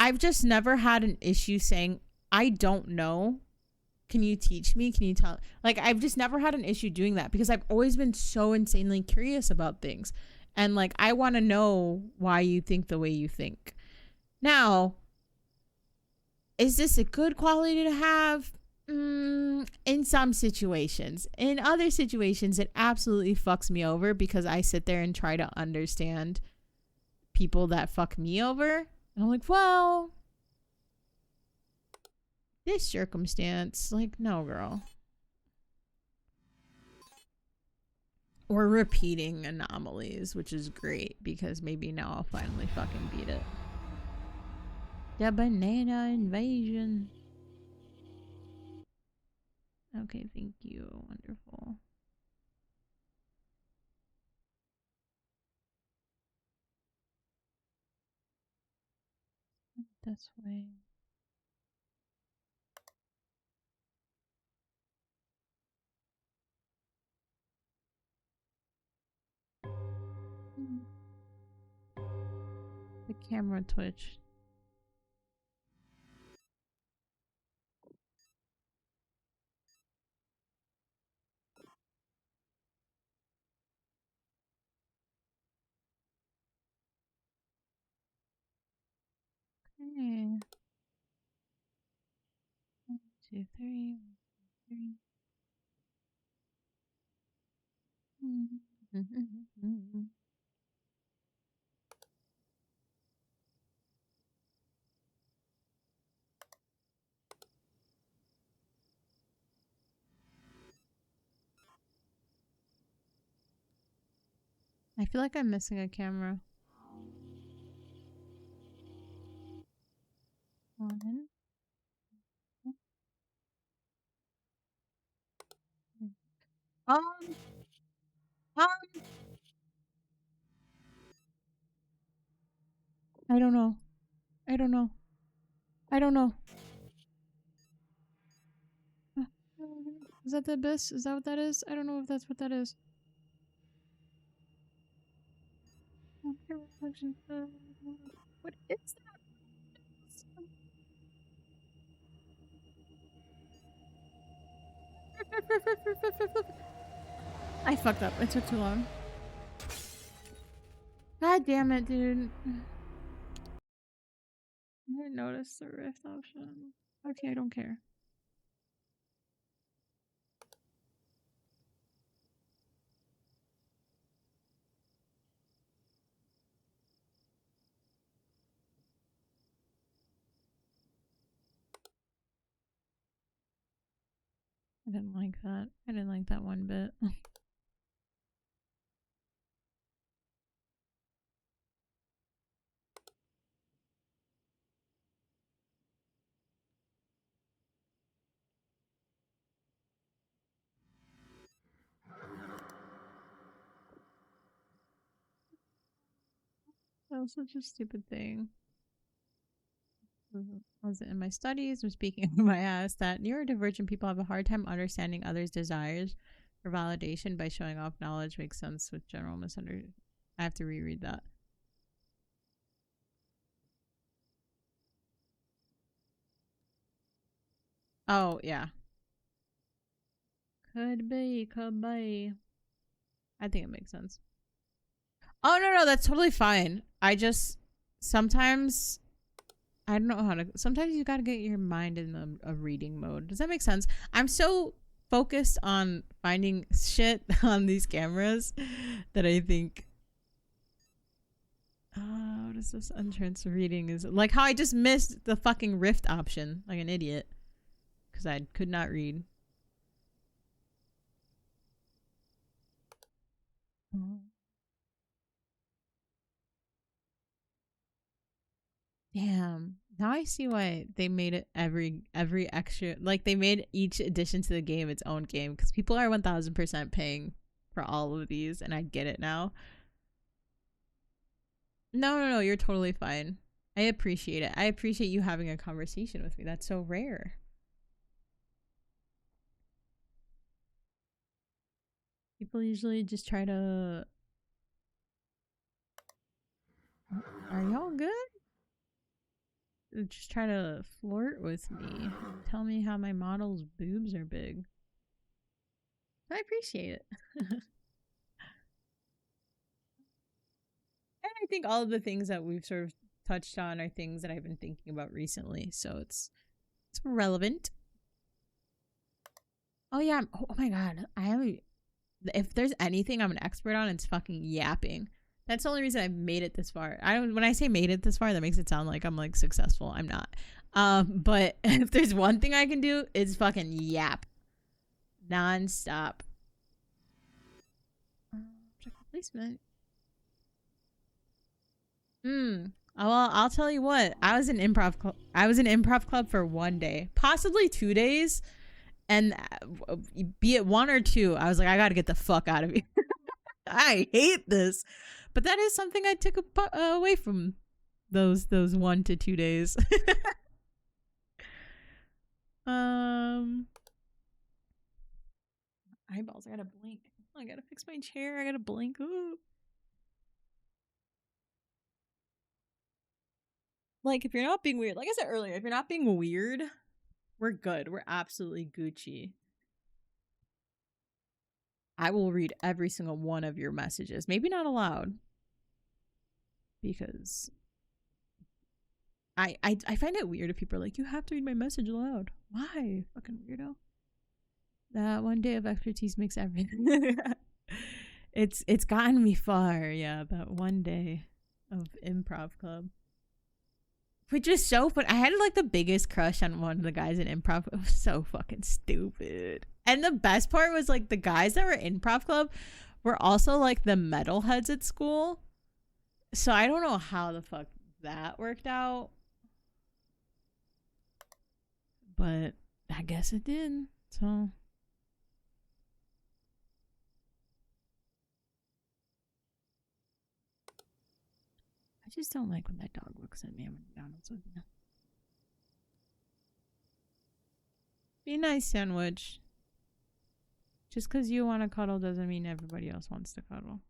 I've just never had an issue saying, I don't know. Can you teach me? Can you tell? Like, I've just never had an issue doing that, because I've always been so insanely curious about things. And like, I want to know why you think the way you think. Now, is this a good quality to have? In some situations. In other situations, it absolutely fucks me over, because I sit there and try to understand people that fuck me over. And I'm like, well, this circumstance, like, no, girl. Or repeating anomalies, which is great, because maybe now I'll finally fucking beat it. The banana invasion. Okay, thank you. Wonderful. This way. The camera twitched. 2, 3. I feel like I'm missing a camera. One. Um, um, I don't know. I don't know. I don't know. Is that the abyss? Is that what that is? I don't know if that's what that is. What is that? I fucked up. It took too long. God damn it, dude. I didn't notice the rift option. Okay, I don't care. I didn't like that. I didn't like that one bit. That was such a stupid thing. I was in my studies, was speaking of my ass, that neurodivergent people have a hard time understanding others' desires for validation by showing off knowledge makes sense with general misunderstanding. I have to reread that. Oh, yeah. Could be, could be. I think it makes sense. Oh, no, that's totally fine. I just sometimes I don't know how to. Sometimes you gotta get your mind in a reading mode. Does that make sense? I'm so focused on finding shit on these cameras that I think. What is this entrance reading? Is like how I just missed the fucking rift option like an idiot because I could not read. Damn. Now I see why they made it every extra, like they made each addition to the game its own game because people are 1000% paying for all of these and I get it now. No, you're totally fine. I appreciate it. I appreciate you having a conversation with me. That's so rare. People usually just try to. Are y'all good? Just try to flirt with me. Tell me how my model's boobs are big. I appreciate it. And I think all of the things that we've sort of touched on are things that I've been thinking about recently. So it's relevant. Oh yeah. Oh my god. I have. If there's anything I'm an expert on, it's fucking yapping. That's the only reason I've made it this far. I don't. When I say made it this far, that makes it sound like I'm like successful. I'm not. But if there's one thing I can do, it's fucking yap, nonstop. Check replacement. Well, I'll tell you what. I was in improv. I was in improv club for 1 day, possibly 2 days, and be it 1 or 2, I was like, I got to get the fuck out of here. I hate this, but that is something I took away from those 1 to 2 days. Eyeballs. I gotta blink. I gotta fix my chair. I gotta blink. Ooh. Like if you're not being weird, like I said earlier, if you're not being weird, we're good. We're absolutely Gucci. I will read every single one of your messages. Maybe not aloud, because I find it weird if people are like, you have to read my message aloud. Why? Fucking weirdo. That one day of expertise makes everything. It's gotten me far, yeah, that one day of improv club. Which is so fun. I had like the biggest crush on one of the guys in improv. It was so fucking stupid. And the best part was like the guys that were in improv club were also like the metalheads at school. So I don't know how the fuck that worked out. But I guess it did. So I just don't like when that dog looks at me at McDonald's with me. Be nice, sandwich. Just because you want to cuddle doesn't mean everybody else wants to cuddle.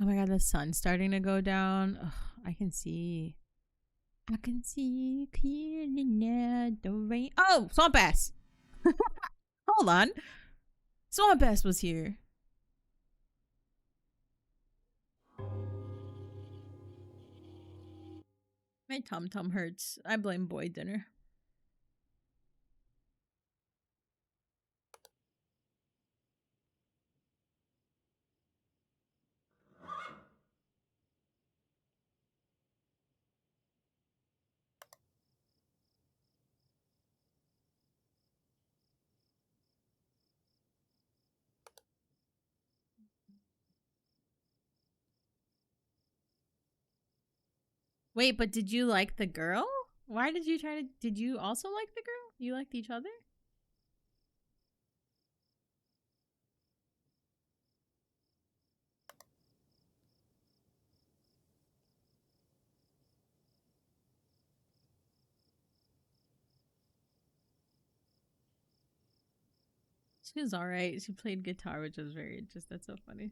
Oh my god, the sun's starting to go down. Ugh, I can see. I can see clearly now the rain. Oh, Swamp Ass. Hold on. Swamp Ass was here. My tum tum hurts. I blame boy dinner. Wait, but did you like the girl? Why did you try to? Did you also like the girl? You liked each other? She was alright. She played guitar, which was very just that's so funny.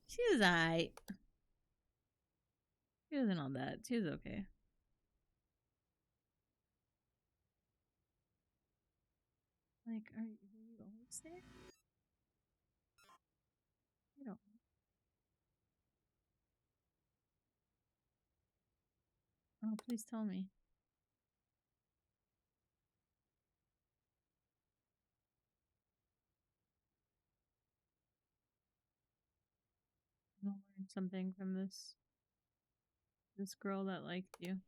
She was alright. She wasn't all that. She was okay. Like, are you always there? I don't. Oh, please tell me. I'll learn something from this girl that liked you.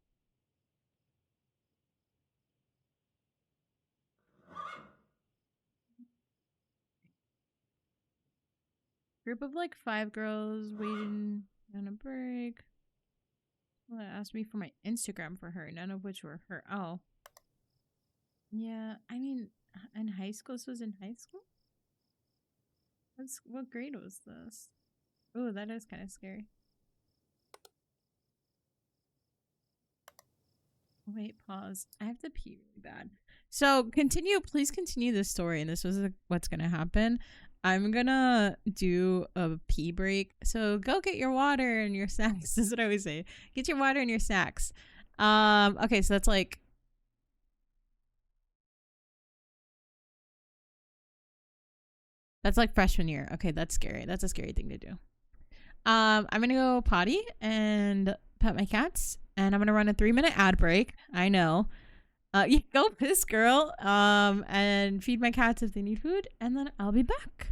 Group of like 5 girls waiting on a break. Well, asked me for my Instagram for her, none of which were her. Oh, yeah. I mean, in high school, this was in high school. What grade was this? Oh, that is kind of scary. Wait, pause. I have to pee really bad. So continue, please continue this story. And this was what's gonna happen. I'm gonna do a pee break. So go get your water and your snacks. This is what I always say. Get your water and your snacks. Okay, so that's like freshman year. Okay, that's scary. That's a scary thing to do. I'm gonna go potty and pet my cats, and I'm gonna run a 3-minute ad break. I know. You go piss, girl. And feed my cats if they need food, and then I'll be back.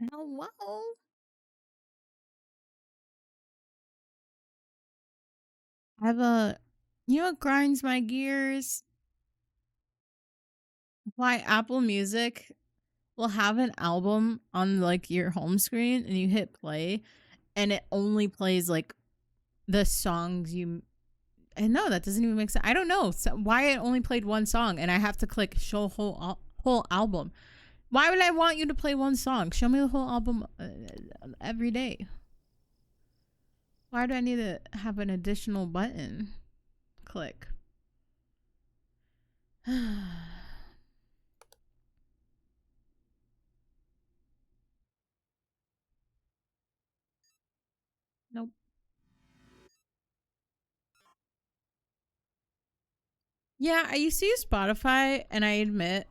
Hello. I have a. You know what grinds my gears? Why Apple Music will have an album on like your home screen and you hit play and it only plays like the songs you. And no, that doesn't even make sense. I don't know why it only played one song and I have to click show whole album. Why would I want you to play one song? Show me the whole album every day. Why do I need to have an additional button? Click. Nope. Yeah, I used to use Spotify, and I admit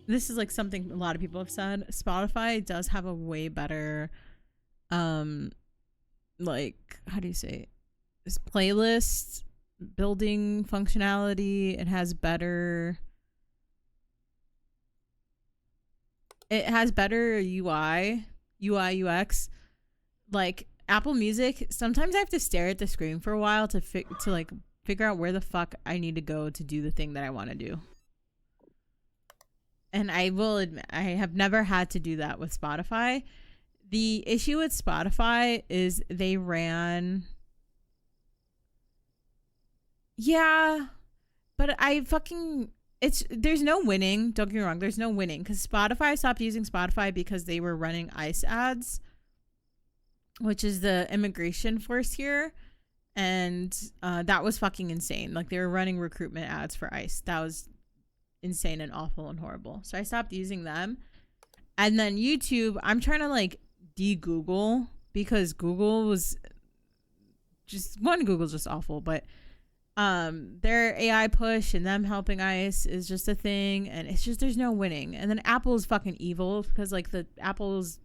this is like something a lot of people have said. Spotify does have a way better, um, like how do you say it? This playlist building functionality. It has better. It has better UI UX. Like Apple Music, sometimes I have to stare at the screen for a while to like figure out where the fuck I need to go to do the thing that I want to do. And I will admit, I have never had to do that with Spotify. The issue with Spotify is they ran. Yeah, but I fucking. There's no winning. Don't get me wrong. There's no winning because Spotify stopped using Spotify because they were running ICE ads, which is the immigration force here, and that was fucking insane. Like they were running recruitment ads for ICE. That was insane and awful and horrible. So I stopped using them. And then YouTube, I'm trying to like de-Google because Google was just Google's just awful, but their AI push and them helping ICE is just a thing, and it's just there's no winning. And then Apple's fucking evil because like the Apple's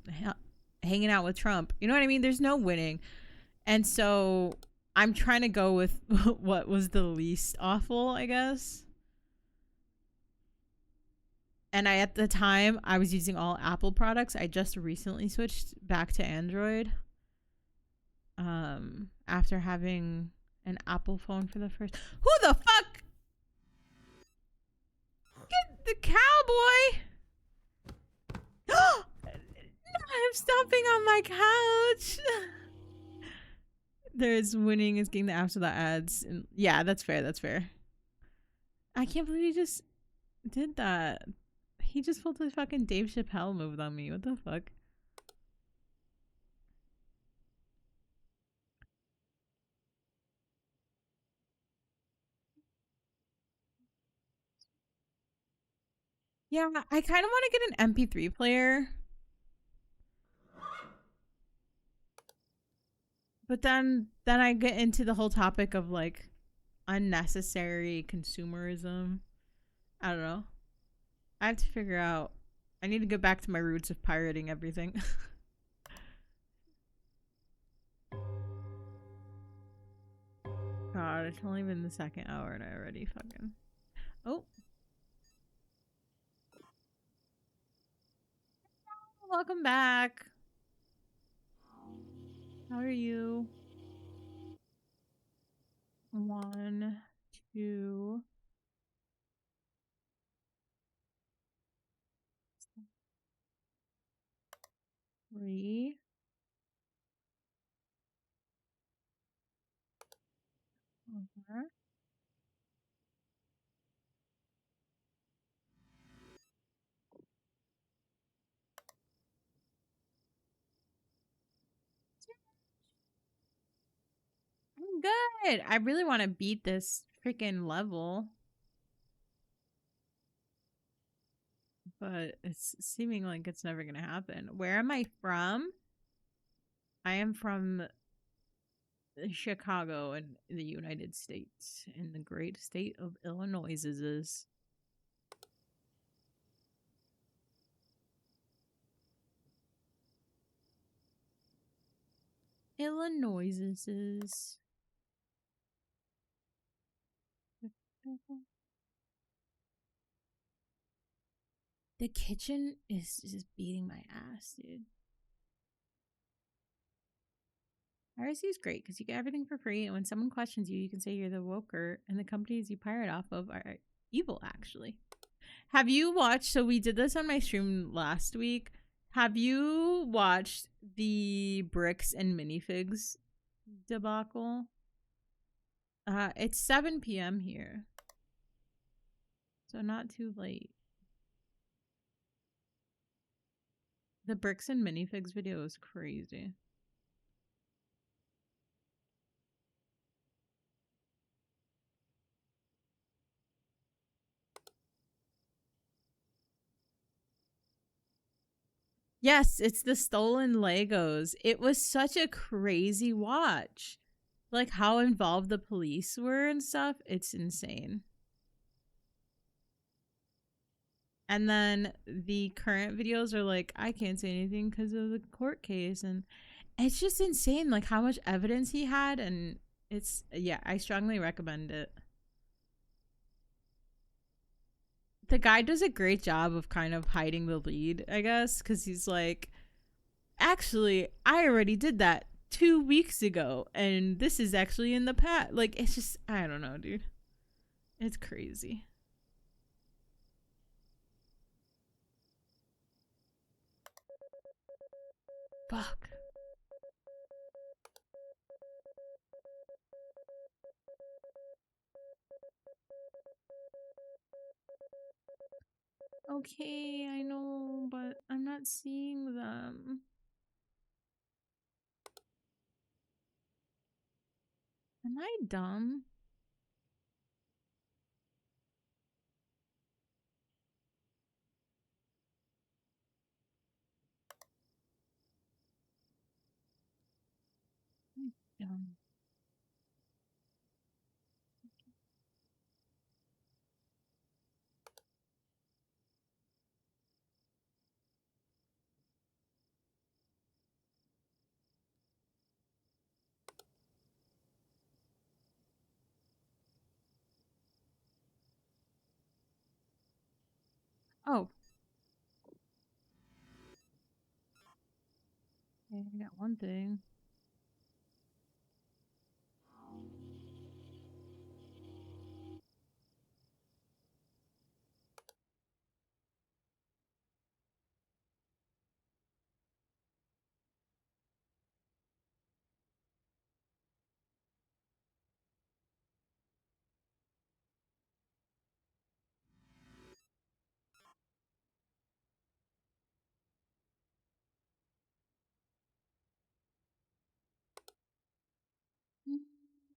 hanging out with Trump. You know what I mean? There's no winning. And so I'm trying to go with what was the least awful, I guess. And at the time I was using all Apple products. I just recently switched back to Android. After having an Apple phone for the first. Who the fuck? Get the cowboy. I'm stomping on my couch. There's winning is getting the apps without ads. And yeah, that's fair. That's fair. I can't believe he just did that. He just pulled a fucking Dave Chappelle move on me. What the fuck? Yeah, I kind of want to get an MP3 player. But then I get into the whole topic of like unnecessary consumerism. I don't know. I have to figure out. I need to go back to my roots of pirating everything. God, it's only been the second hour and I already fucking. Oh, welcome back. How are you? One, two, three. Over. I'm good. I really want to beat this freaking level, but it's seeming like it's never gonna happen. Where am I from? I am from Chicago in the United States, in the great state of Illinois. Illinois. The kitchen is just beating my ass, dude. RSU is great because you get everything for free, and when someone questions you, you can say you're the woker, and the companies you pirate off of are evil, actually. Have you watched? So we did this on my stream last week. Have you watched the bricks and minifigs debacle? It's 7 p.m. here, so not too late. The bricks and minifigs video is crazy. Yes, it's the stolen Legos. It was such a crazy watch. Like how involved the police were and stuff. It's insane. And then the current videos are like, I can't say anything because of the court case. And it's just insane, like how much evidence he had. And it's, yeah, I strongly recommend it. The guy does a great job of kind of hiding the lead, I guess, because he's like, actually, I already did that 2 weeks ago, and this is actually in the past. Like, it's just, I don't know, dude. It's crazy. Fuck. Okay, I know, but I'm not seeing them. Am I dumb? I'm dumb. Oh. Okay, I got one thing.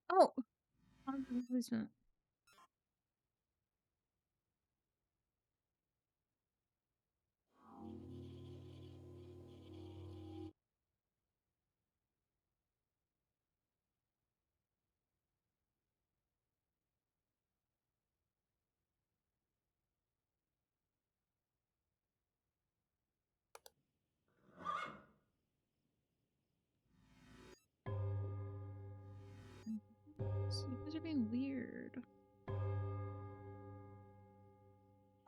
Oh. Replacement. You guys are being weird.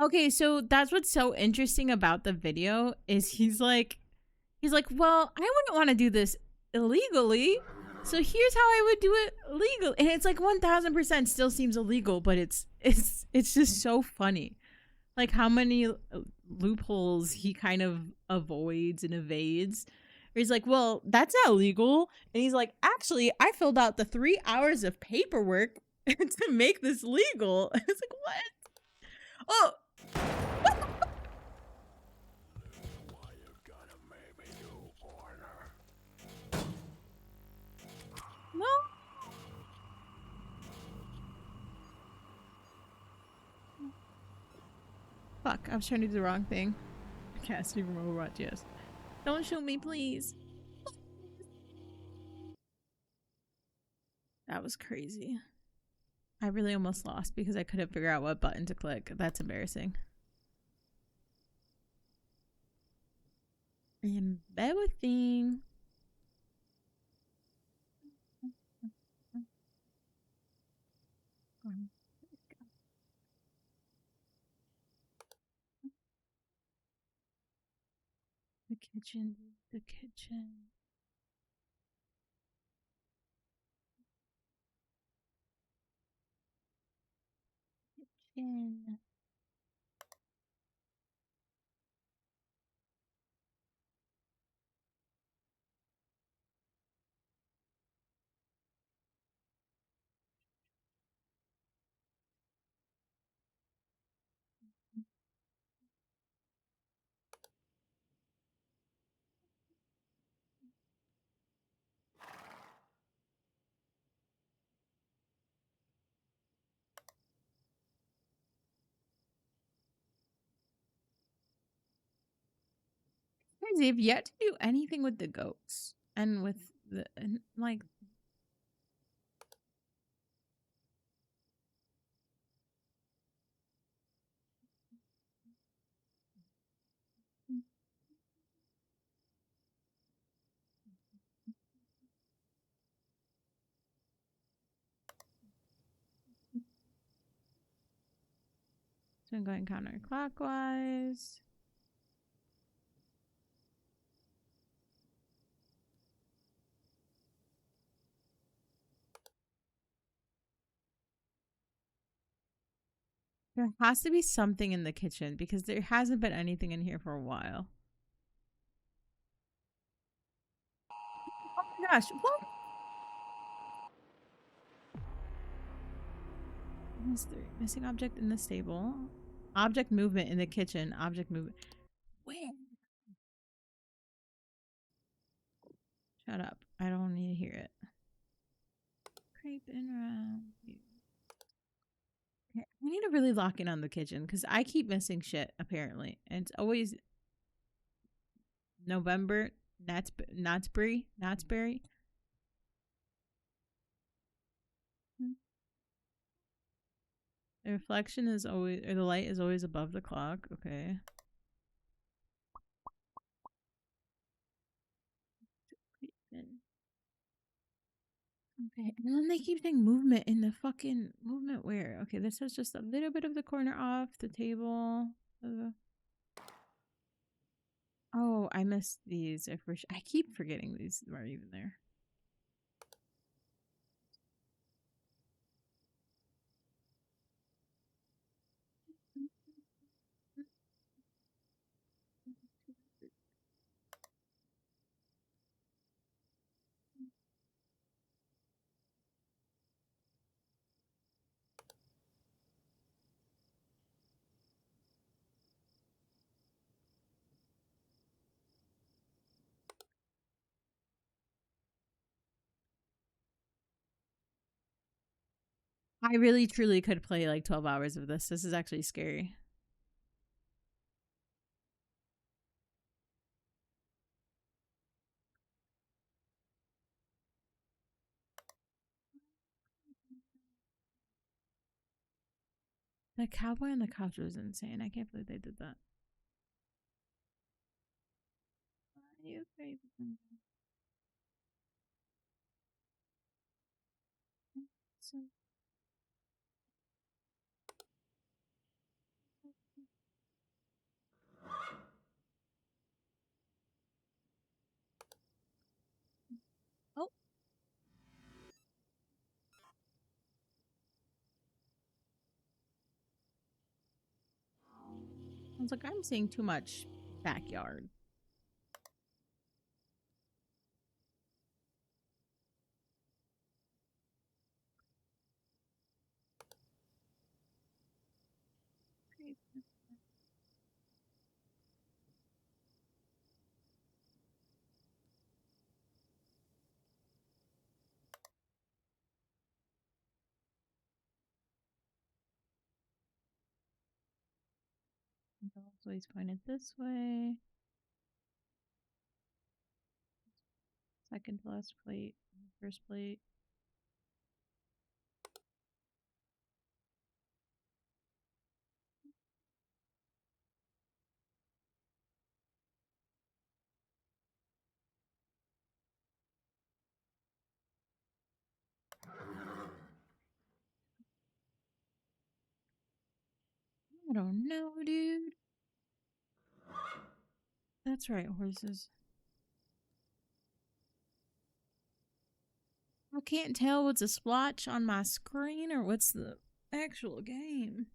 Okay, so that's what's so interesting about the video is he's like, well, I wouldn't want to do this illegally. So here's how I would do it legal. And it's like 1000% still seems illegal, but it's just so funny. Like how many loopholes he kind of avoids and evades. He's like, well, that's not legal. And he's like, actually, I filled out the 3 hours of paperwork to make this legal. It's like, what? Oh, no. Fuck, I was trying to do the wrong thing. Casting from Overwatch, yes. Don't shoot me, please. That was crazy. I really almost lost because I couldn't figure out what button to click. That's embarrassing. Embarrassing. Kitchen, the kitchen. Kitchen. Crazy. I've yet to do anything with the goats and with the and like. So I'm going counterclockwise. There has to be something in the kitchen because there hasn't been anything in here for a while. Oh my gosh. What? Mystery. Missing object in the stable. Object movement in the kitchen. Object movement. Where? Shut up. I don't need to hear it. Creeping around you. Okay, we need to really lock in on the kitchen because I keep missing shit apparently. And it's always November. Knotsbury. The reflection is always, or the light is always above the clock. Okay. Okay, and then they keep saying movement in the fucking movement where? Okay, this is just a little bit of the corner off the table. Oh, I missed these. I keep forgetting these are even there. I really truly could play like 12 hours of this. This is actually scary. The cowboy on the couch was insane. I can't believe they did that. Why are you crazy? So- Oh, I was like, I'm seeing too much backyard. Always pointed this way. Second to last plate. First plate. I don't know, dude. That's right, horses. I can't tell what's a splotch on my screen or what's the actual game.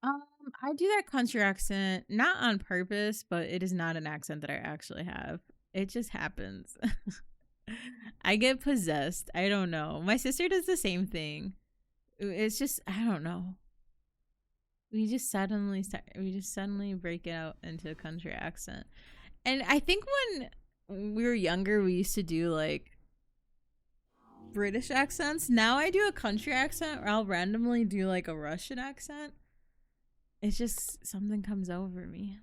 Um, I do that country accent not on purpose, but it is not an accent that I actually have. It just happens. I get possessed. I don't know. My sister does the same thing. It's just I don't know. We just suddenly break out into a country accent. And I think when we were younger, we used to do like British accents. Now I do a country accent, or I'll randomly do like a Russian accent. It's just something comes over me.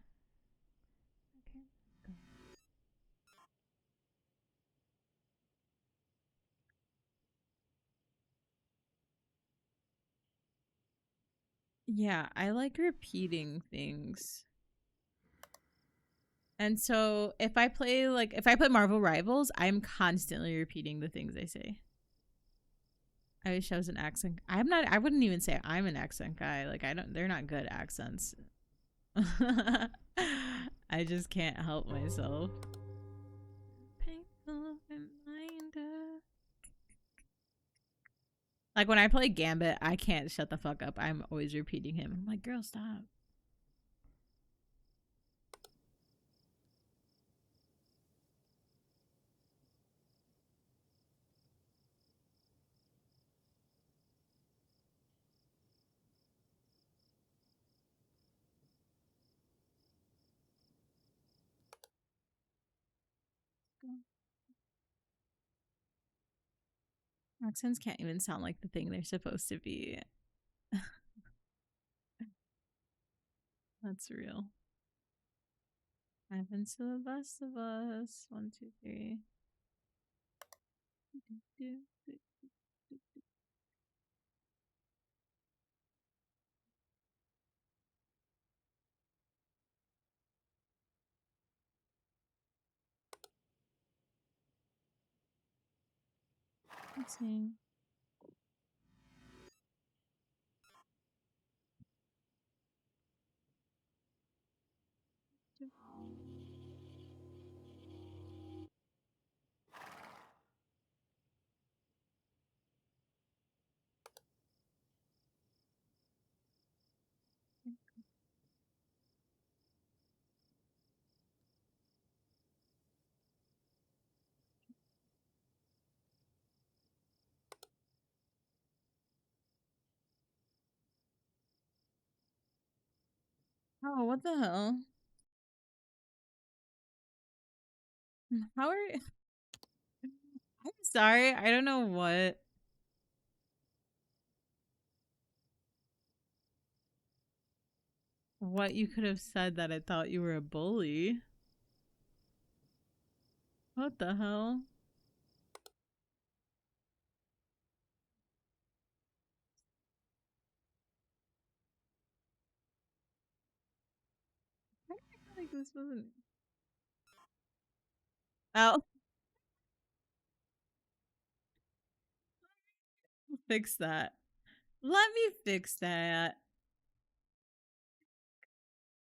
Yeah, I like repeating things. And so if I play Marvel Rivals, I'm constantly repeating the things they say. I wish I was an accent. I wouldn't even say I'm an accent guy. Like I don't they're not good accents. I just can't help myself. Painful reminder. Like when I play Gambit, I can't shut the fuck up. I'm always repeating him. I'm like, girl, stop. Accents can't even sound like the thing they're supposed to be. That's real. Happens to the best of us. One, two, three. Let's see. Oh, what the hell? How are you? I'm sorry. I don't know what you could have said that I thought you were a bully. What the hell? I feel like this wasn't. Oh, fix that. Let me fix that.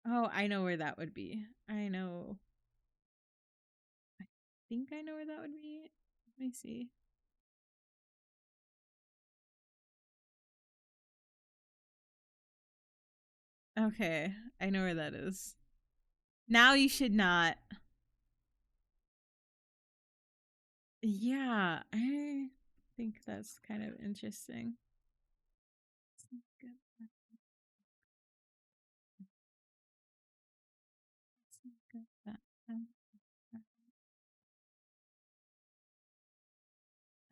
Oh, I know where that would be. I know. I think I know where that would be. Let me see. Okay, I know where that is. Now you should not. Yeah, I think that's kind of interesting.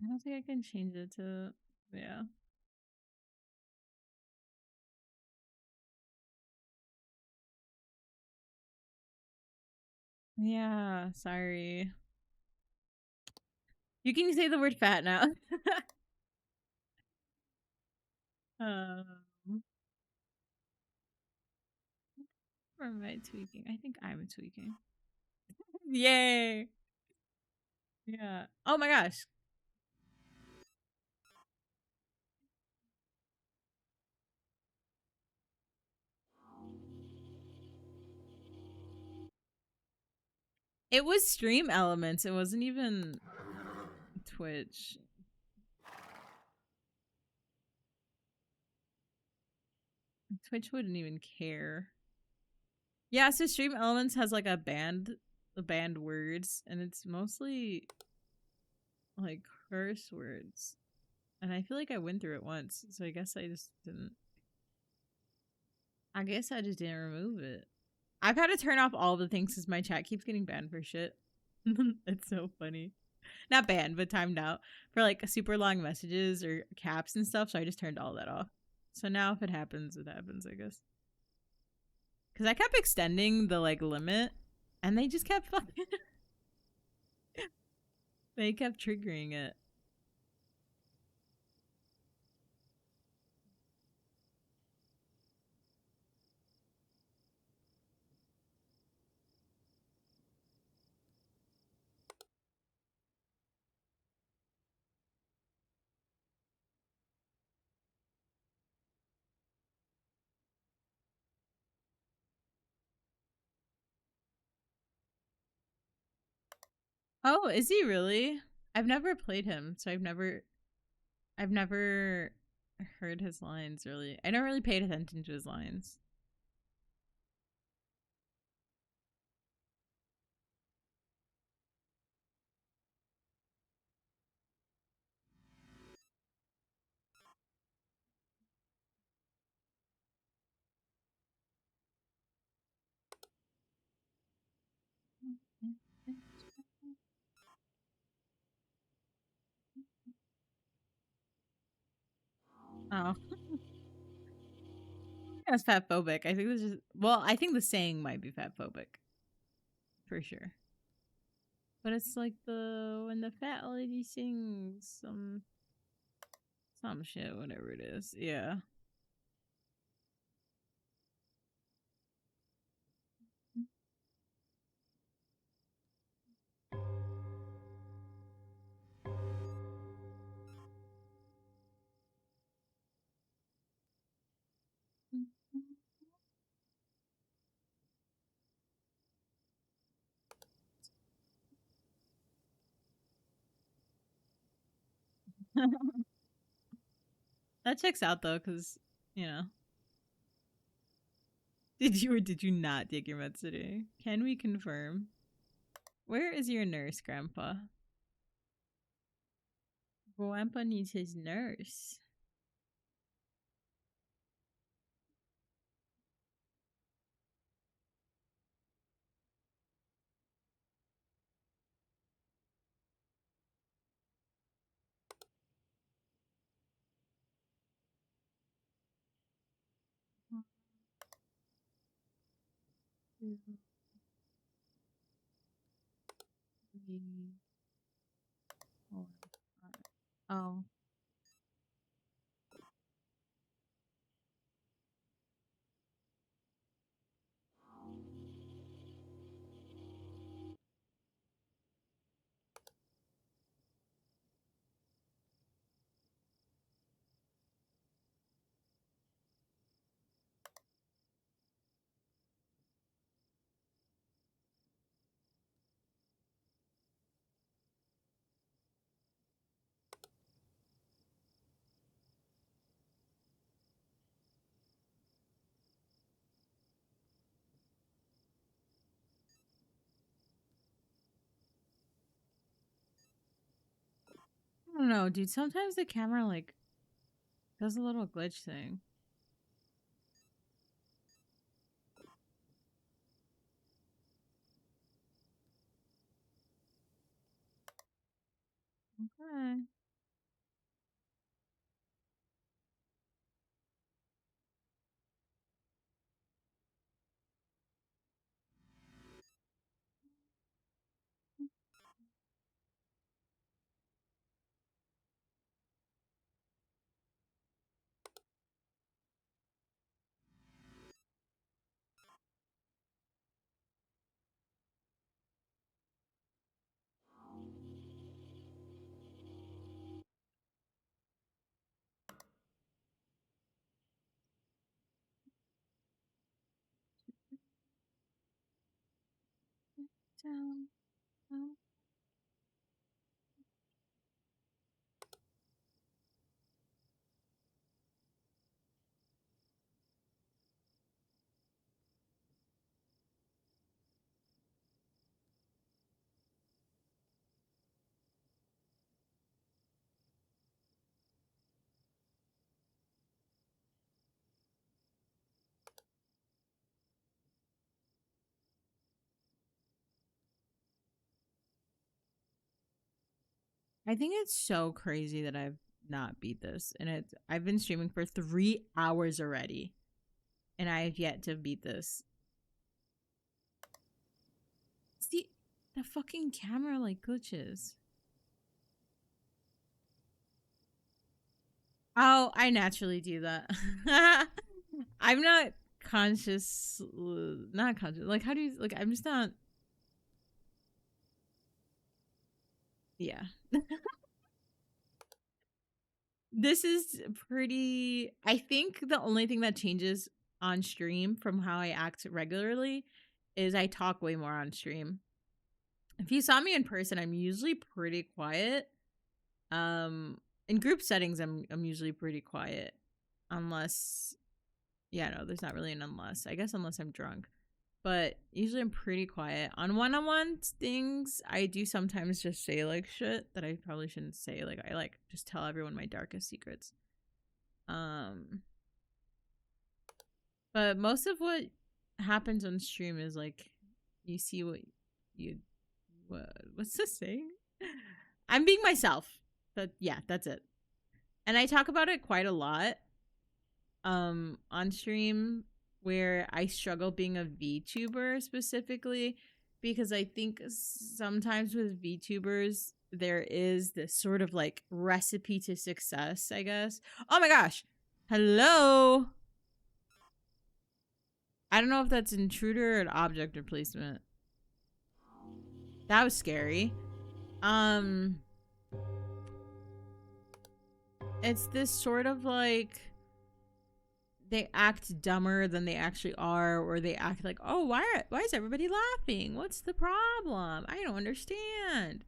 I don't think I can change it to yeah. Yeah, sorry. You can say the word fat now. um, or am I tweaking? I think I'm tweaking. Yay! Yeah. Oh my gosh. It was Stream Elements. It wasn't even Twitch. Twitch wouldn't even care. Yeah, so Stream Elements has like the banned words, and it's mostly like curse words. And I feel like I went through it once, so I guess I just didn't. I guess I just didn't remove it. I've had to turn off all the things because my chat keeps getting banned for shit. It's so funny. Not banned, but timed out for like super long messages or caps and stuff. So I just turned all that off. So now if it happens, it happens, I guess. Because I kept extending the like limit, and they just kept fucking. They kept triggering it. Oh, is he really? I've never played him, so I've never heard his lines really. I never really paid attention to his lines. Oh, that's fat phobic. I think this is well. I think the saying might be fat phobic for sure. But it's like the when the fat lady sings some shit, whatever it is. Yeah. That checks out though, because you know. Did you or did you not take your meds today? Can we confirm? Where is your nurse, Grandpa? Grandpa needs his nurse. Oh. I don't know, dude. Sometimes the camera like does a little glitch thing. Okay. Down, down. I think it's so crazy that I've not beat this, and I've been streaming for 3 hours already, and I have yet to beat this. See, the fucking camera like glitches. Oh, I naturally do that. I'm not conscious, not conscious. Like, how do you like? I'm just not. Yeah. This is pretty. I think the only thing that changes on stream from how I act regularly is I talk way more on stream. If you saw me in person, I'm usually pretty quiet. In group settings, I'm usually pretty quiet, unless, yeah, no, there's not really an unless. I guess unless I'm drunk, but usually I'm pretty quiet. On one-on-one things, I do sometimes just say like shit that I probably shouldn't say. Like I like just tell everyone my darkest secrets. But most of what happens on stream is like you see what you what's this saying? I'm being myself. But yeah, that's it. And I talk about it quite a lot on stream, where I struggle being a VTuber specifically, because I think sometimes with VTubers there is this sort of like recipe to success, I guess. Oh my gosh. Hello. I don't know if that's intruder or an object replacement. That was scary. It's this sort of like they act dumber than they actually are, or they act like, oh, why is everybody laughing? What's the problem? I don't understand.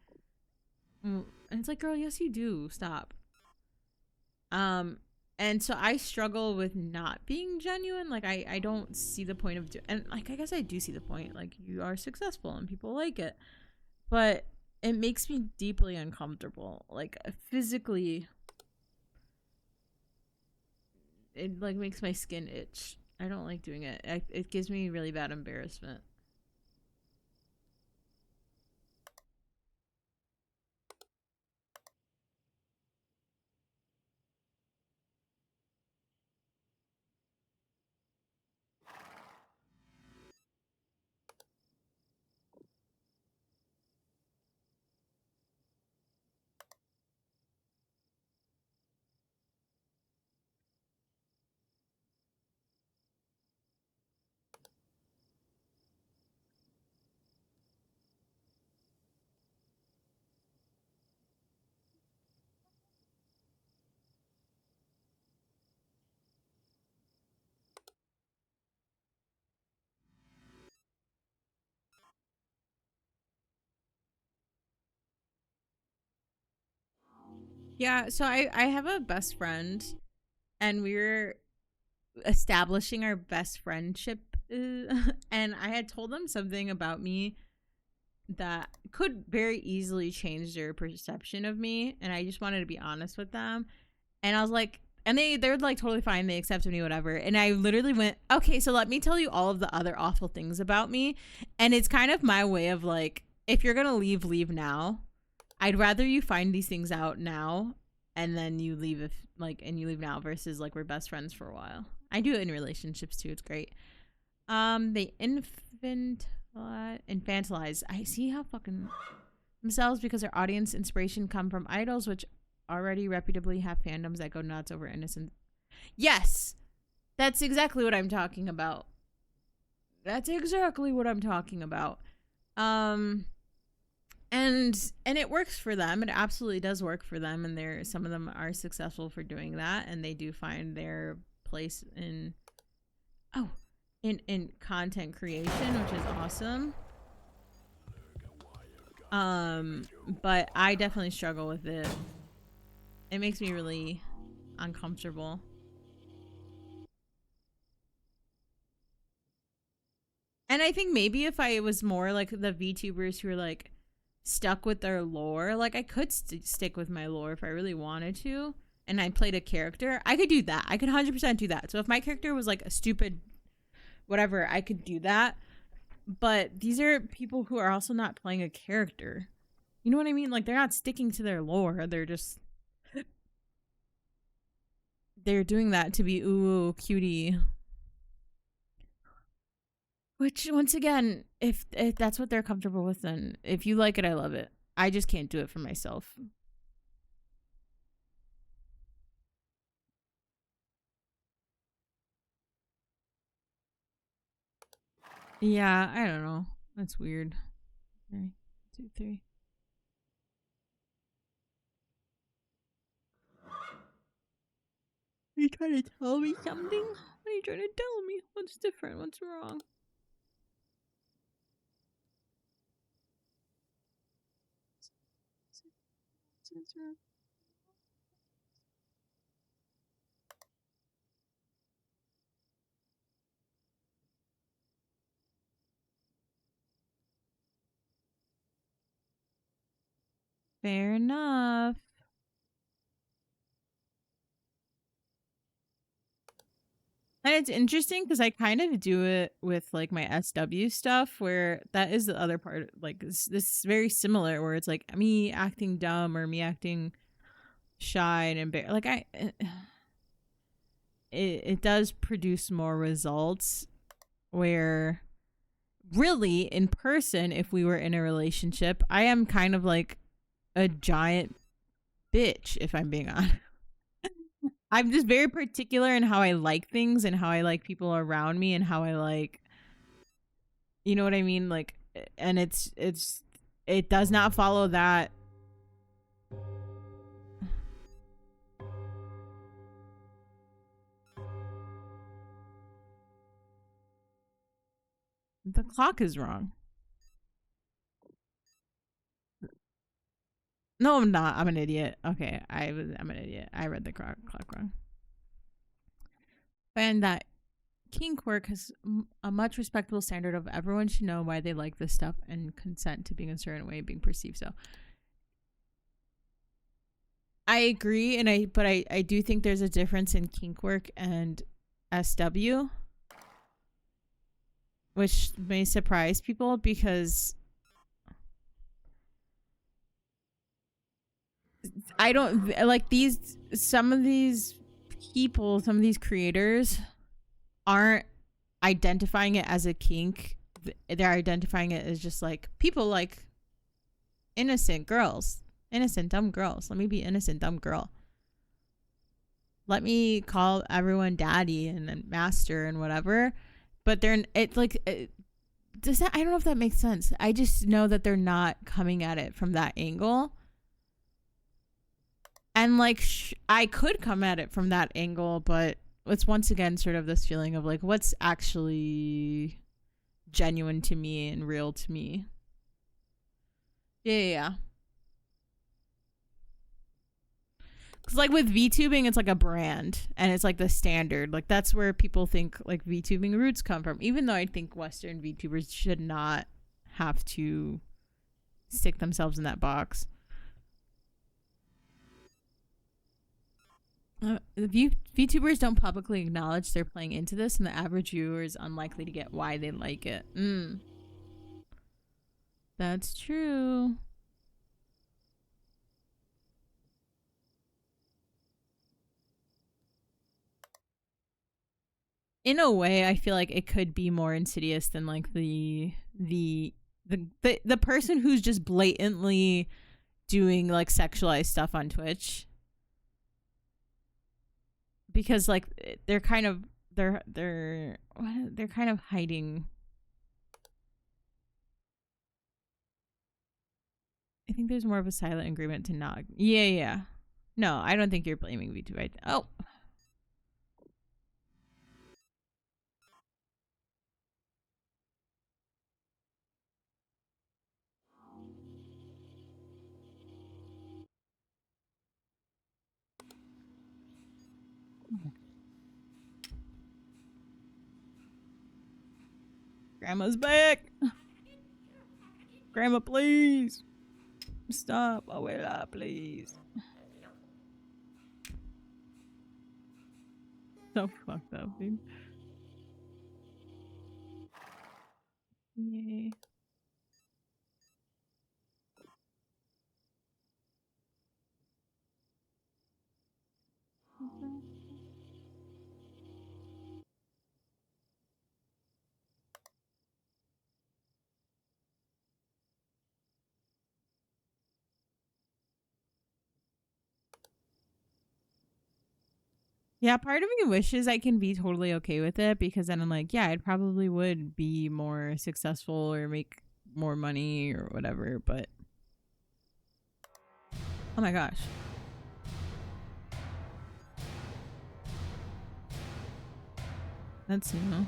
And it's like, girl, yes you do. Stop. And so I struggle with not being genuine. Like I don't see the point of and like I guess I do see the point. Like you are successful and people like it, but it makes me deeply uncomfortable. Like physically, it like makes my skin itch. I don't like doing it. It gives me really bad embarrassment. Yeah, so I have a best friend, and we're establishing our best friendship, and I had told them something about me that could very easily change their perception of me, and I just wanted to be honest with them. And I was like, and they're like totally fine, they accepted me, whatever. And I literally went, okay, so let me tell you all of the other awful things about me. And it's kind of my way of like, if you're gonna leave now. I'd rather you find these things out now and then you leave, if like, and you leave now, versus like we're best friends for a while. I do it in relationships too. It's great. They infantilize. I see how fucking themselves because their audience inspiration come from idols, which already reputably have fandoms that go nuts over innocent. Yes, that's exactly what I'm talking about. That's exactly what I'm talking about. And it works for them. It absolutely does work for them, and they're some of them are successful for doing that, and they do find their place in in content creation, which is awesome. But I definitely struggle with it. It makes me really uncomfortable. And I think maybe if I was more like the VTubers who are like stuck with their lore, like I could stick with my lore if I really wanted to, and I played a character, I could do that. I could 100% do that. So if my character was like a stupid whatever, I could do that. But these are people who are also not playing a character. You know what I mean? Like they're not sticking to their lore. They're doing that to be ooh cutie. Which once again, if that's what they're comfortable with, then if you like it, I love it. I just can't do it for myself. Yeah, I don't know. That's weird. 3, 2, 3. Are you trying to tell me something? What are you trying to tell me? What's different? What's wrong? Fair enough. And it's interesting because I kind of do it with like my SW stuff, where that is the other part. Like this is very similar, where it's like me acting dumb or me acting shy and embarrassed. Like it does produce more results. Where really in person, if we were in a relationship, I am kind of like a giant bitch. If I'm being honest, I'm just very particular in how I like things and how I like people around me and how I like, you know what I mean? Like, and it does not follow that. The clock is wrong. No, I'm not. I'm an idiot. Okay, I'm an idiot. I read the clock wrong. And that kink work has a much respectable standard of everyone should know why they like this stuff and consent to being a certain way, being perceived. So I agree, and I do think there's a difference in kink work and SW, which may surprise people because I don't like these. Some of these people, some of these creators aren't identifying it as a kink. They're identifying it as just like people like innocent girls, innocent dumb girls. Let me be innocent dumb girl. Let me call everyone daddy and master and whatever. But they're it's like does that I don't know if that makes sense. I just know that they're not coming at it from that angle. And like I could come at it from that angle, but it's once again sort of this feeling of like what's actually genuine to me and real to me. Yeah. Cause like with VTubing, it's like a brand and it's like the standard. Like that's where people think like VTubing roots come from. Even though I think Western VTubers should not have to stick themselves in that box. VTubers don't publicly acknowledge they're playing into this, and the average viewer is unlikely to get why they like it. That's true. In a way, I feel like it could be more insidious than like the person who's just blatantly doing like sexualized stuff on Twitch, because like they're kind of they're kind of hiding. I think there's more of a silent agreement to not. Yeah, yeah. No, I don't think you're blaming VTuber. Oh, Grandma's back. Grandma, please. Stop. Abuela, please. So fucked up, dude. Yay. Yeah, part of me wishes I can be totally okay with it because then I'm like, yeah, I probably would be more successful or make more money or whatever. But oh my gosh, that's new.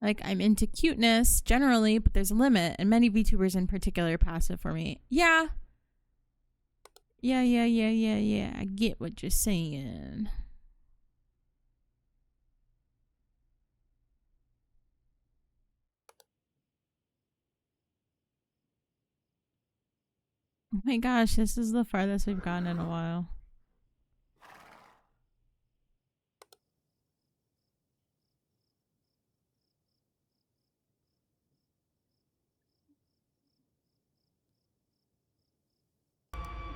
Like, I'm into cuteness generally, but there's a limit, and many VTubers in particular are passive for me. Yeah. Yeah. I get what you're saying. Oh my gosh, this is the farthest we've gone in a while.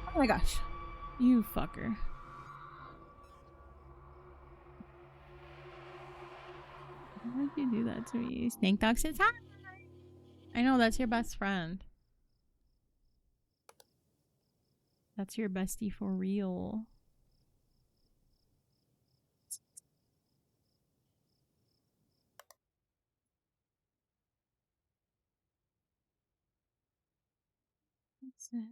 Oh my gosh. You fucker. Why would you do that to me? Snake Dog says hi. I know, that's your best friend. That's your bestie for real. That's it.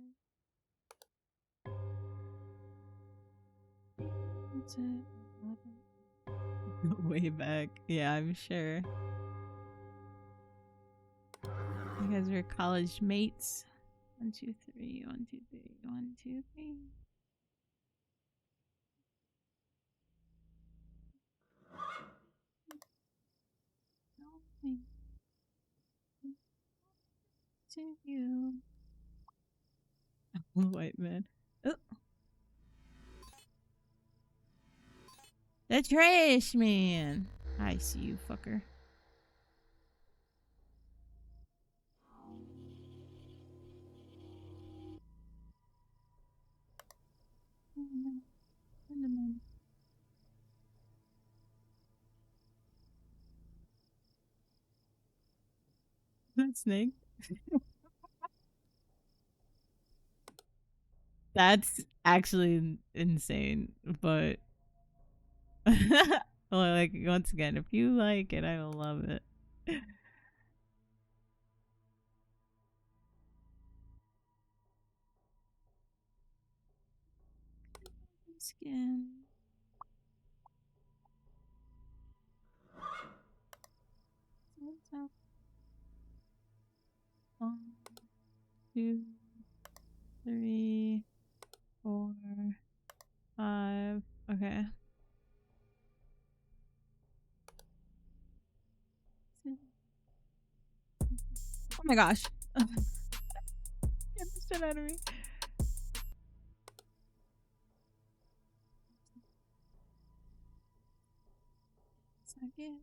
That's it. Way back. Yeah, I'm sure. You guys were college mates. 1, 2, 3. 1, 2, 3. 1, 2, 3. To you. White man. Oh, the trash man. I see you, fucker. That snake. That's actually insane, but well, like once again, if you like it, I will love it. Skin. What's up? 1, 2, 3, 4, 5. Okay. Oh my gosh. Get the shit out of me. Second.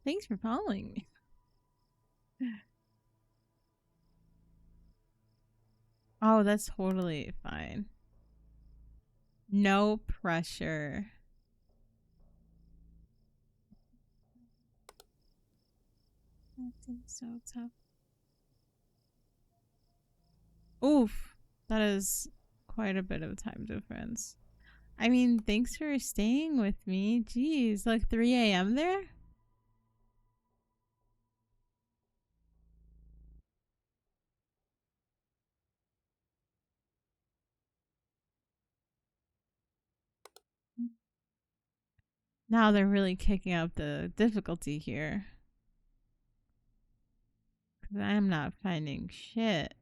Thanks for following me. Oh, that's totally fine. No pressure. That's so tough. Oof. That is quite a bit of time difference. I mean, thanks for staying with me. Jeez, like 3 a.m. there? Now they're really kicking up the difficulty here. 'Cause I'm not finding shit.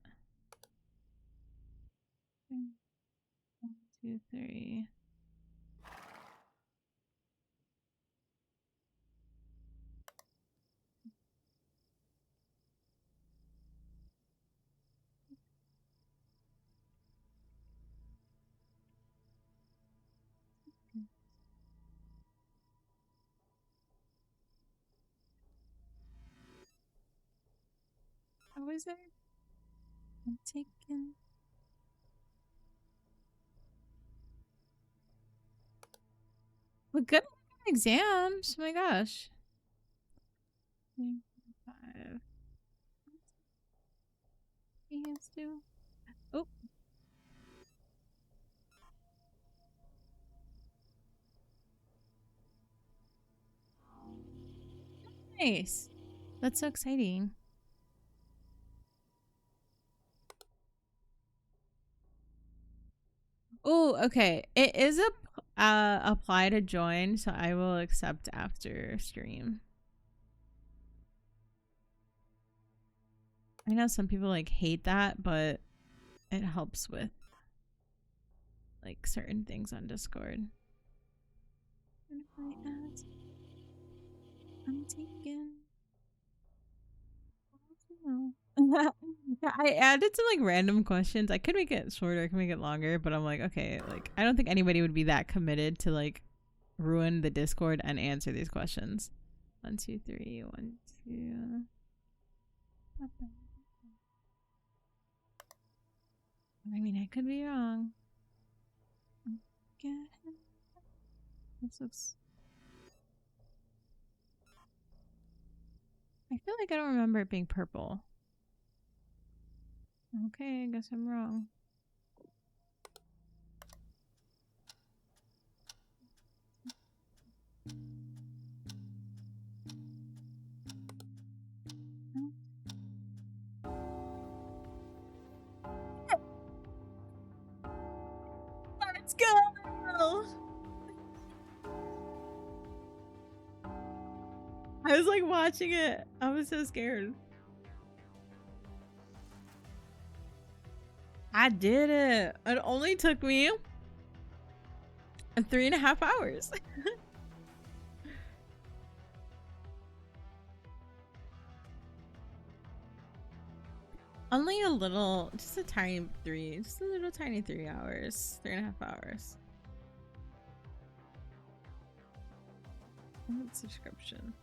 1, 2, 3. How is it? I'm taking. But good exams. Oh my gosh. 3, 5. He has to. Oh, nice. That's so exciting. Oh, okay. It is a apply to join, so I will accept after stream. I know some people like hate that, but it helps with like certain things on Discord. And if I ask, I'm taken. I added some like random questions. I could make it shorter, I could make it longer, but I'm like, okay, like I don't think anybody would be that committed to like ruin the Discord and answer these questions. 1, 2, 3, 1, 2. I mean, I could be wrong. This looks. I feel like I don't remember it being purple. Okay, I guess I'm wrong. Let's go! I was like watching it. I was so scared. I did it. It only took me 3.5 hours. Only a little, just a tiny 3, just a little tiny 3 hours, 3.5 hours. Subscription.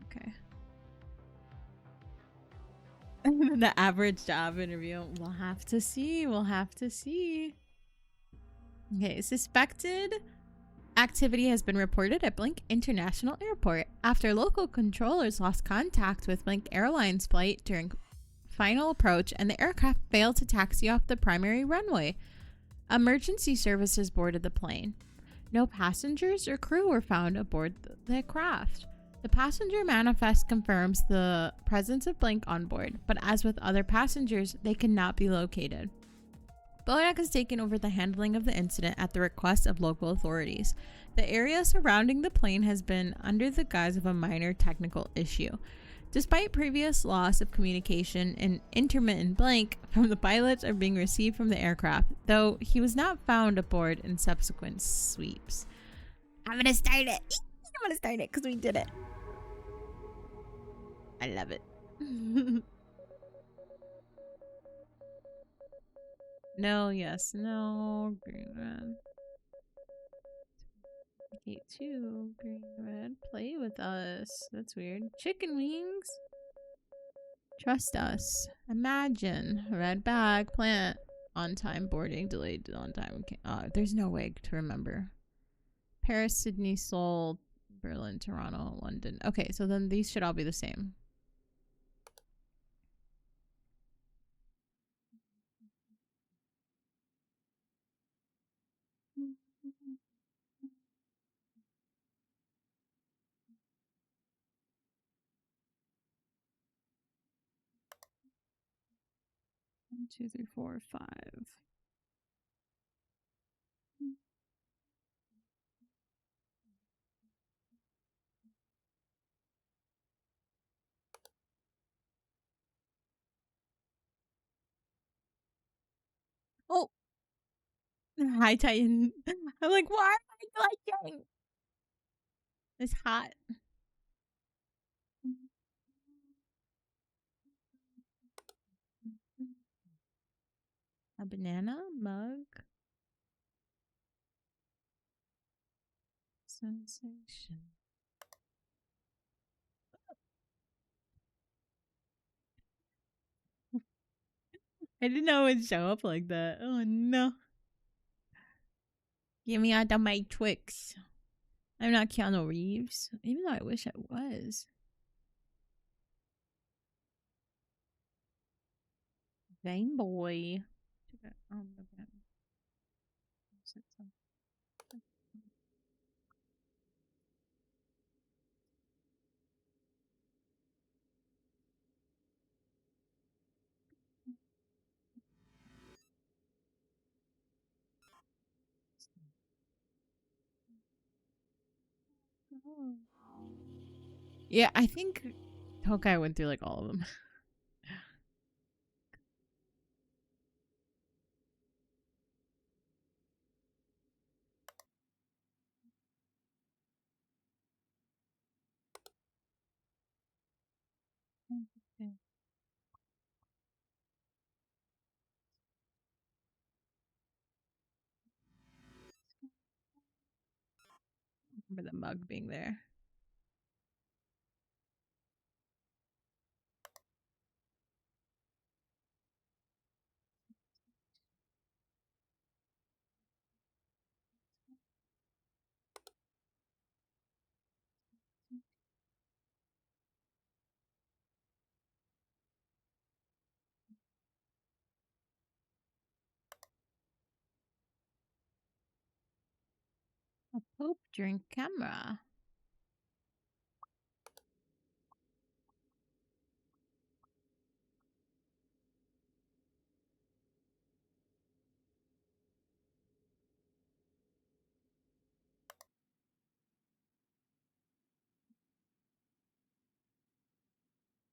Okay. The average job interview. We'll have to see. We'll have to see. Okay, suspected activity has been reported at Blink International Airport after local controllers lost contact with Blink Airlines flight during final approach and the aircraft failed to taxi off the primary runway. Emergency services boarded the plane. No passengers or crew were found aboard the craft. The passenger manifest confirms the presence of Blink on board, but as with other passengers, they cannot be located. Bonac has taken over the handling of the incident at the request of local authorities. The area surrounding the plane has been under the guise of a minor technical issue. Despite previous loss of communication and intermittent blank from the pilots are being received from the aircraft, though he was not found aboard in subsequent sweeps. I'm gonna start it. I'm gonna start it because we did it. I love it. No, yes, no, green, red. Gate 2, green, red. Play with us. That's weird. Chicken wings. Trust us. Imagine. Red bag. Plant. On time boarding. Delayed on time. There's no way to remember. Paris, Sydney, Seoul, Berlin, Toronto, London. Okay, so then these should all be the same. One, two, three, four, five. High Titan. I'm like, why am I liking? It's hot. A banana mug sensation. I didn't know it would show up like that. Oh no. Get me out of my Twix. I'm not Keanu Reeves, even though I wish I was. Game Boy. Yeah, I think Tokai went through like all of them. Remember the mug being there. A Pope drink camera.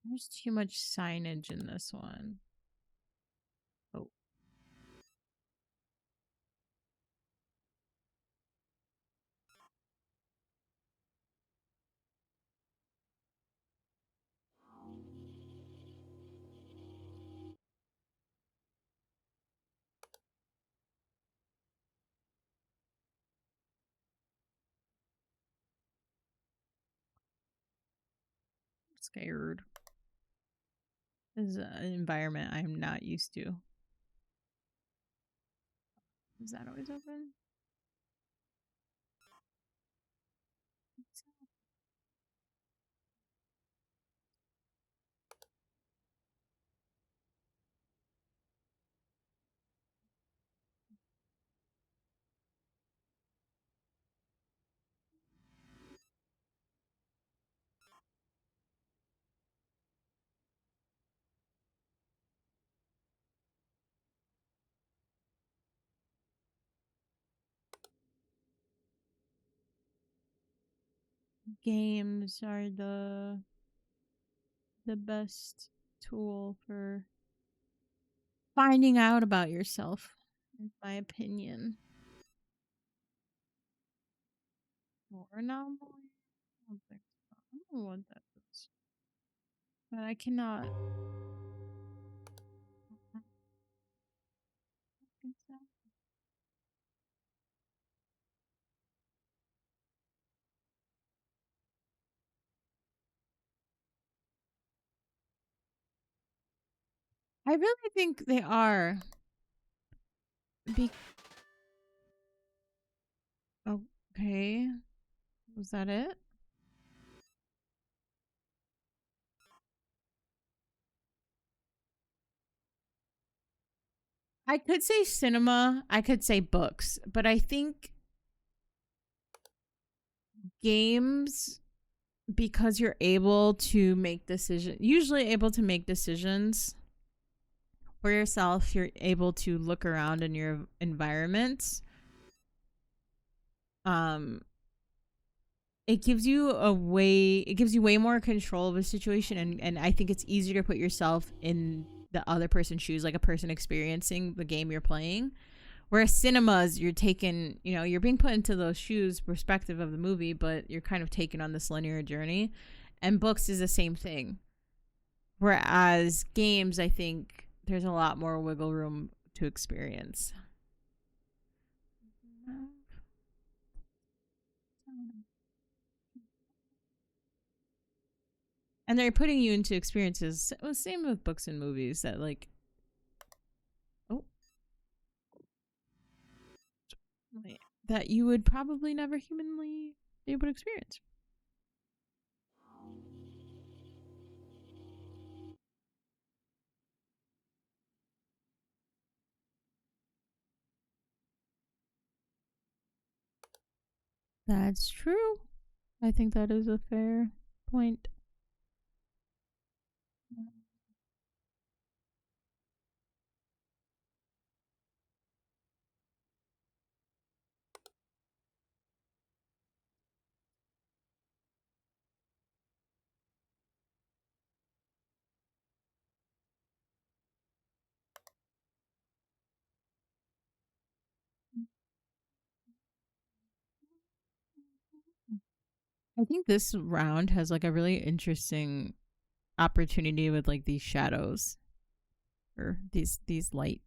There's too much signage in this one. Oh. Scared. This is an environment I'm not used to. Is that always open? Games are the best tool for finding out about yourself, in my opinion. Or anomaly? I don't think so. I don't know what that is. But I cannot. I really think they are. Be- okay. Was that it? I could say cinema. I could say books. But I think games, because you're able to make decisions, usually able to make decisions for yourself, you're able to look around in your environment. Um, it gives you way more control of a situation, and I think it's easier to put yourself in the other person's shoes, like a person experiencing the game you're playing. Whereas cinemas, you're taken, you're being put into those shoes perspective of the movie, but you're kind of taken on this linear journey. And books is the same thing. Whereas games, I think there's a lot more wiggle room to experience. And they're putting you into experiences. Well, same with books and movies that like, oh, that you would probably never humanly be able to experience. That's true. I think that is a fair point. I think this round has like a really interesting opportunity with like these shadows or these light.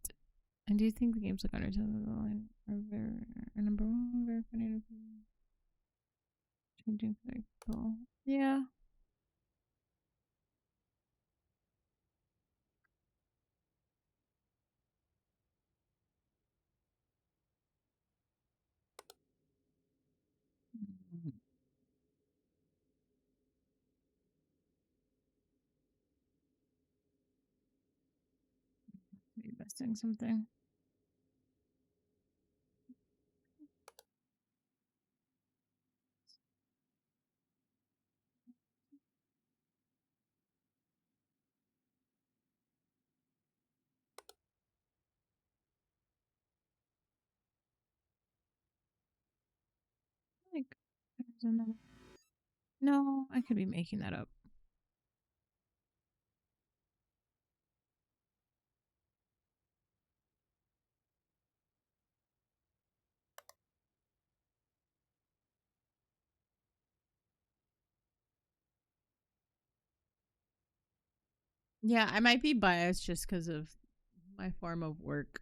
And do you think the games like Undertale are very number one very funny changing cycle? Yeah. Maybe missing something. Like there's another. No, I could be making that up. Yeah, I might be biased just because of my form of work.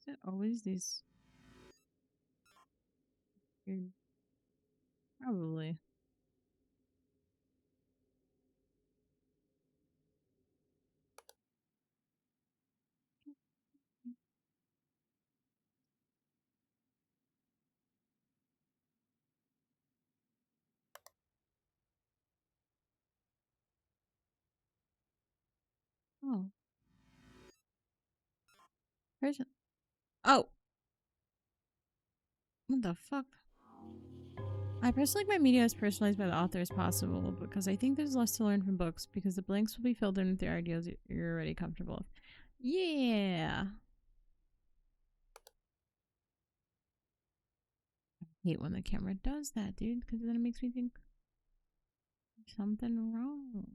Is it always these weird? Probably. Oh, where's it? Oh, what the fuck? I personally like my media as personalized by the author as possible because I think there's less to learn from books because the blanks will be filled in with the ideas you're already comfortable with. Yeah. I hate when the camera does that, dude, because then it makes me think there's something wrong.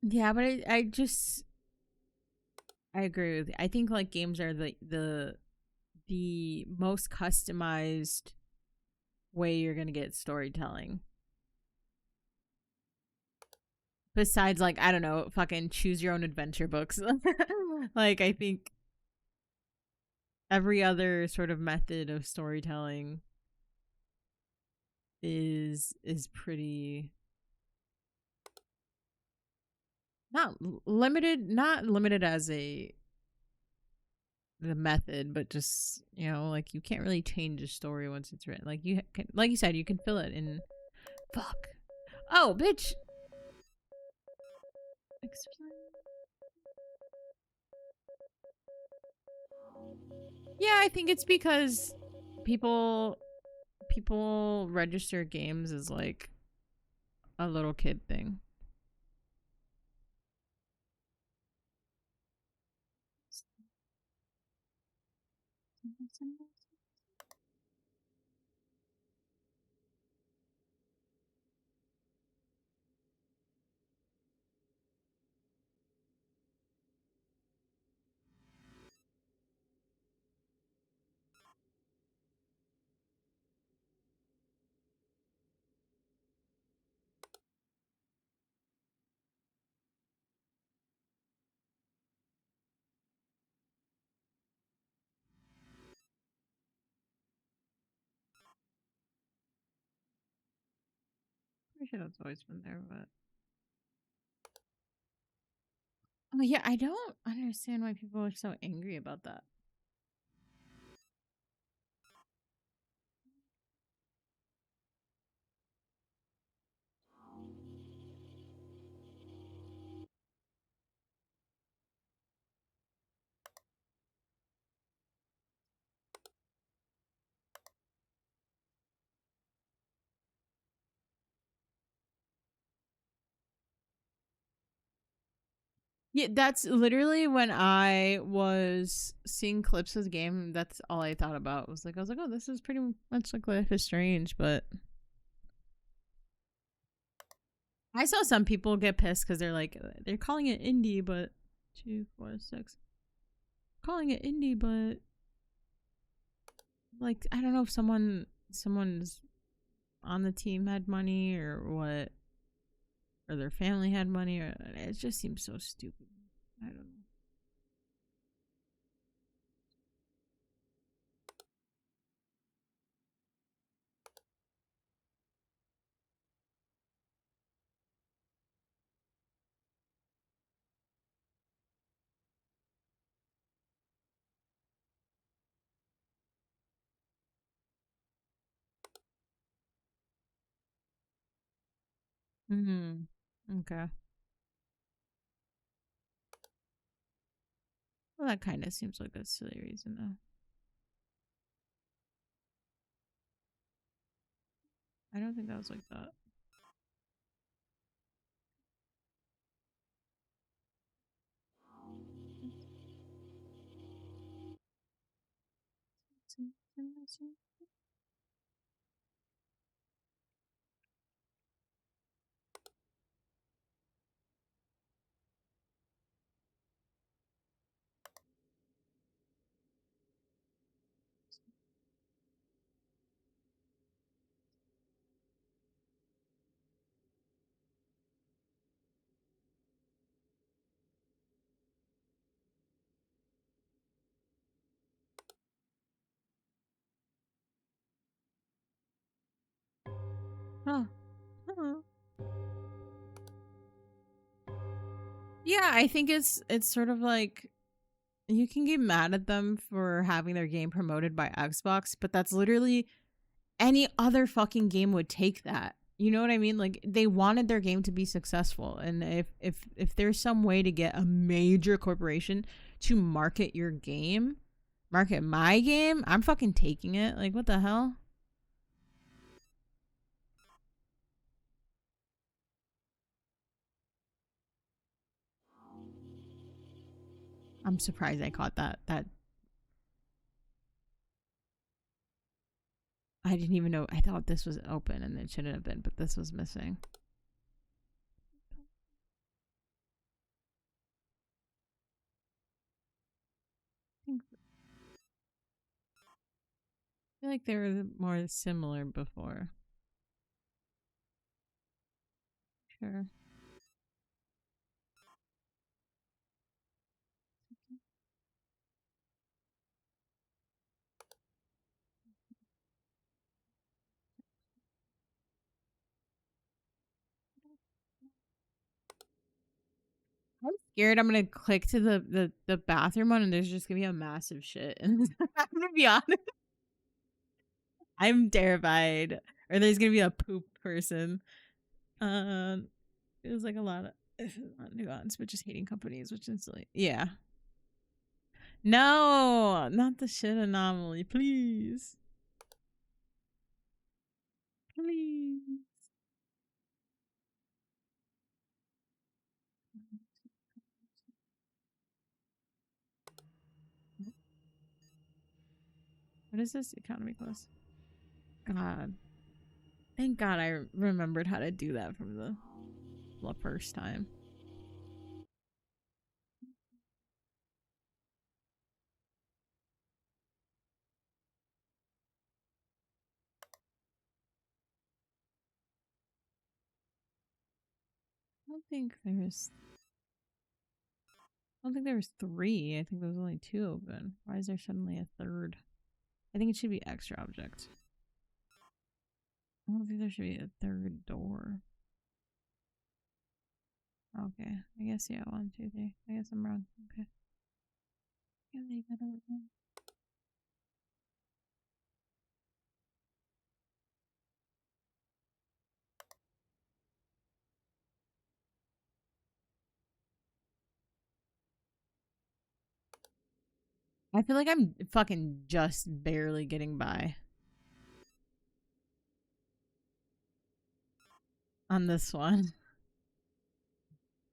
Yeah, but I agree with you. I think like games are the most customized way you're gonna get storytelling. Besides, like, I don't know, fucking choose your own adventure books. Like, I think every other sort of method of storytelling is pretty not limited, not limited as a the method, but just, you know, like you can't really change a story once it's written. Like you can, like you said, you can fill it in. Fuck. Oh, bitch. Explain. Yeah, I think it's because people people register games as like a little kid thing. Pretty sure that's always been there, but oh yeah, I don't understand why people are so angry about that. Yeah, that's literally when I was seeing clips of the game. That's all I thought about. Was like, I was like, oh, this is pretty much like Life is Strange, but I saw some people get pissed because they're like, they're calling it indie, but 2, 4, 6, calling it indie, but like, I don't know if someone's on the team had money or what, or their family had money, or it just seems so stupid. I don't know. Okay. Well, that kind of seems like a silly reason, though. I don't think that was like that. Huh. Huh. Yeah, I think it's sort of like you can get mad at them for having their game promoted by Xbox, but that's literally any other fucking game would take that. You know what I mean? Like they wanted their game to be successful, and if there's some way to get a major corporation to market your game, market my game, I'm fucking taking it. Like what the hell? I'm surprised I caught that. That I didn't even know. I thought this was open and it shouldn't have been, but this was missing. I feel like they were more similar before. Sure. I'm scared I'm gonna click to the bathroom one and there's just gonna be a massive shit. And I'm gonna be honest. I'm terrified. Or there's gonna be a poop person. Um it was like a lot of not nuance, but just hating companies, which is like yeah. No, not the shit anomaly, please. Please. What is this? Economy class. God. Thank God I remembered how to do that from the first time. I don't think there's I don't think there was three. I think there was only two open. Why is there suddenly a third? I think it should be extra object. I don't think there should be a third door. Okay. I guess yeah, one, two, three. I guess I'm wrong. Okay. Yeah, leave that open. I feel like I'm fucking just barely getting by on this one.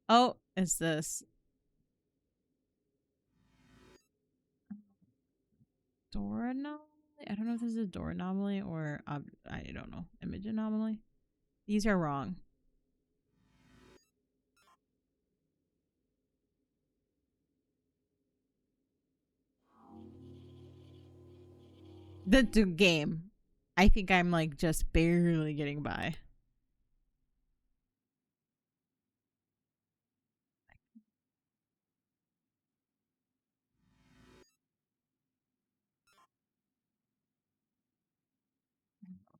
Oh, it's this door anomaly. I don't know if this is a door anomaly or I don't know, image anomaly. These are wrong. The game. I think I'm like just barely getting by.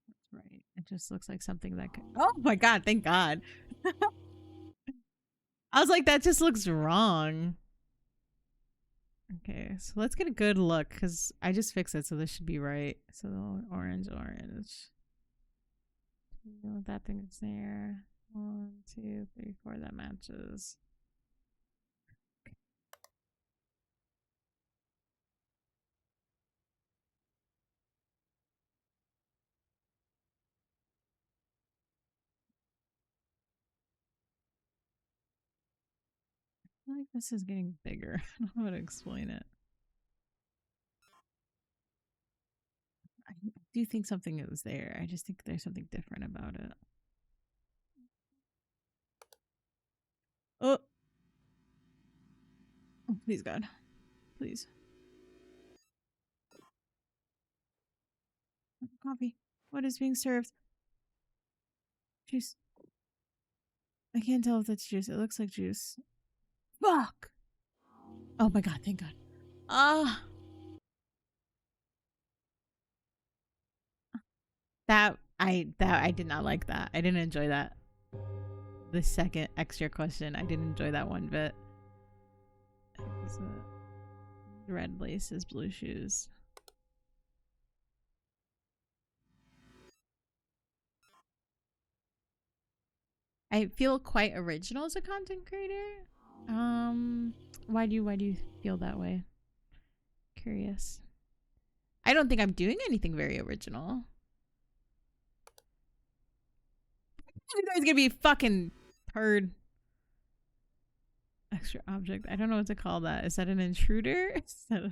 That's right. It just looks like something that could. Oh my god! Thank God. I was like, that just looks wrong. Okay, so let's get a good look because I just fixed it, so this should be right. So orange, orange. That thing is there. 1, 2, 3, 4. That matches. I feel like this is getting bigger. I don't know how to explain it. I do think something is there. I just think there's something different about it. Oh, oh please, God. Please. Coffee. What is being served? Juice. I can't tell if that's juice. It looks like juice. Fuck. Oh my God. Thank God. Ah. That I did not like that. I didn't enjoy that. The second extra question, I didn't enjoy that one bit. Red laces, blue shoes. I feel quite original as a content creator. Why do you feel that way? Curious. I don't think I'm doing anything very original. There's gonna be fucking turd. Extra object. I don't know what to call that. Is that an intruder? You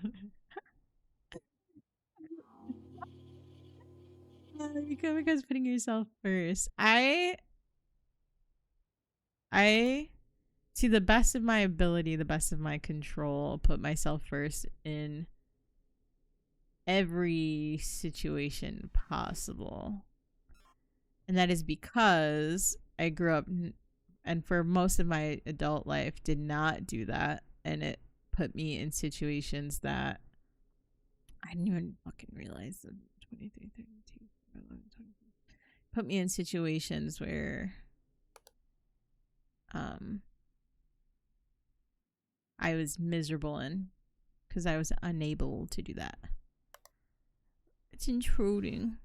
come because putting yourself first. I to the best of my ability, the best of my control, put myself first in every situation possible. And that is because I grew up and for most of my adult life did not do that. And it put me in situations that I didn't even fucking realize the 23, 32, 11, 20. Put me in situations where I was miserable in because I was unable to do that. It's intruding.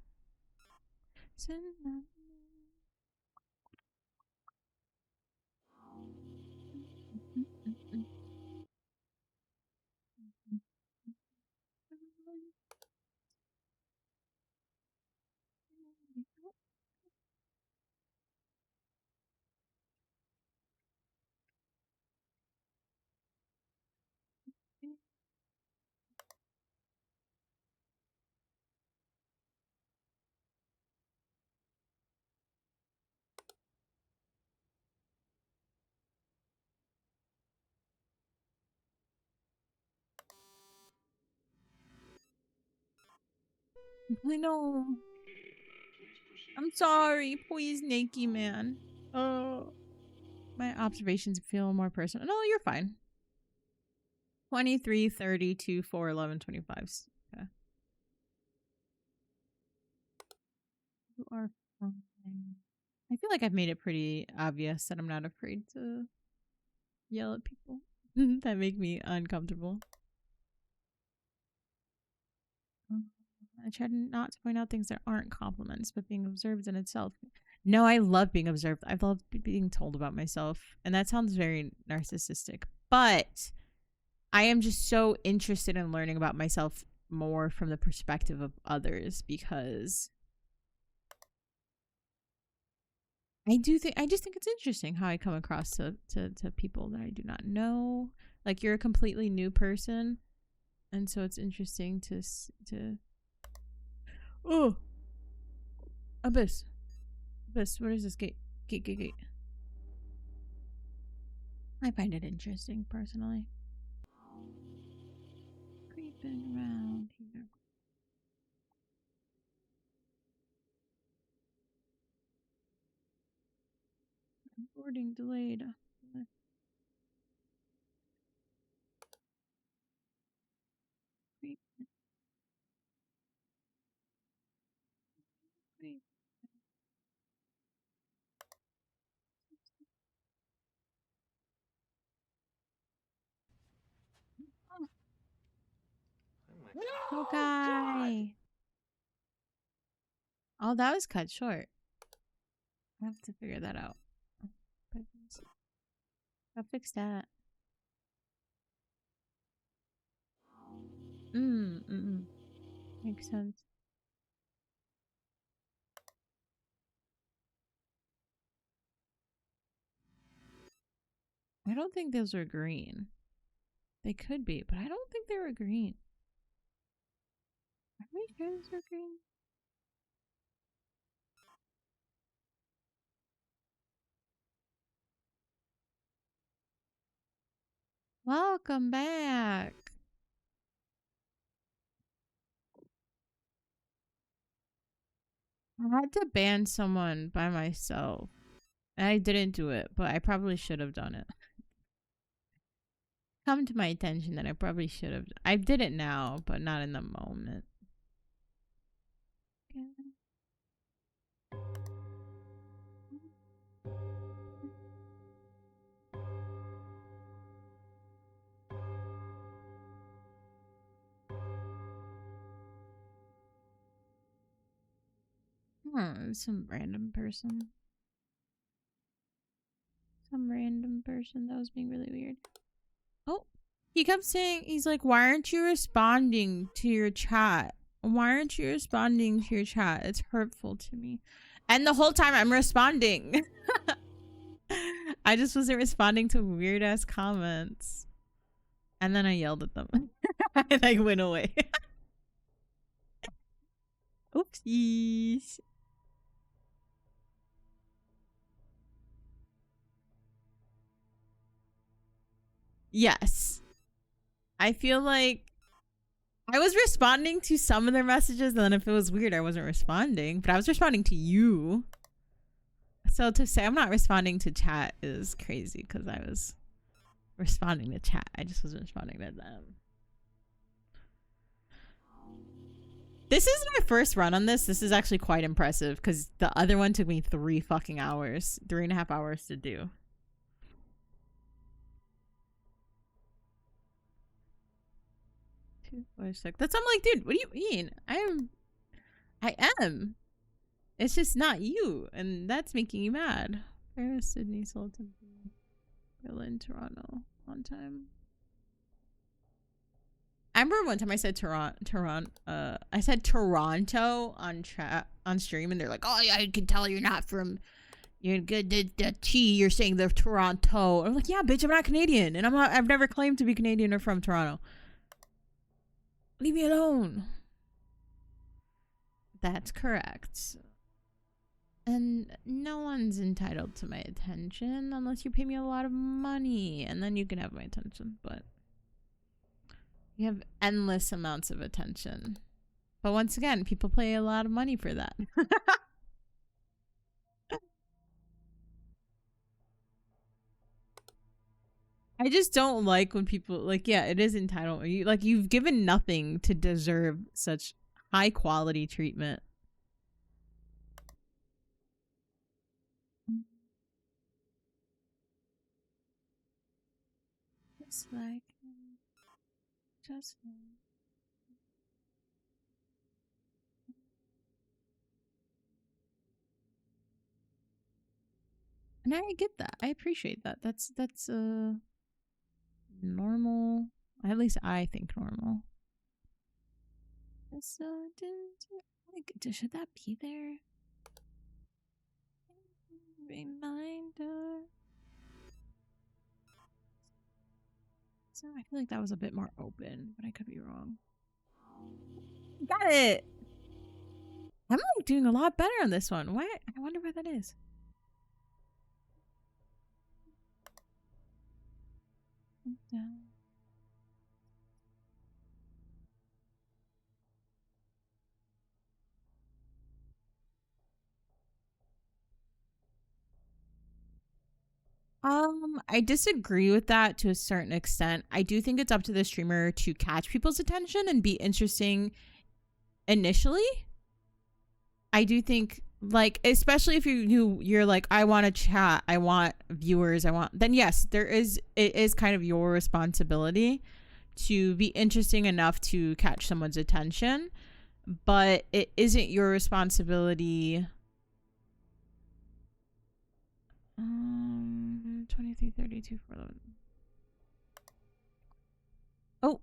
I know. I'm sorry, please, Nakey man. Oh, my observations feel more personal. No, you're fine. 23, 32, 4, 11, 25. Okay. You are fine. I feel like I've made it pretty obvious that I'm not afraid to yell at people that make me uncomfortable. I try not to point out things that aren't compliments, but being observed in itself. No, I love being observed. I love being told about myself. And that sounds very narcissistic. But I am just so interested in learning about myself more from the perspective of others because I just think it's interesting how I come across to people that I do not know. Like you're a completely new person, and so it's interesting to oh, abyss. What is this gate? Gate. I find it interesting personally. Creeping around here. Boarding delayed. Creep. Oh, guy. Oh, that was cut short. I have to figure that out. I'll fix that. Makes sense. I don't think those are green. They could be, but I don't think they were green. Are we sure those are green? Welcome back. I had to ban someone by myself. And I didn't do it, but I probably should have done it. Come to my attention that I probably should have. I did it now, but not in the moment. Some random person. Some random person that was being really weird. Oh, he kept saying, he's like, why aren't you responding to your chat? Why aren't you responding to your chat? It's hurtful to me. And the whole time I'm responding. I just wasn't responding to weird ass comments. And then I yelled at them. And I went away. Oopsies. Yes. I feel like I was responding to some of their messages, and then if it was weird, I wasn't responding. But I was responding to you. So to say I'm not responding to chat is crazy because I was responding to chat. I just wasn't responding to them. This is my first run on this. This is actually quite impressive because the other one took me 3 fucking hours, 3.5 hours to do. 246. That's I'm like, dude, what do you mean? I am. It's just not you, and that's making you mad. Paris, Sydney, Seoul, Tempe, Berlin, Toronto, on time. I remember one time I said I said Toronto on stream, and they're like, "Oh yeah, I can tell you're not from. You're good. The T. You're saying they're Toronto." I'm like, "Yeah, bitch, I'm not Canadian, and I've never claimed to be Canadian or from Toronto. Leave me alone." That's correct. And no one's entitled to my attention unless you pay me a lot of money, and then you can have my attention. But you have endless amounts of attention. But once again, people pay a lot of money for that. I just don't like when people like, yeah, it is entitlement. You've given nothing to deserve such high quality treatment. Just like just and I get that. I appreciate that. That's normal. At least I think normal. So should that be there? Reminder. So I feel like that was a bit more open, but I could be wrong. Got it. I'm like doing a lot better on this one. Why? I wonder why that is. I disagree with that to a certain extent. I do think it's up to the streamer to catch people's attention and be interesting initially. I do think, like, especially if you're like, I want to chat, I want viewers, then yes, it is kind of your responsibility to be interesting enough to catch someone's attention, but it isn't your responsibility. 23, 32, 411. Oh,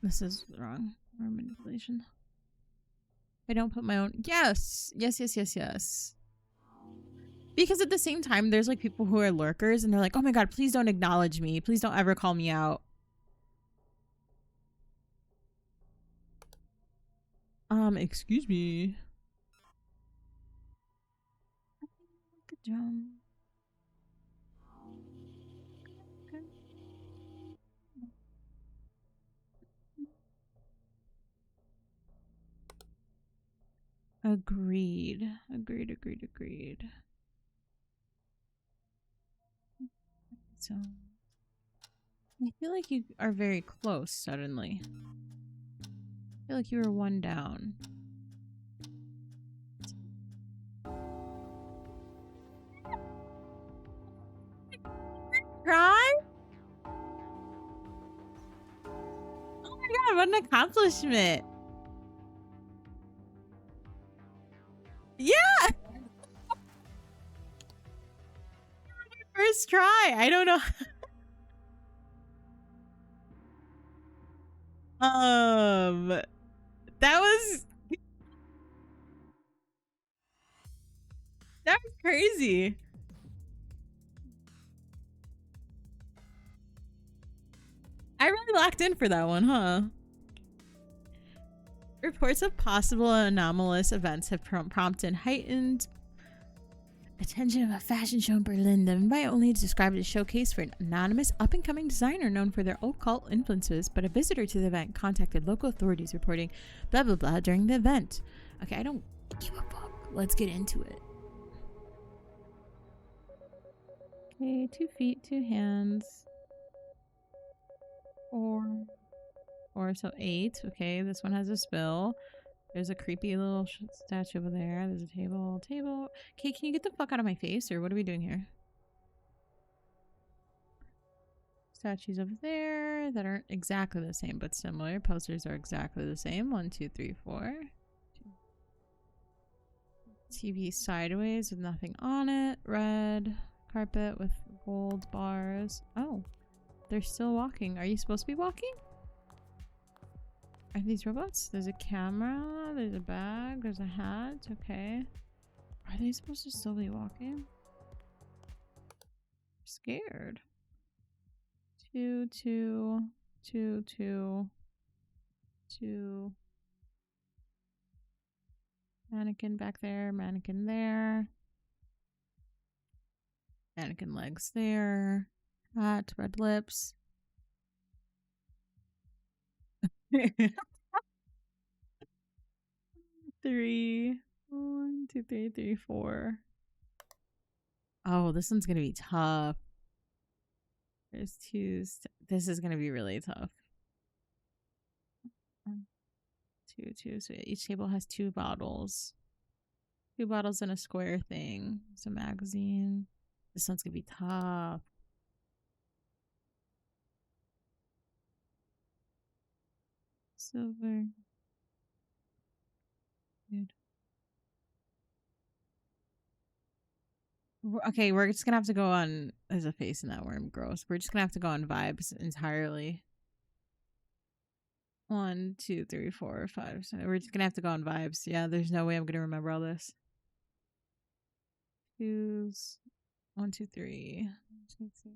this is wrong. Or manipulation. I don't put my own. Yes. Because at the same time, there's like people who are lurkers and they're like, oh my god, please don't acknowledge me. Please don't ever call me out. Excuse me. Good job. Agreed. So I feel like you are very close suddenly. I feel like you were one down. Cry? Oh my god, what an accomplishment. Yeah! First try. I don't know. That was crazy. I really locked in for that one, huh? Reports of possible anomalous events have prompted heightened attention of a fashion show in Berlin. The invite only is described as a showcase for an anonymous up-and-coming designer known for their occult influences, but a visitor to the event contacted local authorities reporting blah blah blah during the event. Okay, I don't give a fuck. Let's get into it. Okay, 2 feet, 2 hands. 4, so 8. Okay, this one has a spill. There's a creepy little statue over there. There's a table. Okay, can you get the fuck out of my face, or what are we doing here? Statues over there that aren't exactly the same but similar. Posters are exactly the same. 1, 2, 3, 4. TV sideways with nothing on it. Red carpet with gold bars. Oh, they're still walking. Are you supposed to be walking? Are these robots? There's a camera. There's a bag. There's a hat. Okay. Are they supposed to still be walking? I'm scared. 2, 2, 2, 2, 2. Mannequin back there. Mannequin there. Mannequin legs there. Hat. Red lips. 3. 1, 2, 3, 3, 4. Oh, this one's gonna be tough. There's two. This is gonna be really tough. 2, 2. So each table has 2 bottles. 2 bottles in a square thing. It's a magazine. This one's gonna be tough. Silver. Good. Okay, we're just gonna have to go on. There's a face in that worm. Gross. We're just gonna have to go on vibes entirely. 1, 2, 3, 4, 5. So we're just gonna have to go on vibes. Yeah, there's no way I'm gonna remember all this. Choose 1, 2, 3. 1, 2, 3.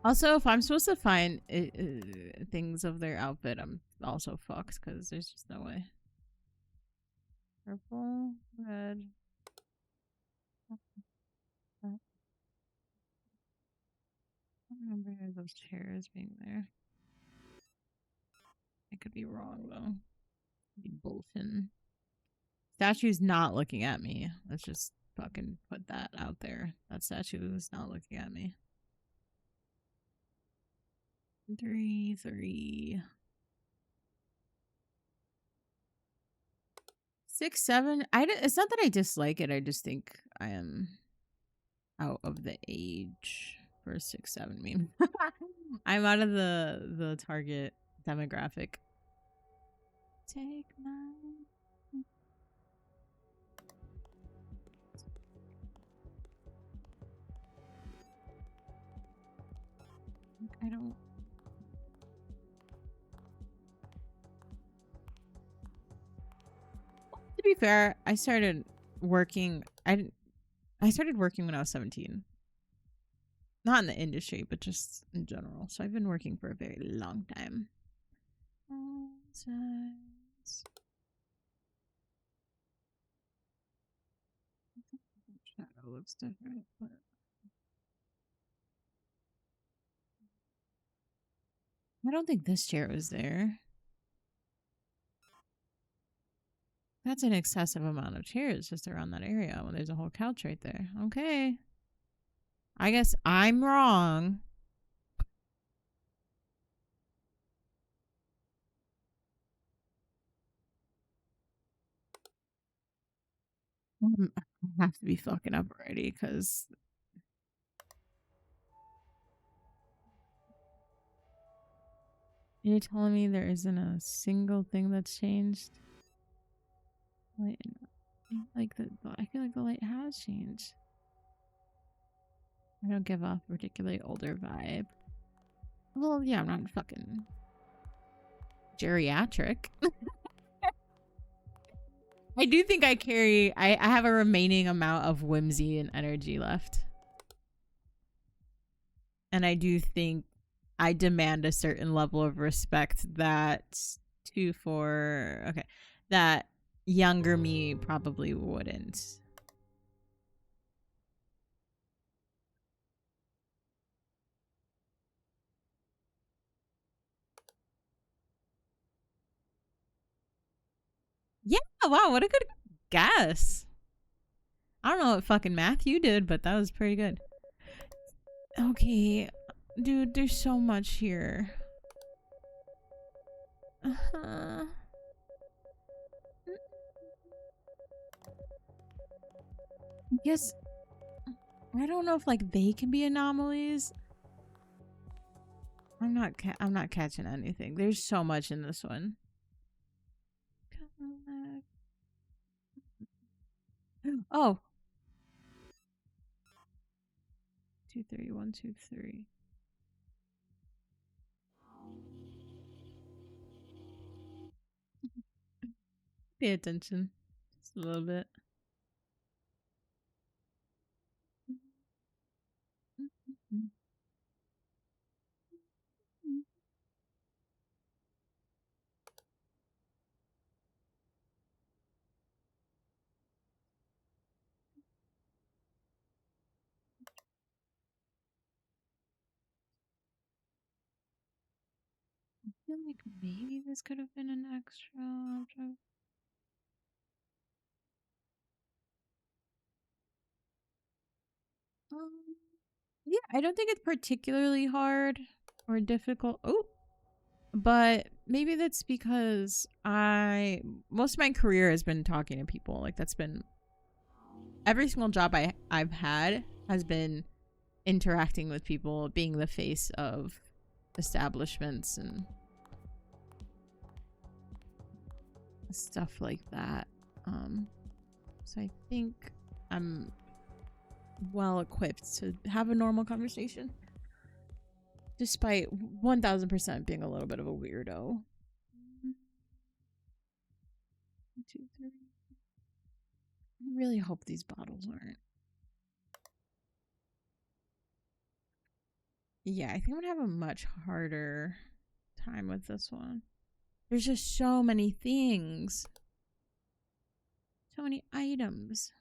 Also, if I'm supposed to find things of their outfit, I'm also fucked because there's just no way. Purple, red. I don't remember any of those chairs being there. I could be wrong though. Be bullshitting. Statue's not looking at me. Let's just fucking put that out there. That statue is not looking at me. 3, 3. 6, 7. It's not that I dislike it. I just think I am out of the age for 6, 7 meme. I'm out of the target demographic. Take my. I don't. To be fair, I started working. I started working when I was 17. Not in the industry, but just in general. So I've been working for a very long time. Shadow looks different, but I don't think this chair was there. That's an excessive amount of chairs just around that area when there's a whole couch right there. Okay. I guess I'm wrong. I have to be fucking up already because you're telling me there isn't a single thing that's changed? Light, like I feel like the light has changed. I don't give off a particularly older vibe. Well, yeah, I'm not fucking geriatric. I do think I have a remaining amount of whimsy and energy left. And I do think I demand a certain level of respect that 2, 4, okay, that younger me probably wouldn't. Yeah, wow, what a good guess. I don't know what fucking math you did, but that was pretty good. Okay, dude, there's so much here. Uh-huh. I guess I don't know if like they can be anomalies. I'm not catching anything. There's so much in this one. Oh, 23123. Pay attention. Just a little bit. I feel like maybe this could have been an extra object. Um, yeah, I don't think it's particularly hard or difficult. Oh, but maybe that's because most of my career has been talking to people. Like that's been every single job I've had has been interacting with people, being the face of establishments and stuff like that. So I think I'm well equipped to have a normal conversation, despite 1000% being a little bit of a weirdo. 1, 2, 3. I really hope these bottles aren't. Yeah, I think I'm gonna have a much harder time with this one. There's just so many things, so many items.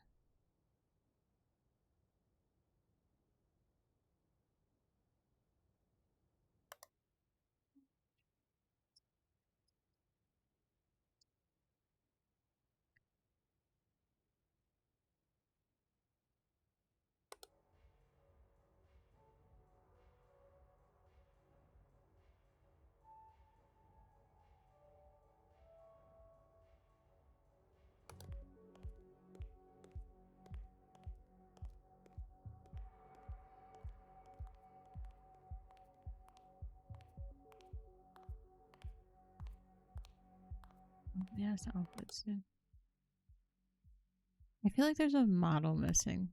Yes, outfits too. I feel like there's a model missing.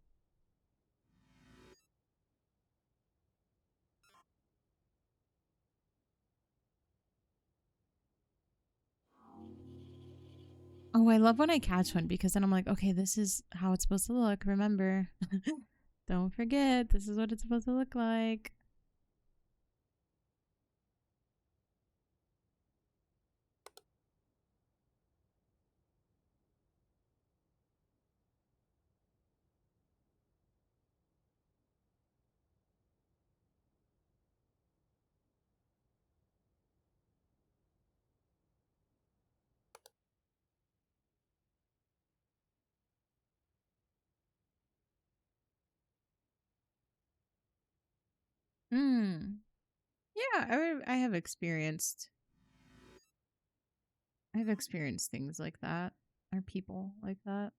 Oh, I love when I catch one because then I'm like, okay, this is how it's supposed to look. Remember, don't forget, this is what it's supposed to look like. Hmm. Yeah, I have experienced. I've experienced things like that, or people like that.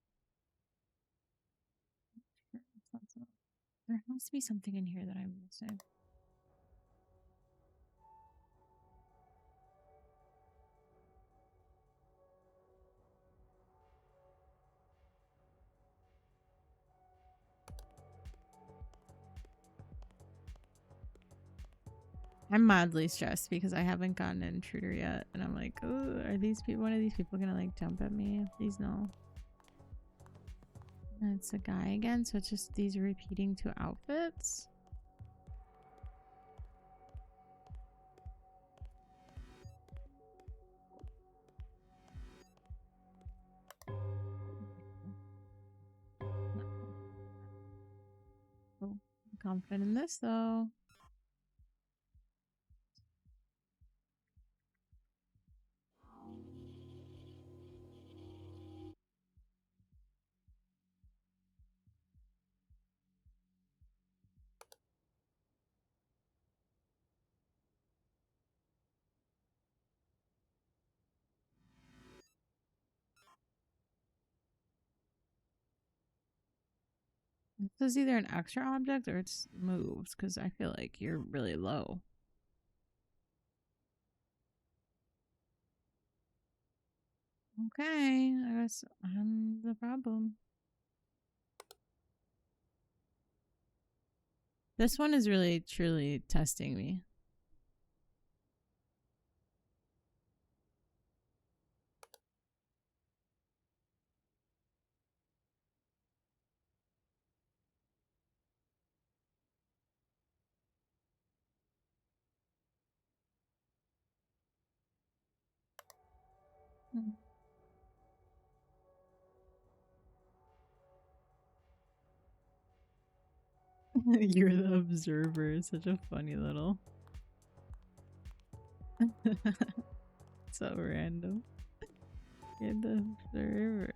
There has to be something in here that I'm missing. I'm mildly stressed because I haven't gotten an intruder yet, and I'm like, oh, are these people? One of these people gonna like jump at me? Please no. And it's a guy again, so it's just these repeating two outfits. Oh, I'm confident in this though. This is either an extra object or it's moves because I feel like you're really low. Okay, I guess I'm the problem. This one is really truly testing me. You're the observer. Such a funny little. So random. You're the observer.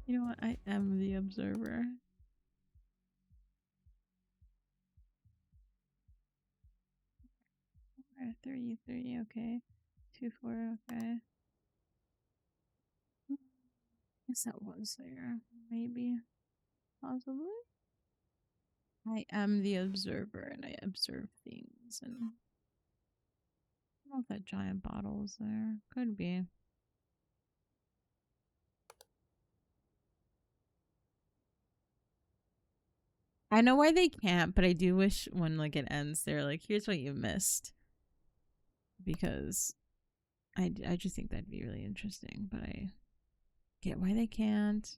You know what? I am the observer. 3, okay. 2, 4, okay. Guess that was there. Maybe. Possibly. I am the observer and I observe things and I don't know if that giant bottle is there. Could be. I know why they can't, but I do wish when like it ends, they're like, here's what you missed. Because I just think that'd be really interesting, but I get why they can't.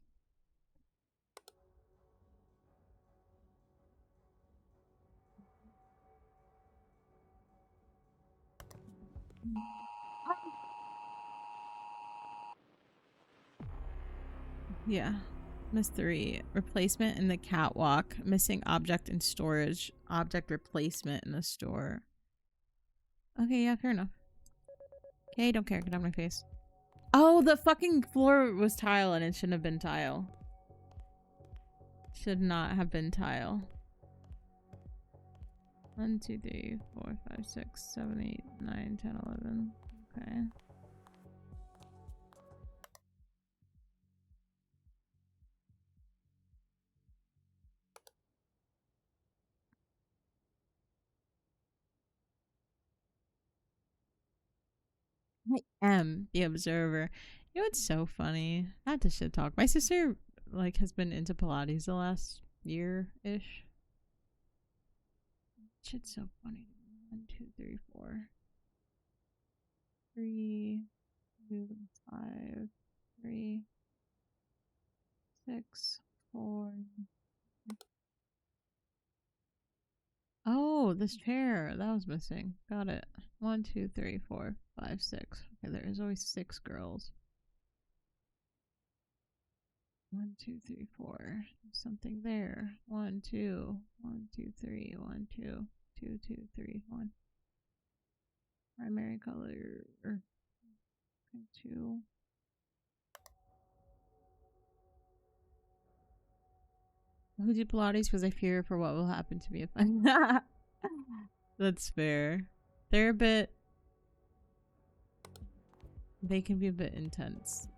Yeah. Miss 3. Replacement in the catwalk. Missing object in storage. Object replacement in the store. Okay, yeah, fair enough. Okay, don't care. Get out of my face. Oh, the fucking floor was tile and it shouldn't have been tile. Should not have been tile. 1, 2, 3, 4, 5, 6, 7, 8, 9, 10, 11. Okay. I am the observer. You know what's so funny? Not to shit talk. My sister like has been into Pilates the last year ish. Shit's so funny. 1, 2, 3, 4. 3, 2, 5, 3, 6, 4. Oh, this chair that was missing. Got it. 1, 2, 3, 4, 5, 6. Okay, there's always 6 girls. 1, 2, 3, 4. Something there. 1, 2, 1, 2, 3, 1, 2, 2, 2, 3, 1. Primary color. 2. Who do Pilates because I fear for what will happen to me if I. That's fair. They're a bit. They can be a bit intense.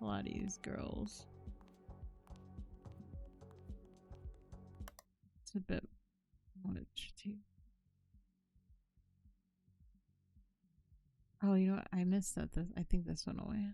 Pilates girls. It's a bit much too. Oh, you know what? I missed that. I think this went away.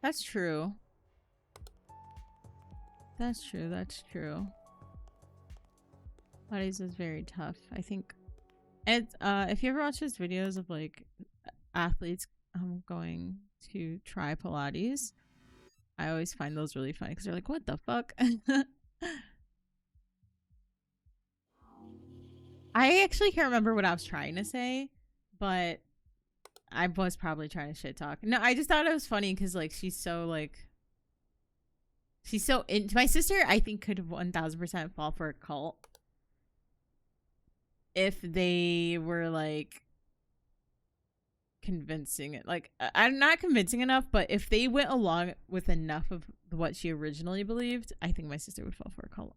That's true. That's true. That's true. Pilates is very tough. I think it's if you ever watch his videos of like athletes going to try Pilates, I always find those really funny because they're like, "What the fuck?" I actually can't remember what I was trying to say, but I was probably trying to shit talk. No, I just thought it was funny because like she's so into my sister. I think could 1000% fall for a cult if they were like convincing it. Like I'm not convincing enough, but if they went along with enough of what she originally believed, I think my sister would fall for a cult.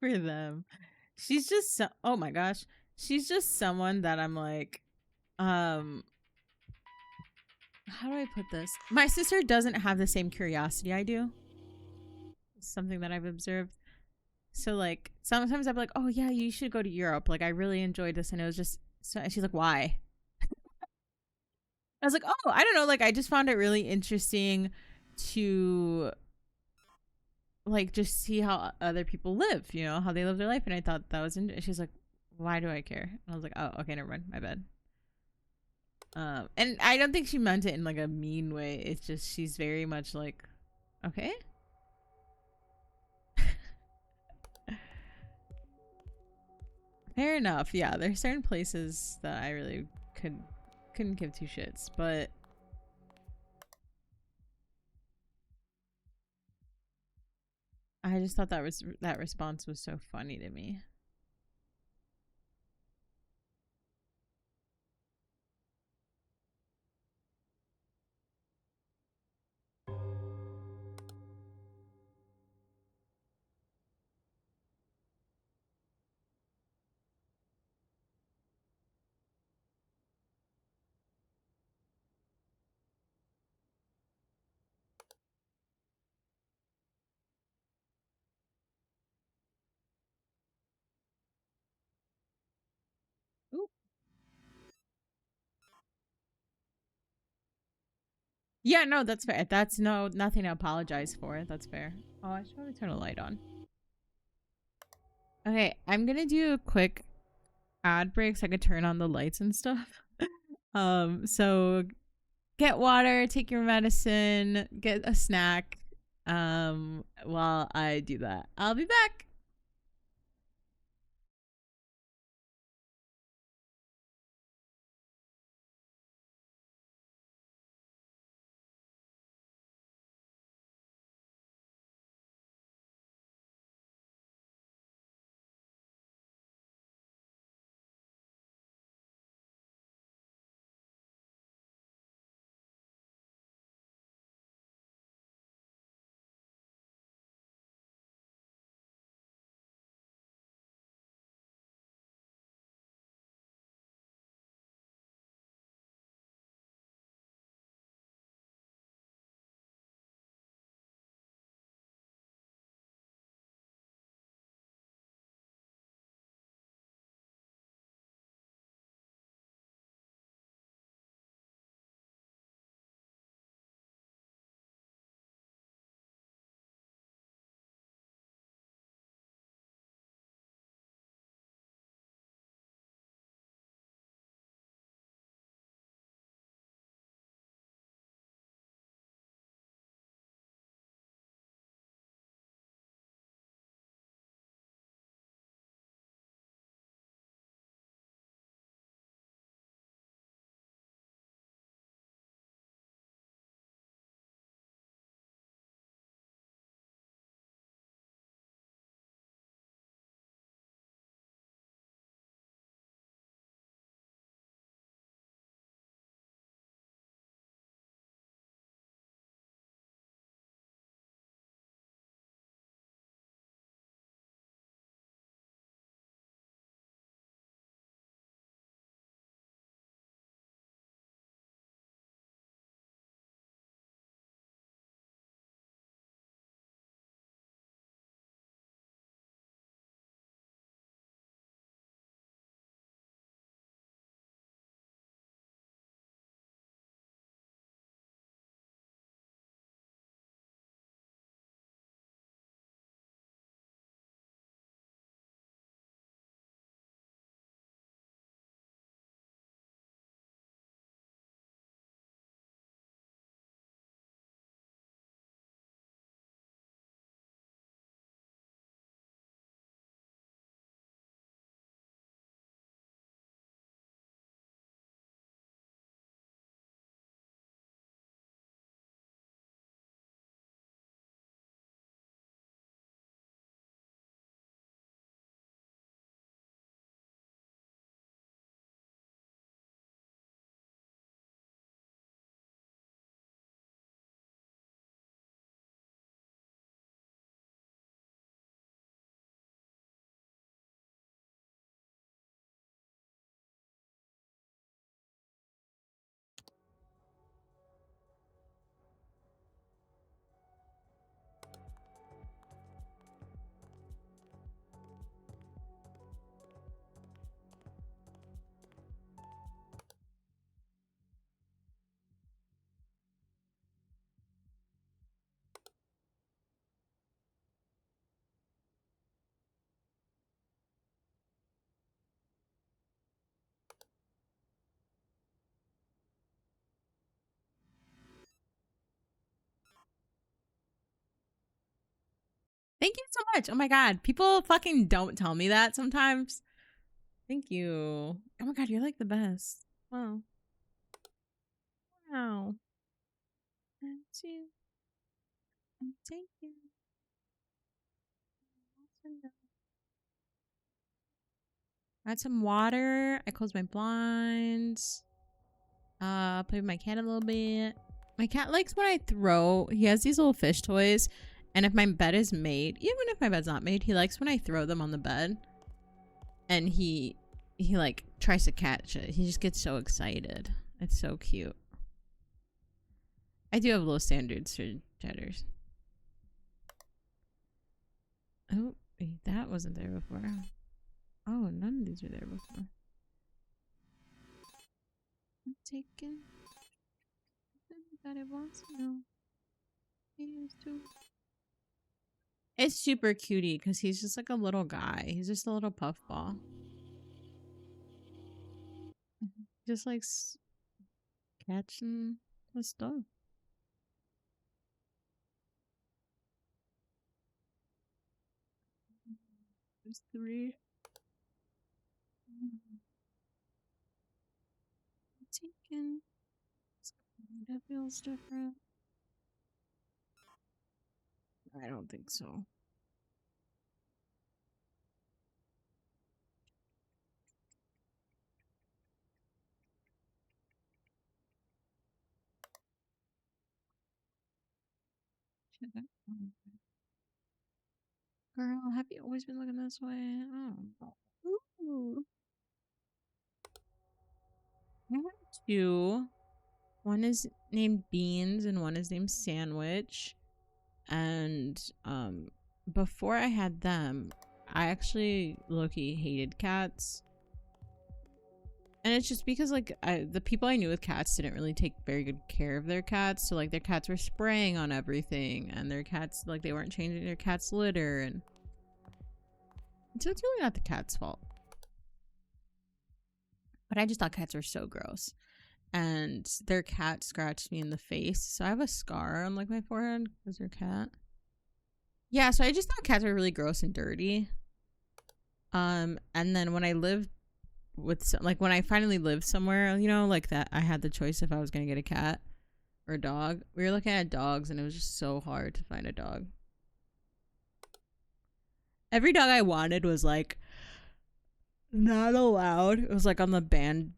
For them. She's just oh my gosh. She's just someone that I'm like, um, how do I put this? My sister doesn't have the same curiosity I do. It's something that I've observed. So like sometimes I'm like, oh yeah, you should go to Europe. Like I really enjoyed this, and it was just. So, and she's like, why? I was like, oh, I don't know. Like I just found it really interesting to like just see how other people live. You know how they live their life, and I thought that was. She's like, why do I care? And I was like, oh, okay, never mind, my bad. And I don't think she meant it in like a mean way. It's just she's very much like, okay. Fair enough. Yeah, there's certain places that I really couldn't give two shits, but I just thought that response was so funny to me. Ooh. Yeah, no, that's fair. That's nothing to apologize for. That's fair. Oh, I should probably turn a light on. Okay, I'm gonna do a quick ad break so I could turn on the lights and stuff. So get water, take your medicine, get a snack. While I do that, I'll be back. Thank you so much. Oh my god, people fucking don't tell me that sometimes. Thank you. Oh my god, you're like the best. Wow. Wow. Thank you. Thank you. I had some water. I closed my blinds. Play with my cat a little bit. My cat likes when I throw. He has these little fish toys, and if my bed is made, even if my bed's not made, he likes when I throw them on the bed, and he like tries to catch it. He just gets so excited. It's so cute. I do have low standards for cheddars. Oh, wait, that wasn't there before. Oh, none of these were there before. I'm taking. Everybody wants to know. He used to. It's super cutie because he's just like a little guy. He's just a little puffball. Just like catching the stuff. There's three. Taken. That feels different. I don't think so. Girl, have you always been looking this way? Oh. Ooh. I have two. One is named Beans and one is named Sandwich. And before I had them, I actually low-key hated cats. And it's just because like the people I knew with cats didn't really take very good care of their cats. So like their cats were spraying on everything, and their cats like they weren't changing their cat's litter, and so it's really not the cat's fault. But I just thought cats were so gross. And their cat scratched me in the face, so I have a scar on like my forehead because their cat. Yeah, so I just thought cats were really gross and dirty. And then when I lived with like when I finally lived somewhere, you know, like that, I had the choice if I was gonna get a cat or a dog. We were looking at dogs, and it was just so hard to find a dog. Every dog I wanted was like not allowed. It was like on the banned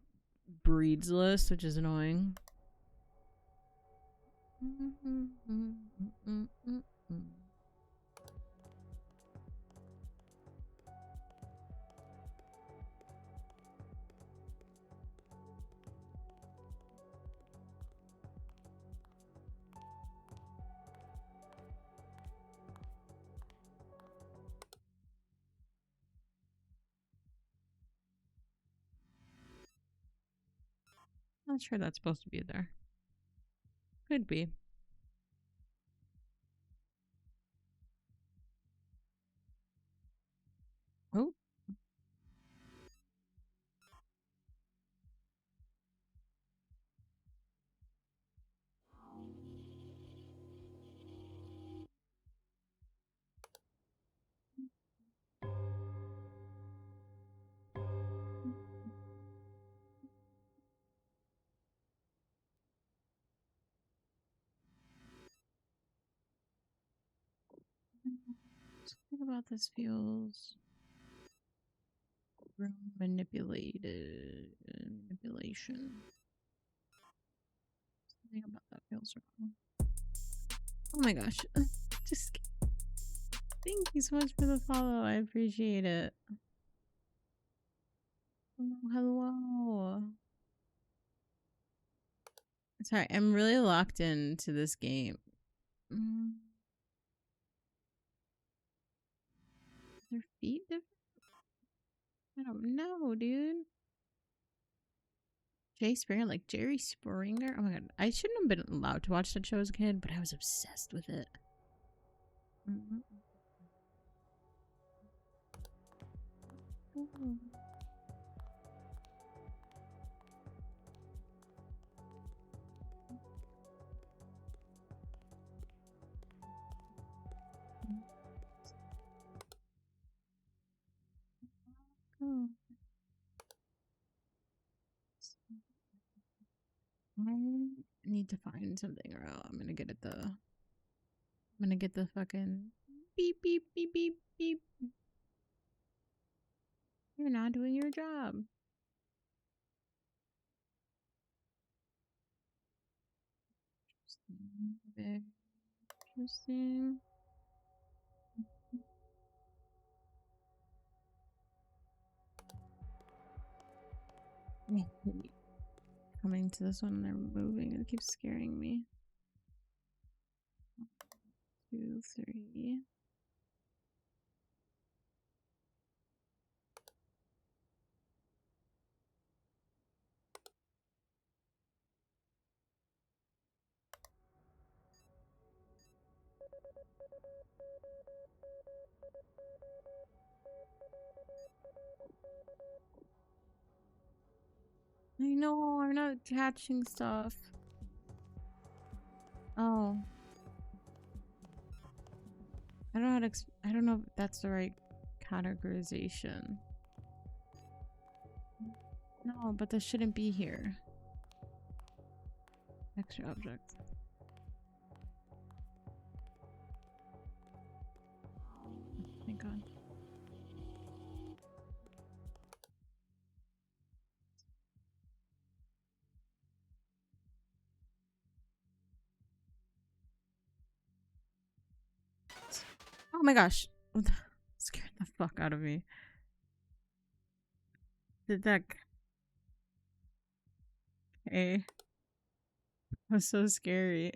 breeds list, which is annoying. Not sure that's supposed to be there. Could be. Oh. Something about this feels manipulated. Manipulation. Something about that feels wrong. Oh my gosh. Just thank you so much for the follow. I appreciate it. Oh, hello. Sorry, I'm really locked into this game. Their feet different? I don't know, dude. Jay Springer, like Jerry Springer? Oh my god. I shouldn't have been allowed to watch that show as a kid, but I was obsessed with it. need to find something or else I'm gonna get it I'm gonna get the fucking beep beep beep beep beep. You're not doing your job. Very interesting. I hate coming to this one and they're moving. It keeps scaring me. 2, 3. I know, I'm not catching stuff. Oh. I don't know how to I don't know if that's the right categorization. No, but this shouldn't be here. Extra object. Thank God. Oh my gosh. Scared the fuck out of me. Did that. Okay. That was so scary.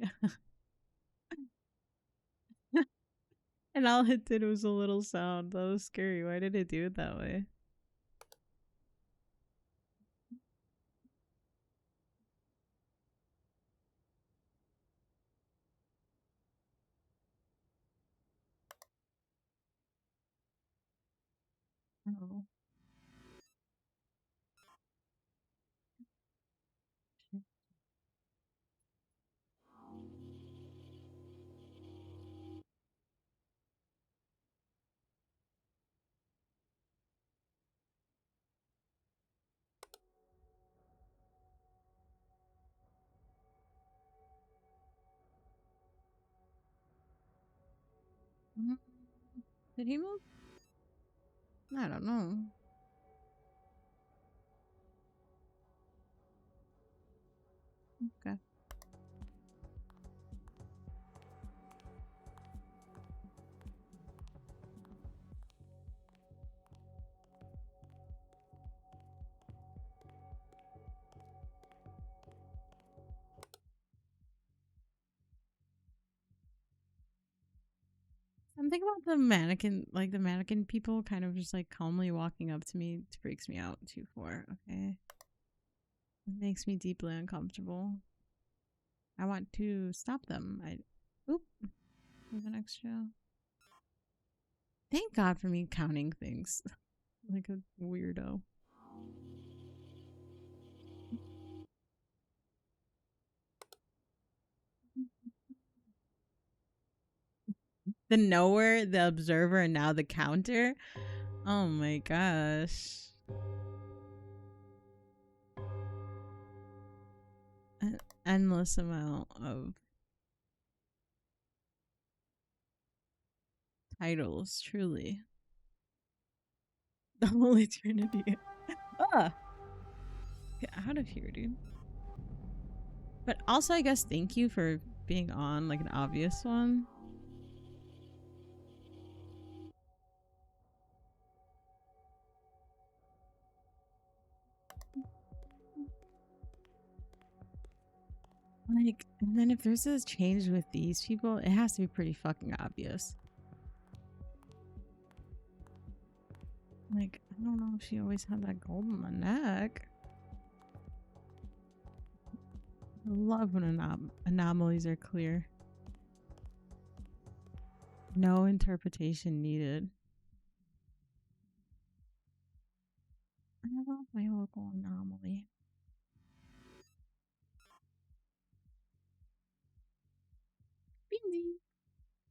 And all it did was a little sound. That was scary. Why did it do it that way? Oh. Mm. Did he move? I don't know. Okay. Something about the mannequin, like the mannequin people kind of just like calmly walking up to me freaks me out too far. Okay. It makes me deeply uncomfortable. I want to stop them. Oop. There's an extra. Thank God for me counting things like a weirdo. The knower, the observer, and now the counter. Oh my gosh. An endless amount of titles, truly. The Holy Trinity. Ah! Get out of here, dude. But also, I guess, thank you for being on like an obvious one. Like, and then if there's this change with these people, it has to be pretty fucking obvious. Like, I don't know if she always had that gold on the neck. I love when anomalies are clear. No interpretation needed. I love my local anomaly. Beansy.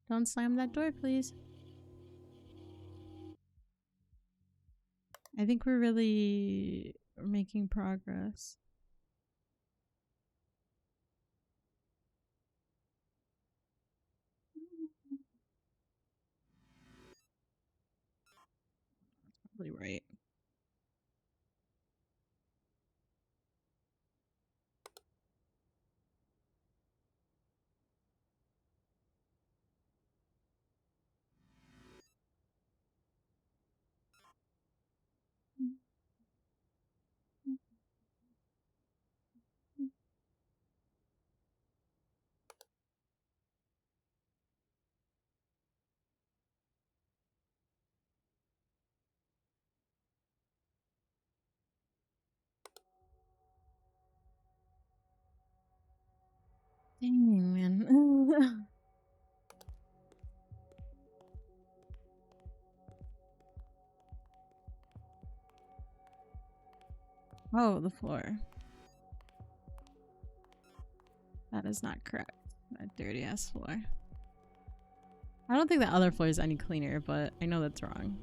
Don't slam that door, please. I think we're really making progress. Dang, man. Oh, the floor. That is not correct. That dirty ass floor. I don't think the other floor is any cleaner, but I know that's wrong.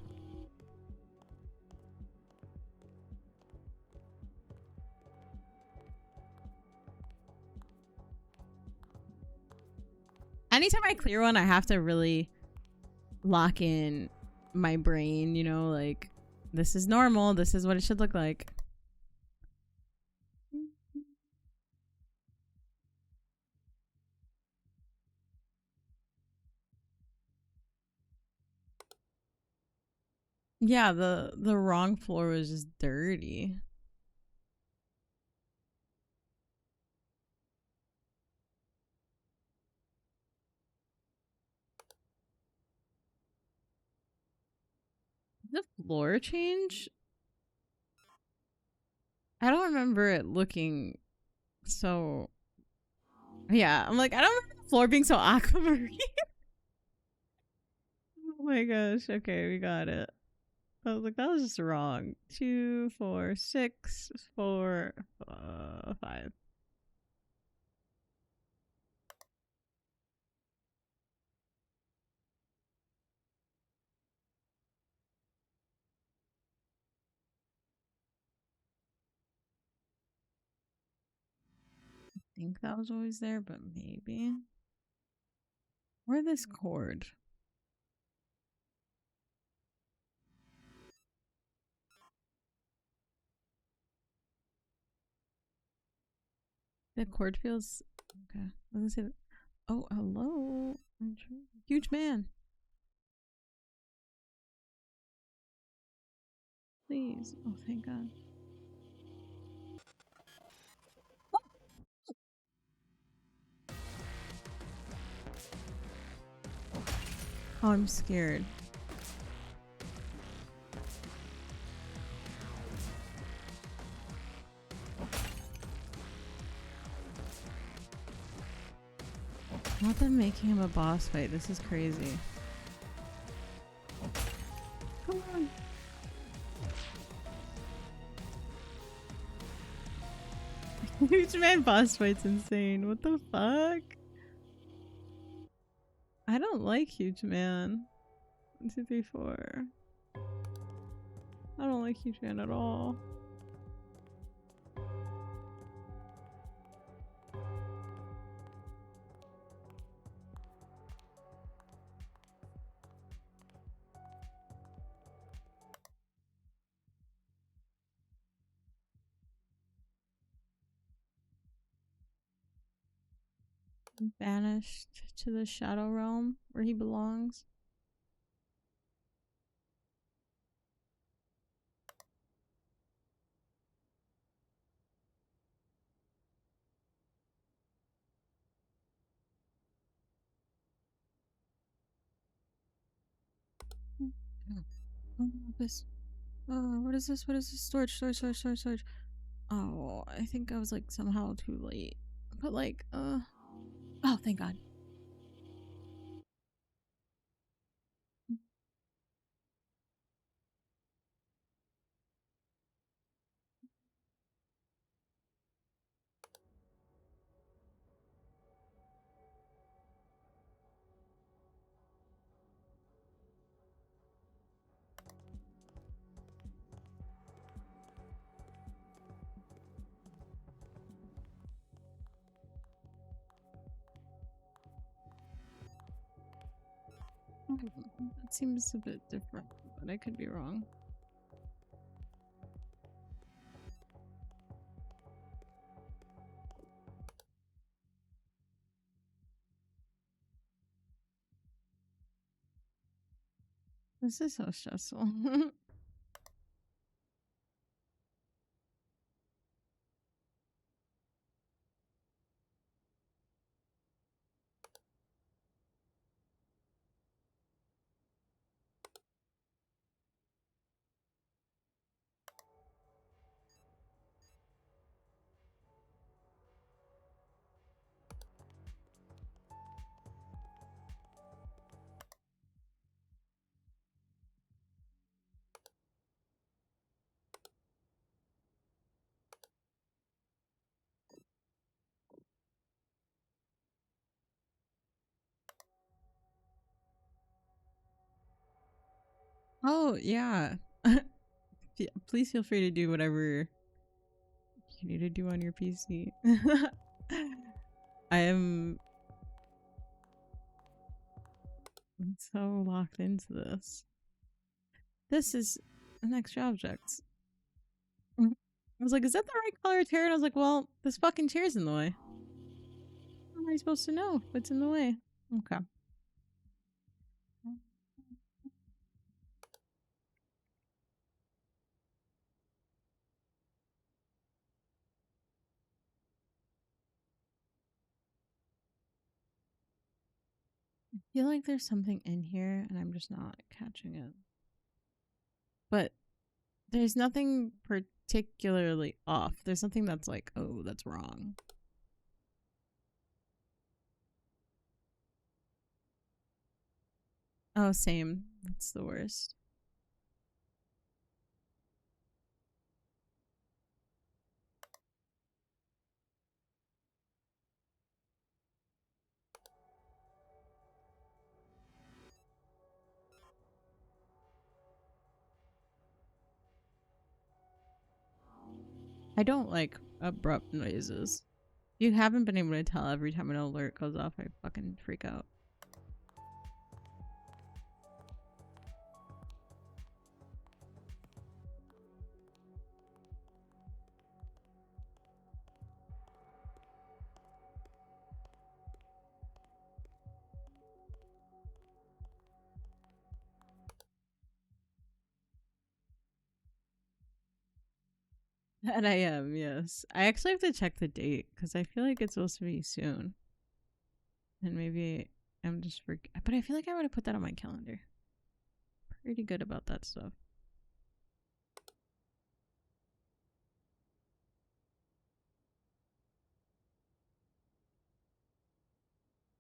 Anytime I clear one, I have to really lock in my brain, you know, like this is normal, this is what it should look like. Yeah, the wrong floor was just dirty. The floor change? I don't remember it looking so. Yeah, I'm like, I don't remember the floor being so aquamarine. Oh my gosh. Okay, we got it. I was like, that was just wrong. 2, 4, 6, 4, 5. I think that was always there, but maybe. Where this cord? The cord feels okay. I was gonna say, oh, hello, huge man. Please, oh, thank God. Oh, I'm scared. Not them making him a boss fight. This is crazy. Come on. Huge man boss fight's insane. What the fuck? I don't like huge man. 1, 2, 3, 4. I don't like huge man at all. Banished to the shadow realm where he belongs. Oh, this. Oh, what is this? What is this? Storage, storage, storage, storage, storage. Oh, I think I was like somehow too late. But like, oh, thank God. That seems a bit different, but I could be wrong. This is so stressful. Oh, yeah. Please feel free to do whatever you need to do on your PC. I am so locked into this. This is an extra object. I was like, is that the right color chair? And I was like, well, this fucking chair's in the way. How am I supposed to know what's in the way? Okay. I feel like there's something in here and I'm just not catching it. But there's nothing particularly off. There's nothing that's like, oh, that's wrong. Oh, same. That's the worst. I don't like abrupt noises. You haven't been able to tell every time an alert goes off, I fucking freak out. And I am, yes. I actually have to check the date because I feel like it's supposed to be soon. And maybe I'm just but I feel like I would have put that on my calendar. Pretty good about that stuff.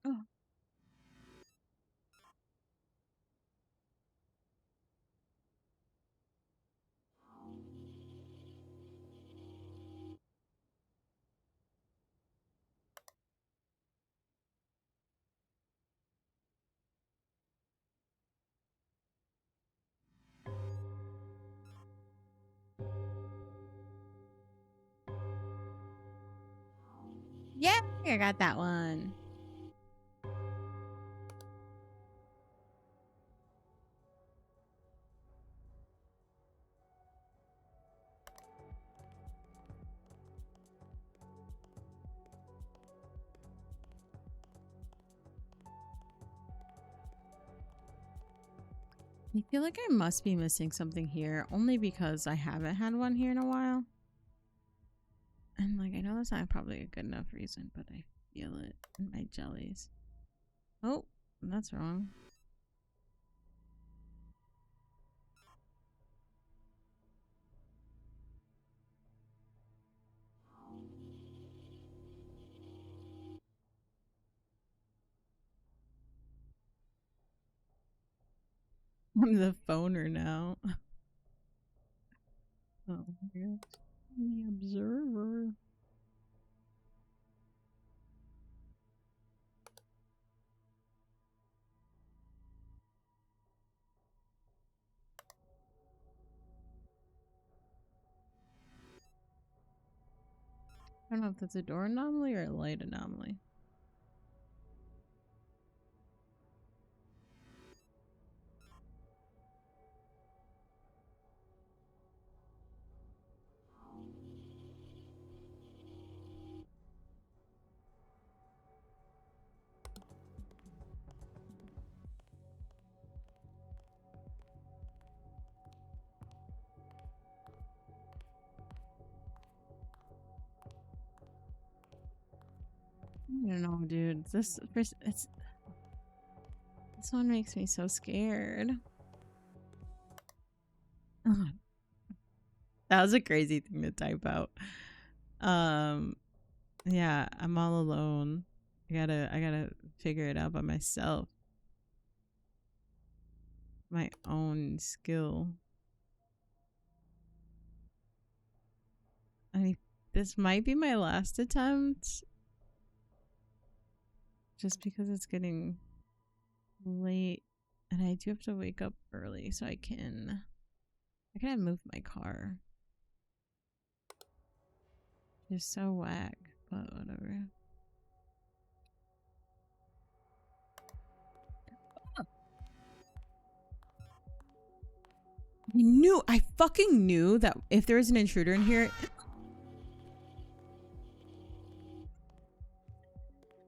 Oh. Yeah, I got that one. I feel like I must be missing something here, only because I haven't had one here in a while. And like, I know that's not probably a good enough reason, but I feel it in my jellies. Oh, that's wrong. I'm the phoner now. Oh my god. The observer. I don't know if that's a door anomaly or a light anomaly. I don't know, dude. This one makes me so scared. Oh, that was a crazy thing to type out. Yeah, I'm all alone. I gotta figure it out by myself. My own skill. I mean, this might be my last attempt. Just because it's getting late And I do have to wake up early so I can move my car. It's so whack, but whatever. I fucking knew that if there was an intruder in here,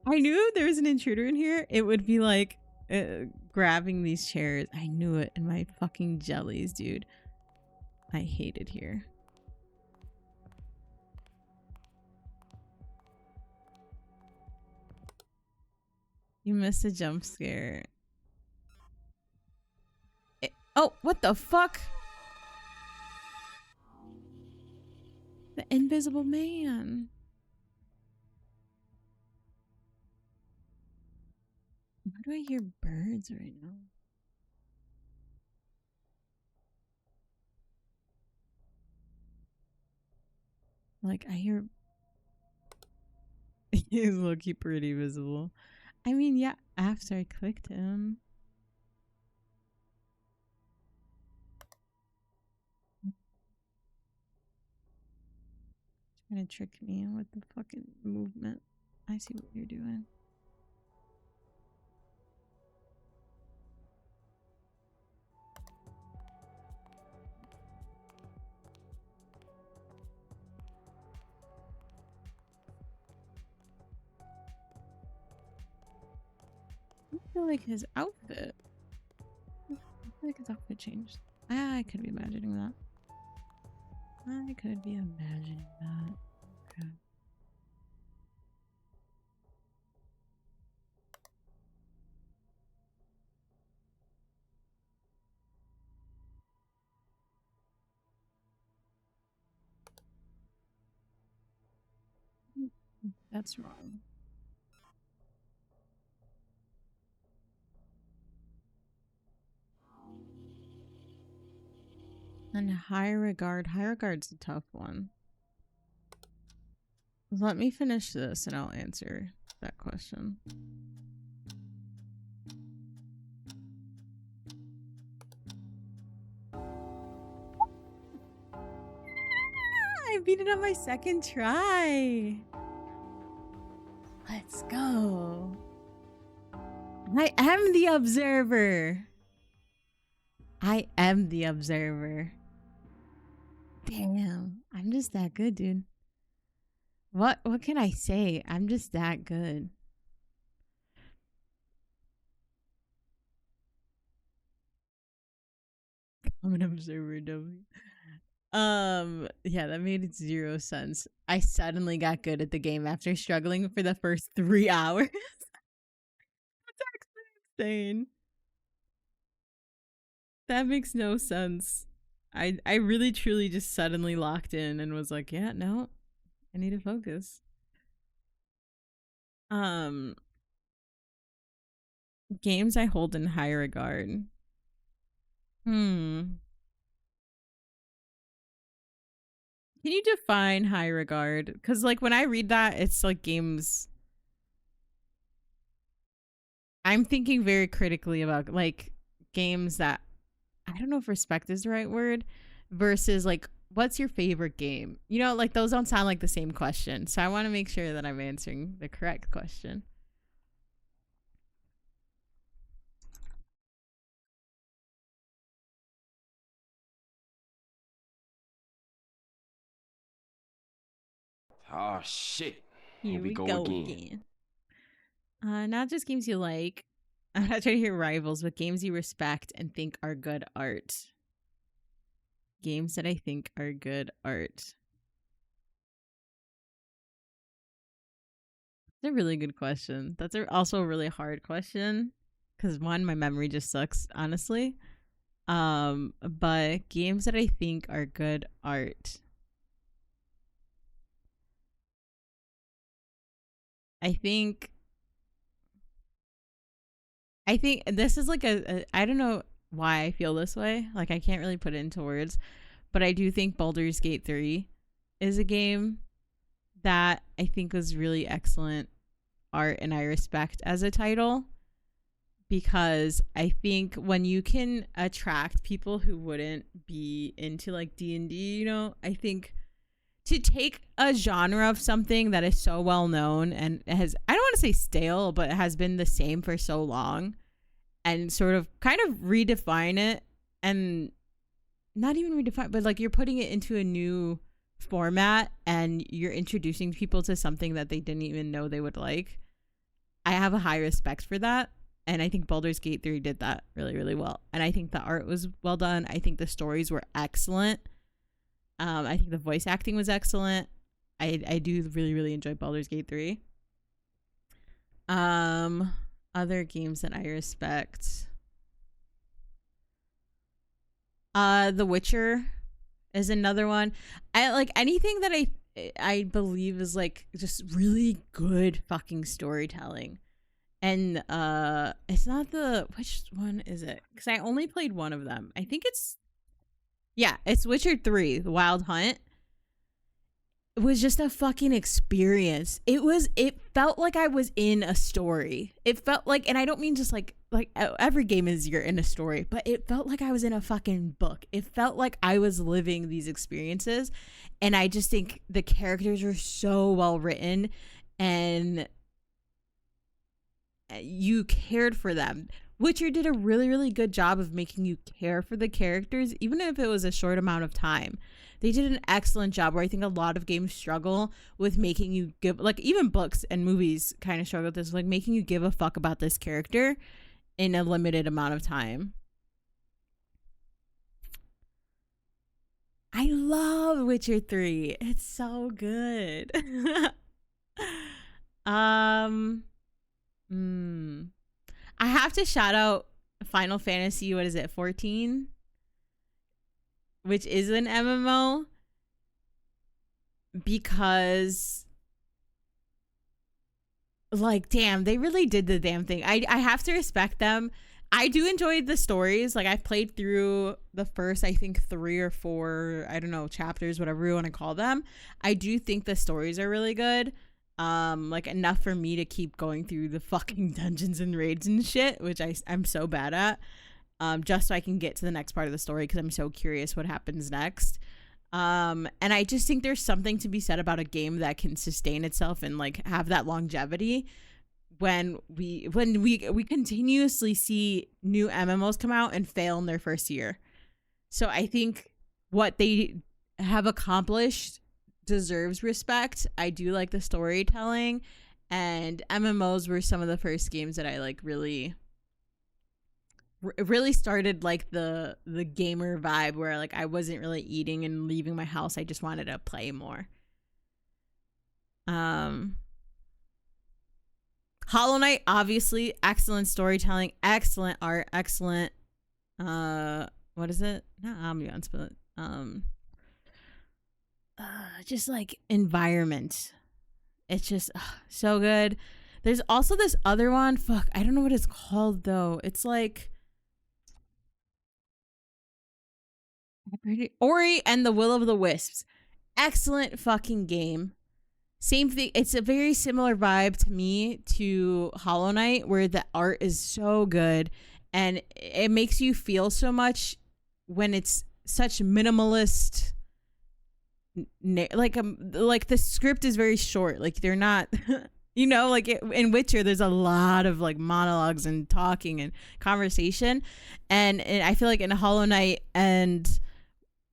I knew if there was an intruder in here, it would be like grabbing these chairs. I knew it in my fucking jellies, dude. I hate it here. You missed a jump scare. Oh, what the fuck? The Invisible Man. Why do I hear birds right now? Like, I hear... He's low-key pretty visible. I mean, yeah, after I clicked him. Trying to trick me with the fucking movement. I see what you're doing. I feel like his outfit. I feel like his outfit changed. I could be imagining that. I could be imagining that. Okay. That's wrong. And high regard. High regard's a tough one. Let me finish this and I'll answer that question. I beat it on my second try. Let's go. I am the observer. I am the observer. Damn, I'm just that good, dude. What can I say? I'm just that good. I'm an observer, W. Yeah, that made zero sense. I suddenly got good at the game after struggling for the first 3 hours. That's actually insane. That makes no sense. I really truly just suddenly locked in and was like, yeah, no, I need to focus. Games I hold in high regard. Can you define high regard? Because like when I read that, it's like games. I'm thinking very critically about like games that I don't know if respect is the right word versus like what's your favorite game? You know, like those don't sound like the same question. So I want to make sure that I'm answering the correct question. Oh shit. Here we we go go again. again. Not just games you like. I'm not trying to hear rivals, but games you respect and think are good art. Games that I think are good art. That's a really good question. That's also a really hard question because one, my memory just sucks, honestly. But games that I think are good art. I think this is like I don't know why I feel this way. Like I can't really put it into words, but I do think Baldur's Gate 3 is a game that I think was really excellent art and I respect as a title because I think when you can attract people who wouldn't be into like D&D, I think to take a genre of something that is so well known and has, I don't want to say stale, but it has been the same for so long, and sort of kind of redefine it, and not even redefine, but like you're putting it into a new format and you're introducing people to something that they didn't even know they would like. I have a high respect for that. And I think Baldur's Gate 3 did that really, really well. And I think the art was well done. I think the stories were excellent. I think the voice acting was excellent. I do really, really enjoy Baldur's Gate 3. Other games that I respect. The Witcher is another one. I like anything that I believe is like just really good fucking storytelling. And it's not the, which one is it? Because I only played one of them. I think it's Witcher 3, The Wild Hunt. It was just a fucking experience. It felt like I was in a story. It felt like, and I don't mean just like every game is you're in a story, but it felt like I was in a fucking book. It felt like I was living these experiences. And I just think the characters are so well written, and you cared for them. Witcher did a really, really good job of making you care for the characters, even if it was a short amount of time. They did an excellent job, where I think a lot of games struggle with making you give, like even books and movies kind of struggle with this, like making you give a fuck about this character in a limited amount of time. I love Witcher 3. It's so good. um I have to shout out Final Fantasy, what is it, 14? Which is an MMO, because like damn, they really did the damn thing. I have to respect them. I do enjoy the stories. Like I've played through the first, I think 3 or 4, I don't know, chapters, whatever you want to call them. I do think the stories are really good. Like enough for me to keep going through the fucking dungeons and raids and shit, which I'm so bad at. Just so I can get to the next part of the story, because I'm so curious what happens next. And I just think there's something to be said about a game that can sustain itself and like have that longevity when we continuously see new MMOs come out and fail in their first year. So I think what they have accomplished deserves respect. I do like the storytelling, and MMOs were some of the first games that I like really started like the gamer vibe, where like I wasn't really eating and leaving my house. I just wanted to play more. Hollow Knight, obviously, excellent storytelling, excellent art, excellent what is it? Not ambiance, but just like environment. It's just so good. There's also this other one. Fuck, I don't know what it's called though. It's like Ori and the Will of the Wisps. Excellent fucking game. Same thing. It's a very similar vibe to me to Hollow Knight, where the art is so good and it makes you feel so much when it's such minimalist. Like the script is very short. Like they're not, like in Witcher, there's a lot of like monologues and talking and conversation, and I feel like in Hollow Knight and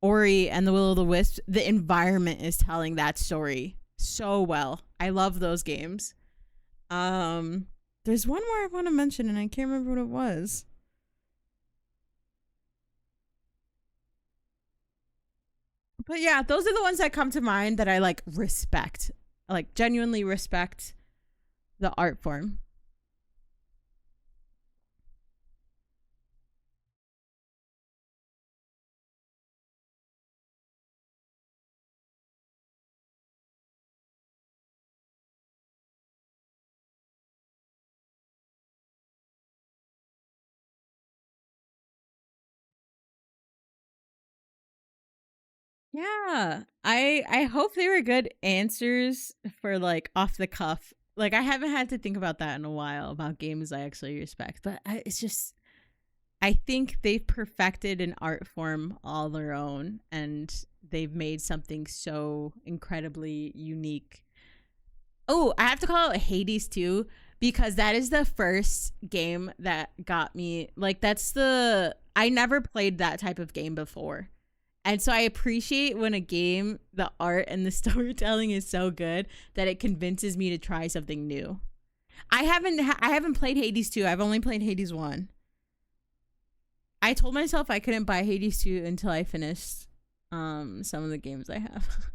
Ori and the Will of the Wisp, the environment is telling that story so well. I love those games. There's one more I want to mention and I can't remember what it was. But yeah, those are the ones that come to mind that I like respect. Like genuinely respect the art form. Yeah. I hope they were good answers for like off the cuff. like I haven't had to think about that in a while about games I actually respect, but it's just I think they've perfected an art form all their own, and they've made something so incredibly unique. Oh, I have to call out Hades too, because that is the first game that got me. Like, that's the. I never played that type of game before. And so I appreciate when a game, the art and the storytelling is so good that it convinces me to try something new. I haven't played Hades 2. I've only played Hades 1. I told myself I couldn't buy Hades 2 until I finished some of the games I have.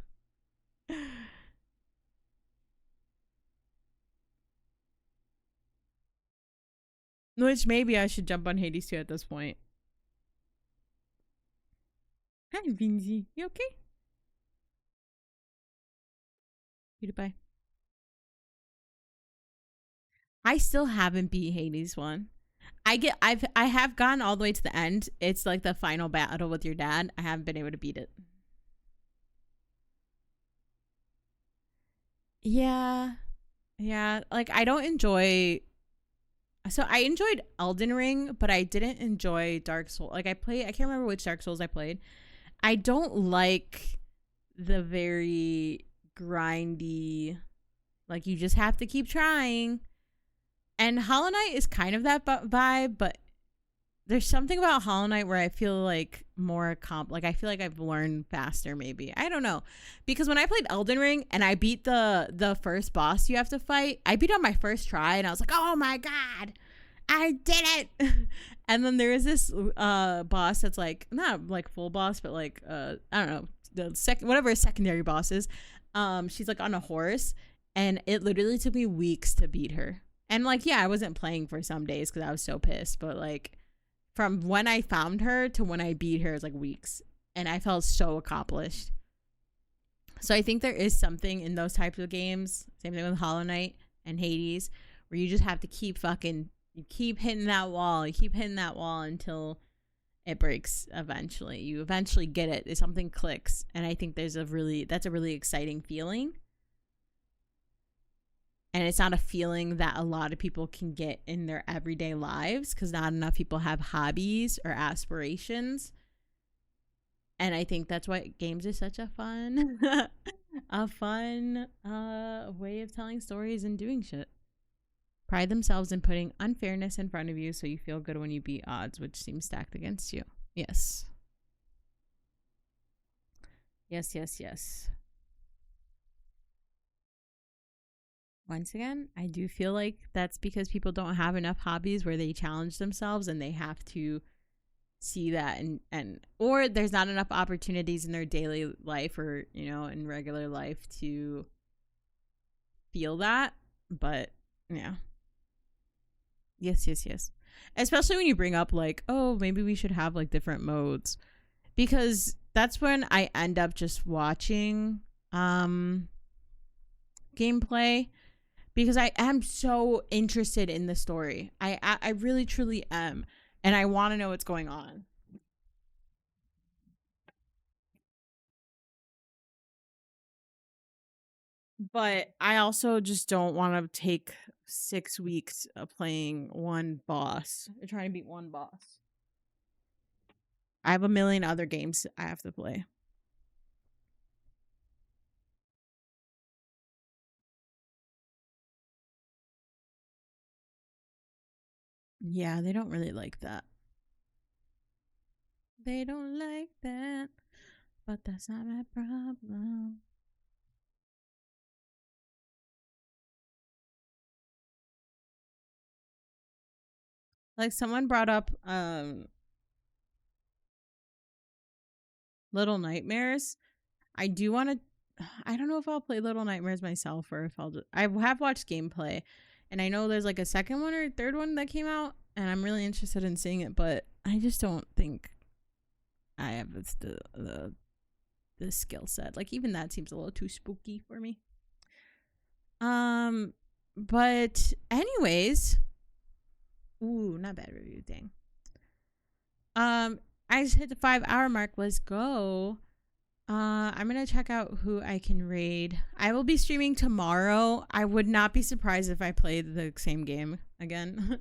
Which maybe I should jump on Hades 2 at this point. Hi, Vinzi. You okay? Goodbye. I still haven't beat Hades 1. I have gone all the way to the end. It's like the final battle with your dad. I haven't been able to beat it. Yeah. Yeah, like I don't enjoy. So I enjoyed Elden Ring, but I didn't enjoy Dark Souls. Like I can't remember which Dark Souls I played. I don't like the very grindy, like you just have to keep trying. And Hollow Knight is kind of that vibe, but there's something about Hollow Knight where I feel like more like I feel like I've learned faster maybe. I don't know. Because when I played Elden Ring and I beat the first boss you have to fight, I beat on my first try and I was like, "Oh my god. I did it." And then there is this boss that's like not like full boss but like I don't know, the second whatever secondary boss is. She's like on a horse and it literally took me weeks to beat her. And like yeah, I wasn't playing for some days cuz I was so pissed, but like from when I found her to when I beat her is like weeks. And I felt so accomplished. So I think there is something in those types of games, same thing with Hollow Knight and Hades, where you just have to keep fucking, you keep hitting that wall. You keep hitting that wall until it breaks eventually. You eventually get it. Something clicks. And I think that's a really exciting feeling. And it's not a feeling that a lot of people can get in their everyday lives because not enough people have hobbies or aspirations. And I think that's why games is such a fun a fun way of telling stories and doing shit. Pride themselves in putting unfairness in front of you so you feel good when you beat odds which seem stacked against you. Yes. Yes, yes, yes. Once again, I do feel like that's because people don't have enough hobbies where they challenge themselves and they have to see that and or there's not enough opportunities in their daily life or, you know, in regular life to feel that. But yeah. Yes, yes, yes. Especially when you bring up like, oh, maybe we should have like different modes because that's when I end up just watching gameplay because I am so interested in the story. I really truly am, and I want to know what's going on. But I also just don't want to take 6 weeks of playing one boss or trying to beat one boss. I have a million other games I have to play. Yeah, they don't really like that. They don't like that, but that's not my problem. Like someone brought up Little Nightmares. I do want to I don't know if I'll play Little Nightmares myself or if I'll just, I have watched gameplay and I know there's like a second one or third one that came out and I'm really interested in seeing it, but I just don't think I have the skill set. Like even that seems a little too spooky for me. Um but anyways, ooh, not bad review thing. I just hit the 5 hour mark. Let's go. I'm gonna check out who I can raid. I will be streaming tomorrow. I would not be surprised if I played the same game again.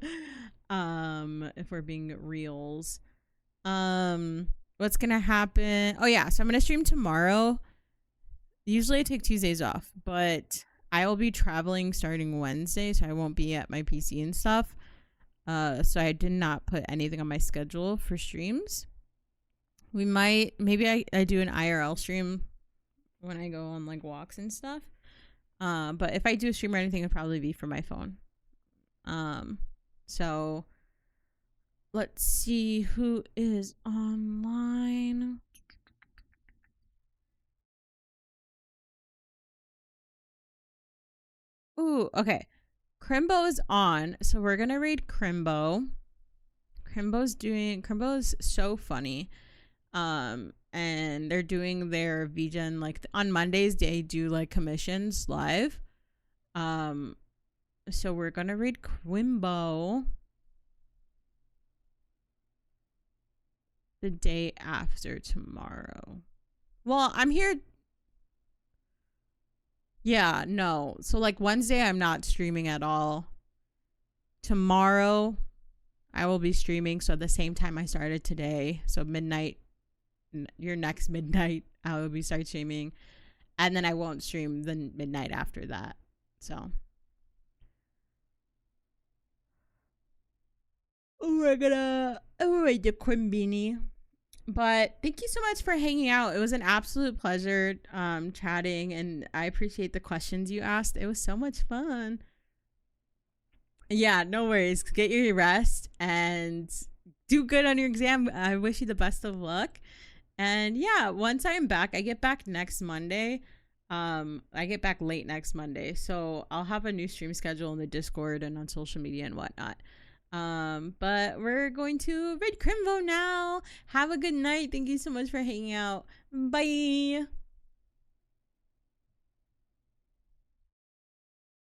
If we're being reals. What's gonna happen? Oh yeah, so I'm gonna stream tomorrow. Usually I take Tuesdays off, but I will be traveling starting Wednesday, so I won't be at my PC and stuff. So I did not put anything on my schedule for streams. We might maybe I do an IRL stream when I go on like walks and stuff. But if I do a stream or anything, it'd probably be for my phone. So let's see who is online. Ooh, okay. Crimbo is on, so we're gonna raid Crimbo. Crimbo is so funny. And they're doing their VGen like on Mondays they do like commissions live. Um so we're gonna read Quimbo the day after tomorrow. Well, I'm here. Yeah, no. So like Wednesday I'm not streaming at all. Tomorrow I will be streaming, so the same time I started today. So midnight, your next midnight, I will be start streaming, and then I won't stream the midnight after that. So we're gonna wait the Quimbini. But thank you so much for hanging out. It was an absolute pleasure chatting, and I appreciate the questions you asked. It was so much fun. Yeah, no worries. Get your rest and do good on your exam. I wish you the best of luck. And yeah, once I am back, I get back next Monday. I get back late next Monday. So I'll have a new stream schedule in the Discord and on social media and whatnot. But we're going to Red Crimvo now. Have a good night. Thank you so much for hanging out. Bye.